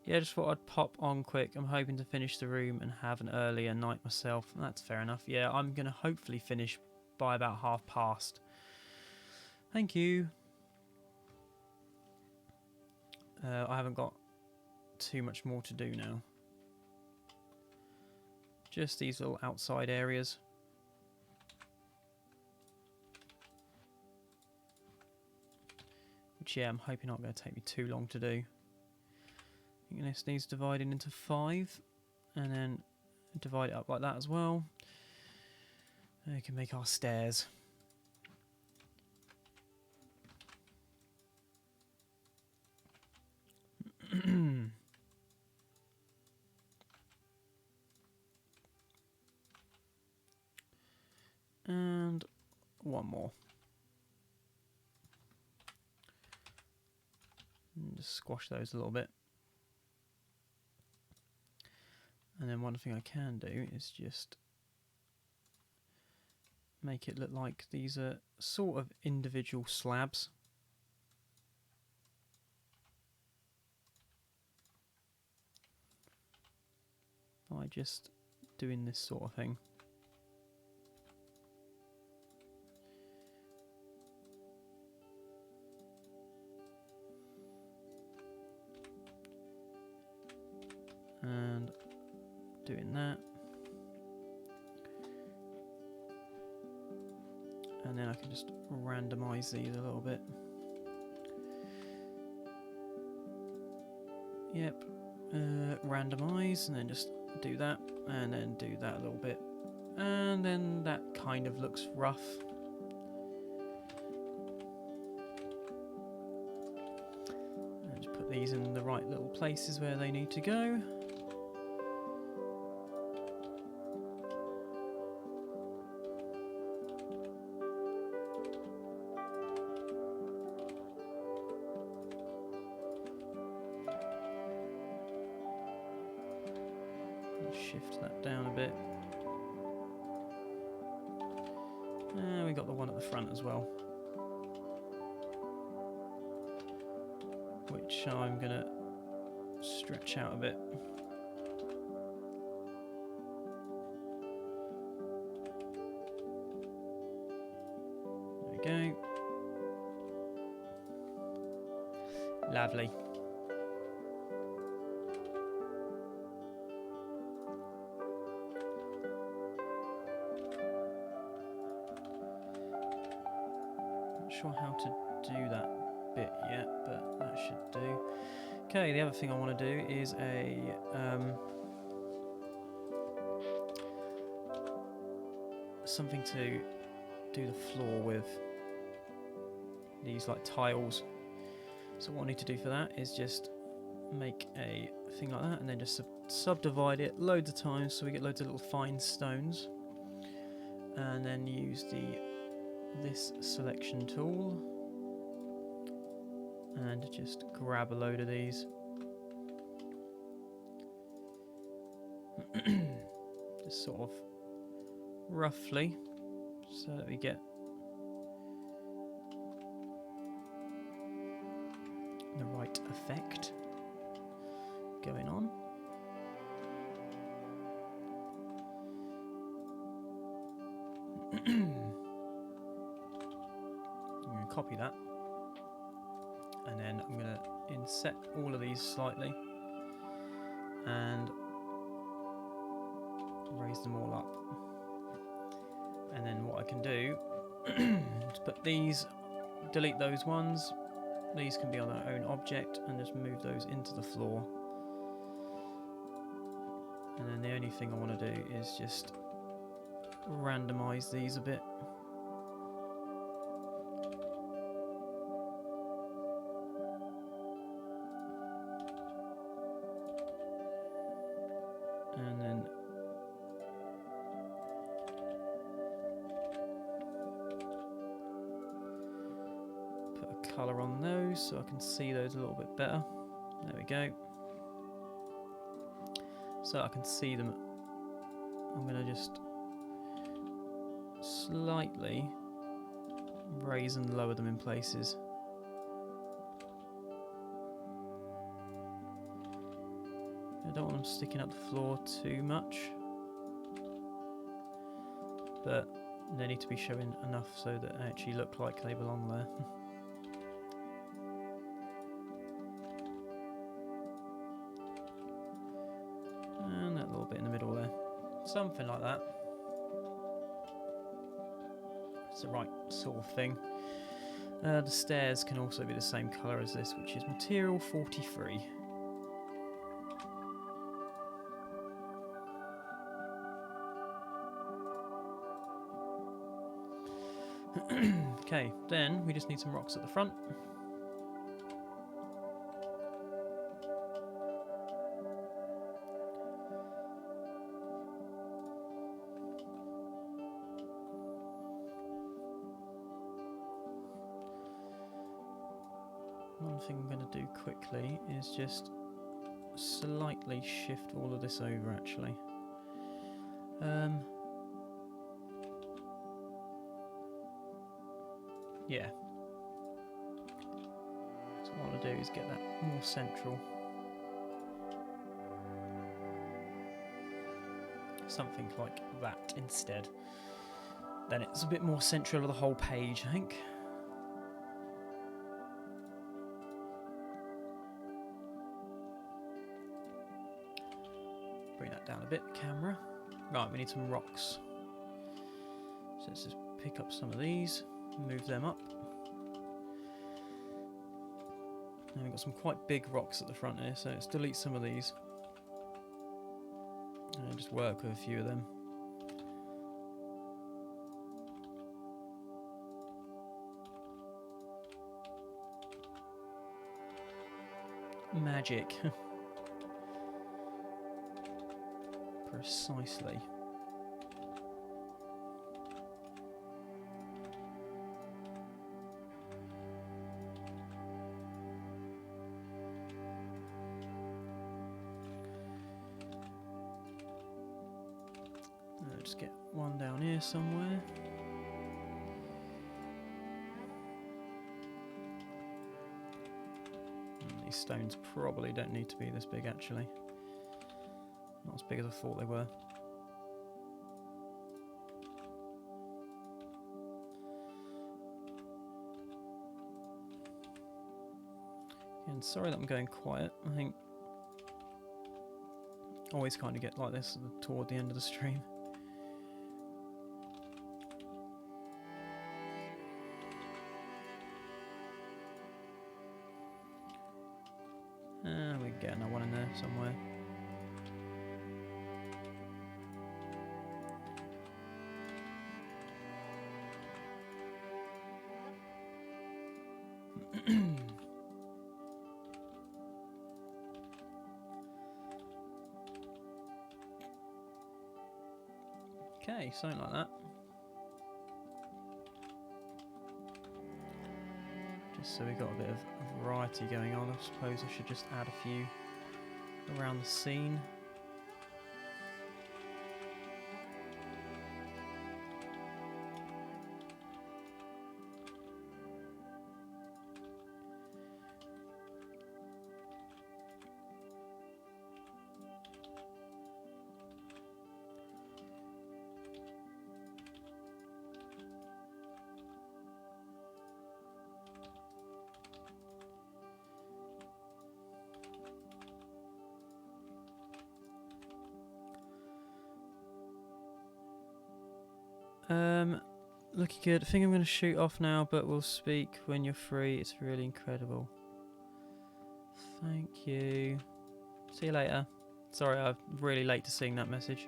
Yeah, just thought I'd pop on quick. I'm hoping to finish the room and have an earlier night myself. That's fair enough. Yeah, I'm going to hopefully finish by about past. Thank you. I haven't got too much more to do now. Just these little outside areas. Which, yeah, I'm hoping not going to take me too long to do. I think this needs dividing into 5. And then divide it up like that as well. And we can make our stairs. And one more. And just squash those a little bit. And then one thing I can do is just make it look like these are sort of individual slabs. By just doing this sort of thing. And doing that. And then I can just randomize these a little bit. Yep. Randomize, and then just do that, and then do that a little bit. And then that kind of looks rough. And just put these in the right little places where they need to go. Shift that down a bit. And we got the one at the front as well, which I'm gonna stretch out a bit. There we go. Lovely. Sure how to do that bit yet, but that should do. Okay, the other thing I want to do is a something to do the floor with, these like tiles. So what I need to do for that is just make a thing like that and then just subdivide it loads of times so we get loads of little fine stones, and then use this selection tool and just grab a load of these. Just sort of roughly so that we get the right effect going on. Copy that, and then I'm going to inset all of these slightly and raise them all up. And then what I can do is put these, delete those ones, these can be on their own object, and just move those into the floor. And then the only thing I want to do is just randomise these a bit. And then put a colour on those so I can see those a little bit better. There we go. So I can see them. I'm going to just slightly raise and lower them in places. I don't want them sticking up the floor too much, but they need to be showing enough so that they actually look like they belong there. And that little bit in the middle there. Something like that. It's the right sort of thing. The stairs can also be the same colour as this, which is material 43. Okay, then we just need some rocks at the front. One thing I'm going to do quickly is just slightly shift all of this over, actually. Yeah. So what I want to do is get that more central. Something like that instead. Then it's a bit more central of the whole page, I think. Bring that down a bit, camera. Right, we need some rocks. So let's just pick up some of these, move them up. And we've got some quite big rocks at the front here, so let's delete some of these. And just work with a few of them. Magic. Precisely. Just get one down here somewhere. These stones probably don't need to be this big, actually. Not as big as I thought they were. And sorry that I'm going quiet. I think I always kind of get like this toward the end of the stream. We can get another one in there somewhere. Okay, something like that. Just so we've got a bit of variety going on, I suppose I should just add a few around the scene. Looking good. I think I'm going to shoot off now, but we'll speak when you're free. It's really incredible. Thank you. See you later. Sorry, I'm really late to seeing that message.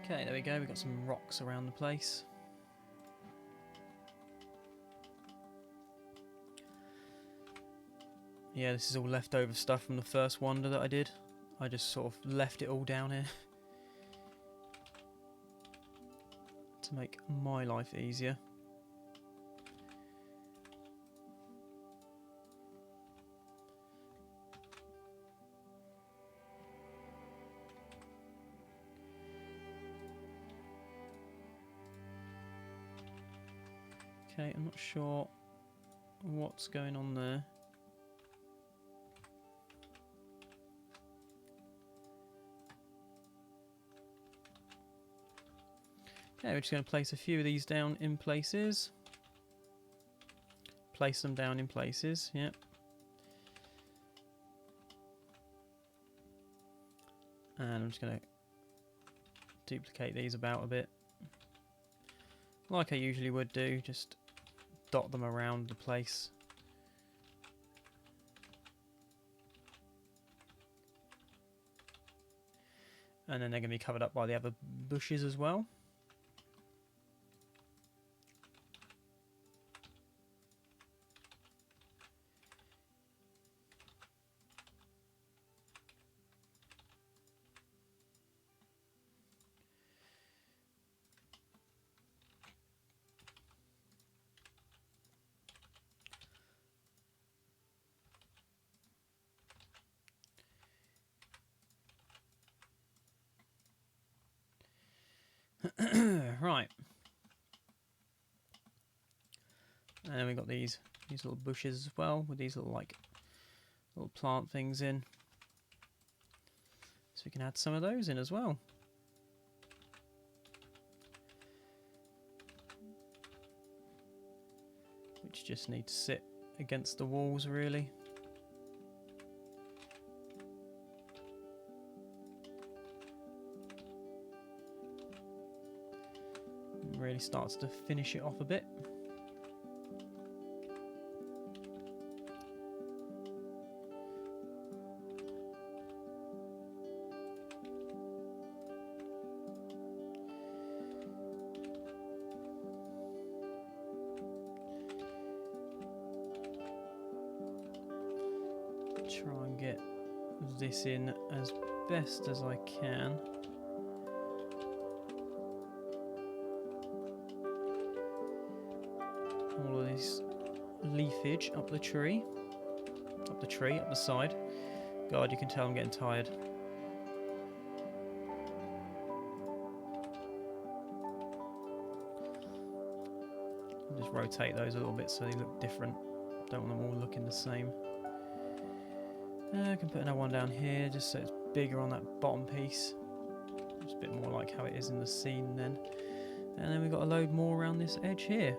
Okay, there we go. We've got some rocks around the place. Yeah, this is all leftover stuff from the first wander that I did. I just sort of left it all down here to make my life easier. Okay, I'm not sure what's going on there. Okay, we're just going to place a few of these down in places. Place them down in places, yep. And I'm just going to duplicate these about a bit. Like I usually would do, just dot them around the place. And then they're going to be covered up by the other bushes as well. Right. And we've got these little bushes as well, with these little plant things in. So we can add some of those in as well. Which just need to sit against the walls really. Really starts to finish it off a bit. Try and get this in as best as I can. All of this leafage up the tree, up the side. God, you can tell I'm getting tired. I'll just rotate those a little bit so they look different. Don't want them all looking the same. I can put another one down here just so it's bigger on that bottom piece. Just a bit more like how it is in the scene then. And then we've got a load more around this edge here.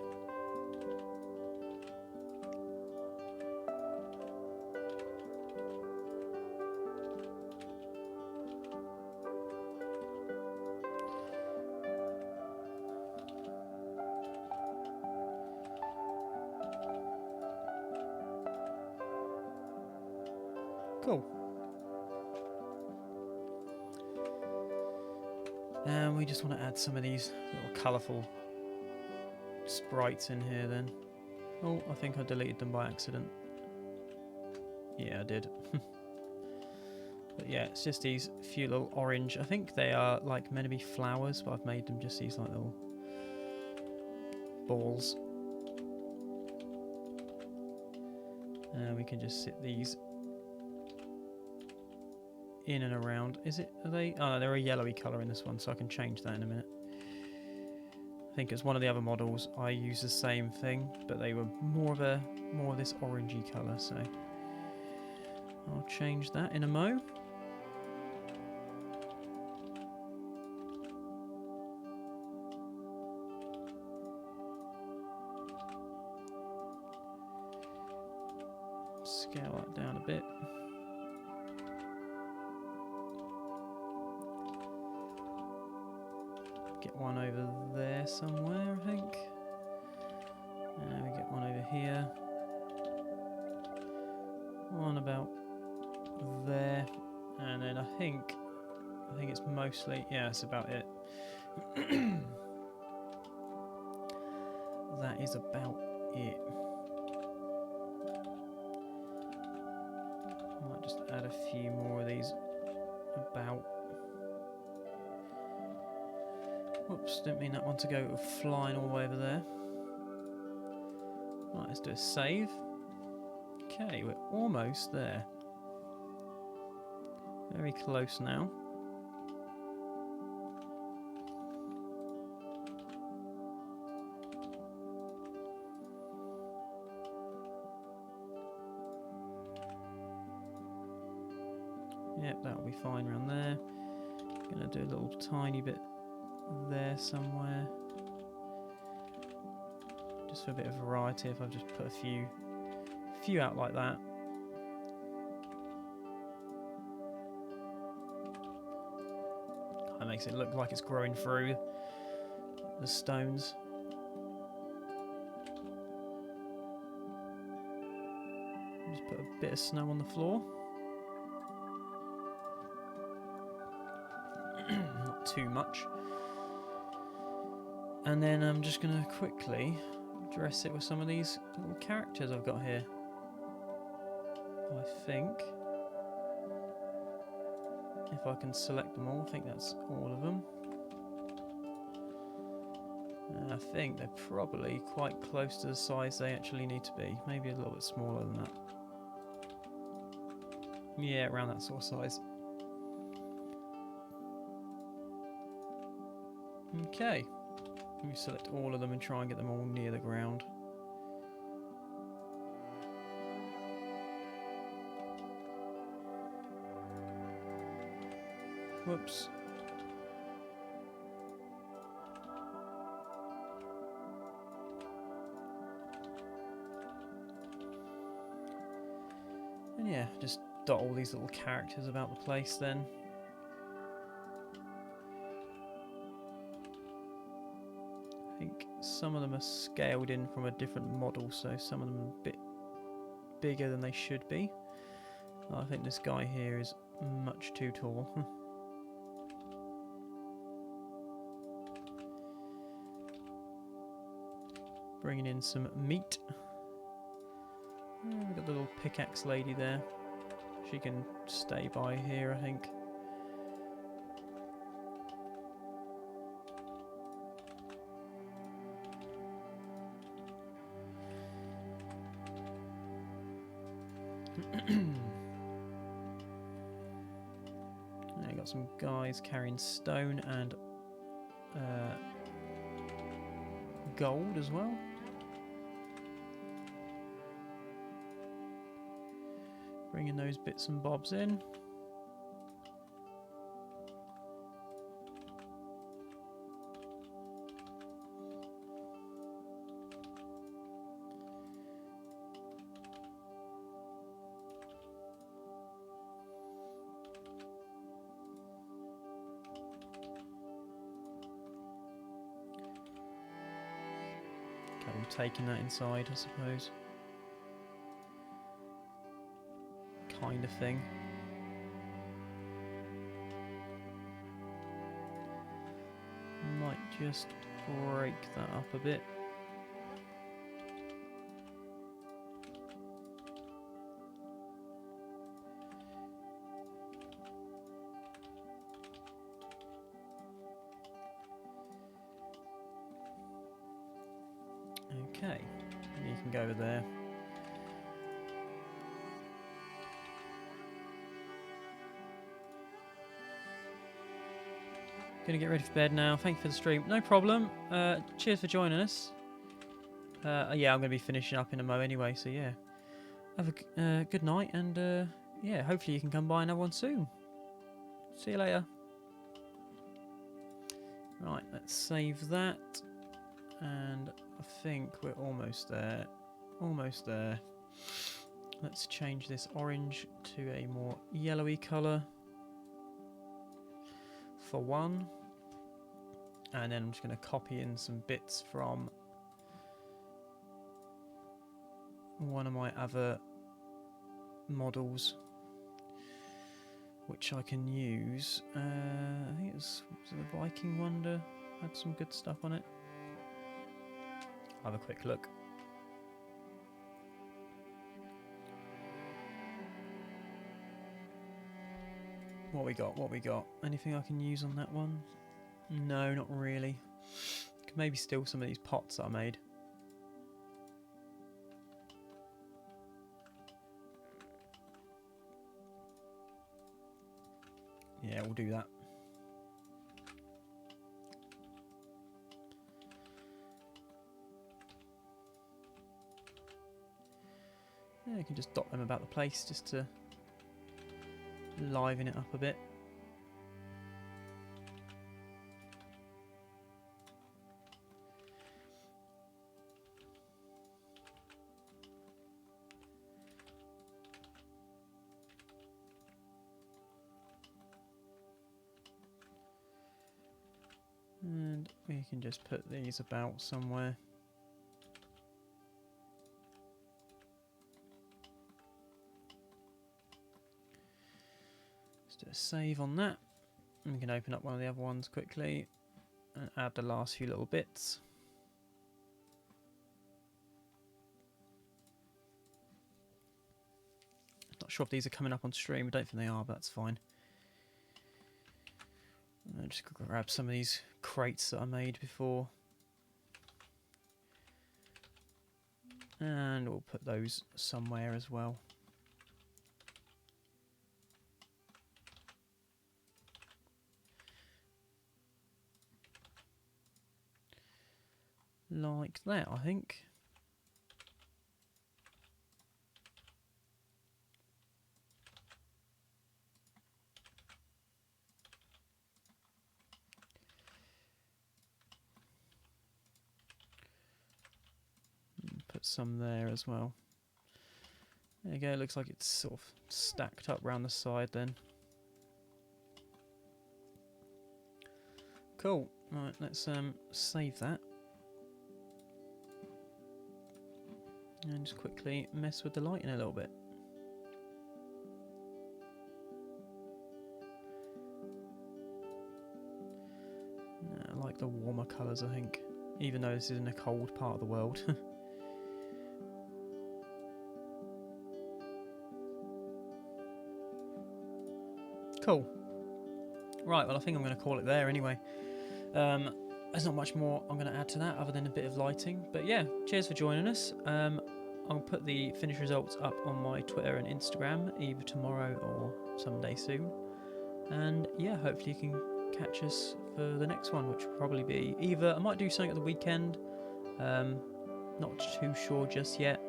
Cool. And we just want to add some of these little colourful sprites in here then. Oh, I think I deleted them by accident. Yeah, I did. But yeah, it's just these few little orange. I think they are like meant to be flowers, but I've made them just these like little balls. And we can just sit these in and around. Are they? Oh, they're a yellowy colour in this one, so I can change that in a minute. I think it's one of the other models I use the same thing, but they were more of this orangey colour, so I'll change that in a mo. Scale that down a bit. get one over there somewhere, I think. And we get one over here. One about there. And then I think it's mostly, yeah, that's about it. That is about it. Might just add a few more of these about. Whoops, didn't mean that one to go flying all the way over there. Right, let's do a save. Okay, we're almost there. Very close now. Yep, that'll be fine around there. Gonna do a little tiny bit there somewhere. Just for a bit of variety, if I've just put a few out like that. That makes it look like it's growing through the stones. Just put a bit of snow on the floor. Not too much. And then I'm just going to quickly dress it with some of these little characters I've got here. I think. If I can select them all, I think that's all of them. And I think they're probably quite close to the size they actually need to be. Maybe a little bit smaller than that. Yeah, around that sort of size. Okay. Let me select all of them and try and get them all near the ground. Whoops. And yeah, just dot all these little characters about the place then. I think some of them are scaled in from a different model, so some of them are a bit bigger than they should be. I think this guy here is much too tall. Bringing in some meat. We've got the little pickaxe lady there. She can stay by here, I think. Now you got some guys carrying stone and gold as well. Bringing those bits and bobs in. I'm taking that inside, I suppose. Kind of thing. Might just break that up a bit. Okay, you can go over there. Gonna get ready for bed now. Thank you for the stream. No problem. Cheers for joining us. Yeah, I'm gonna be finishing up in a mo anyway. So yeah, have a good night, and yeah, hopefully you can come by another one soon. See you later. Right, let's save that, and I think we're almost there. Almost there. Let's change this orange to a more yellowy colour. For one, And then I'm just going to copy in some bits from one of my other models, which I can use. I think was it the Viking Wonder? Had some good stuff on it. I'll have a quick look. What we got? What we got? Anything I can use on that one? No, not really. Could maybe steal some of these pots that I made. Yeah, we'll do that. Yeah, you can just dot them about the place just to liven it up a bit. And we can just put these about somewhere. Let's do a save on that. And we can open up one of the other ones quickly and add the last few little bits. Not sure if these are coming up on stream. I don't think they are, but that's fine. I'll just grab some of these crates that I made before. And we'll put those somewhere as well. Like that, I think. Put some there as well. There you go, it looks like it's sort of stacked up round the side then. Cool. Right, let's save that. And just quickly mess with the lighting a little bit. I like the warmer colours, I think, even though this is in a cold part of the world. Cool. Right, well I think I'm going to call it there anyway. There's not much more I'm going to add to that other than a bit of lighting. But yeah, cheers for joining us. I'll put the finished results up on my Twitter and Instagram either tomorrow or someday soon. And yeah, hopefully you can catch us for the next one, which will probably be either I might do something at the weekend. Not too sure just yet.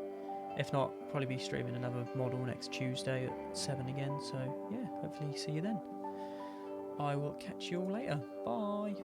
If not, probably be streaming another model next Tuesday at 7 again. So yeah, hopefully see you then. I will catch you all later. Bye.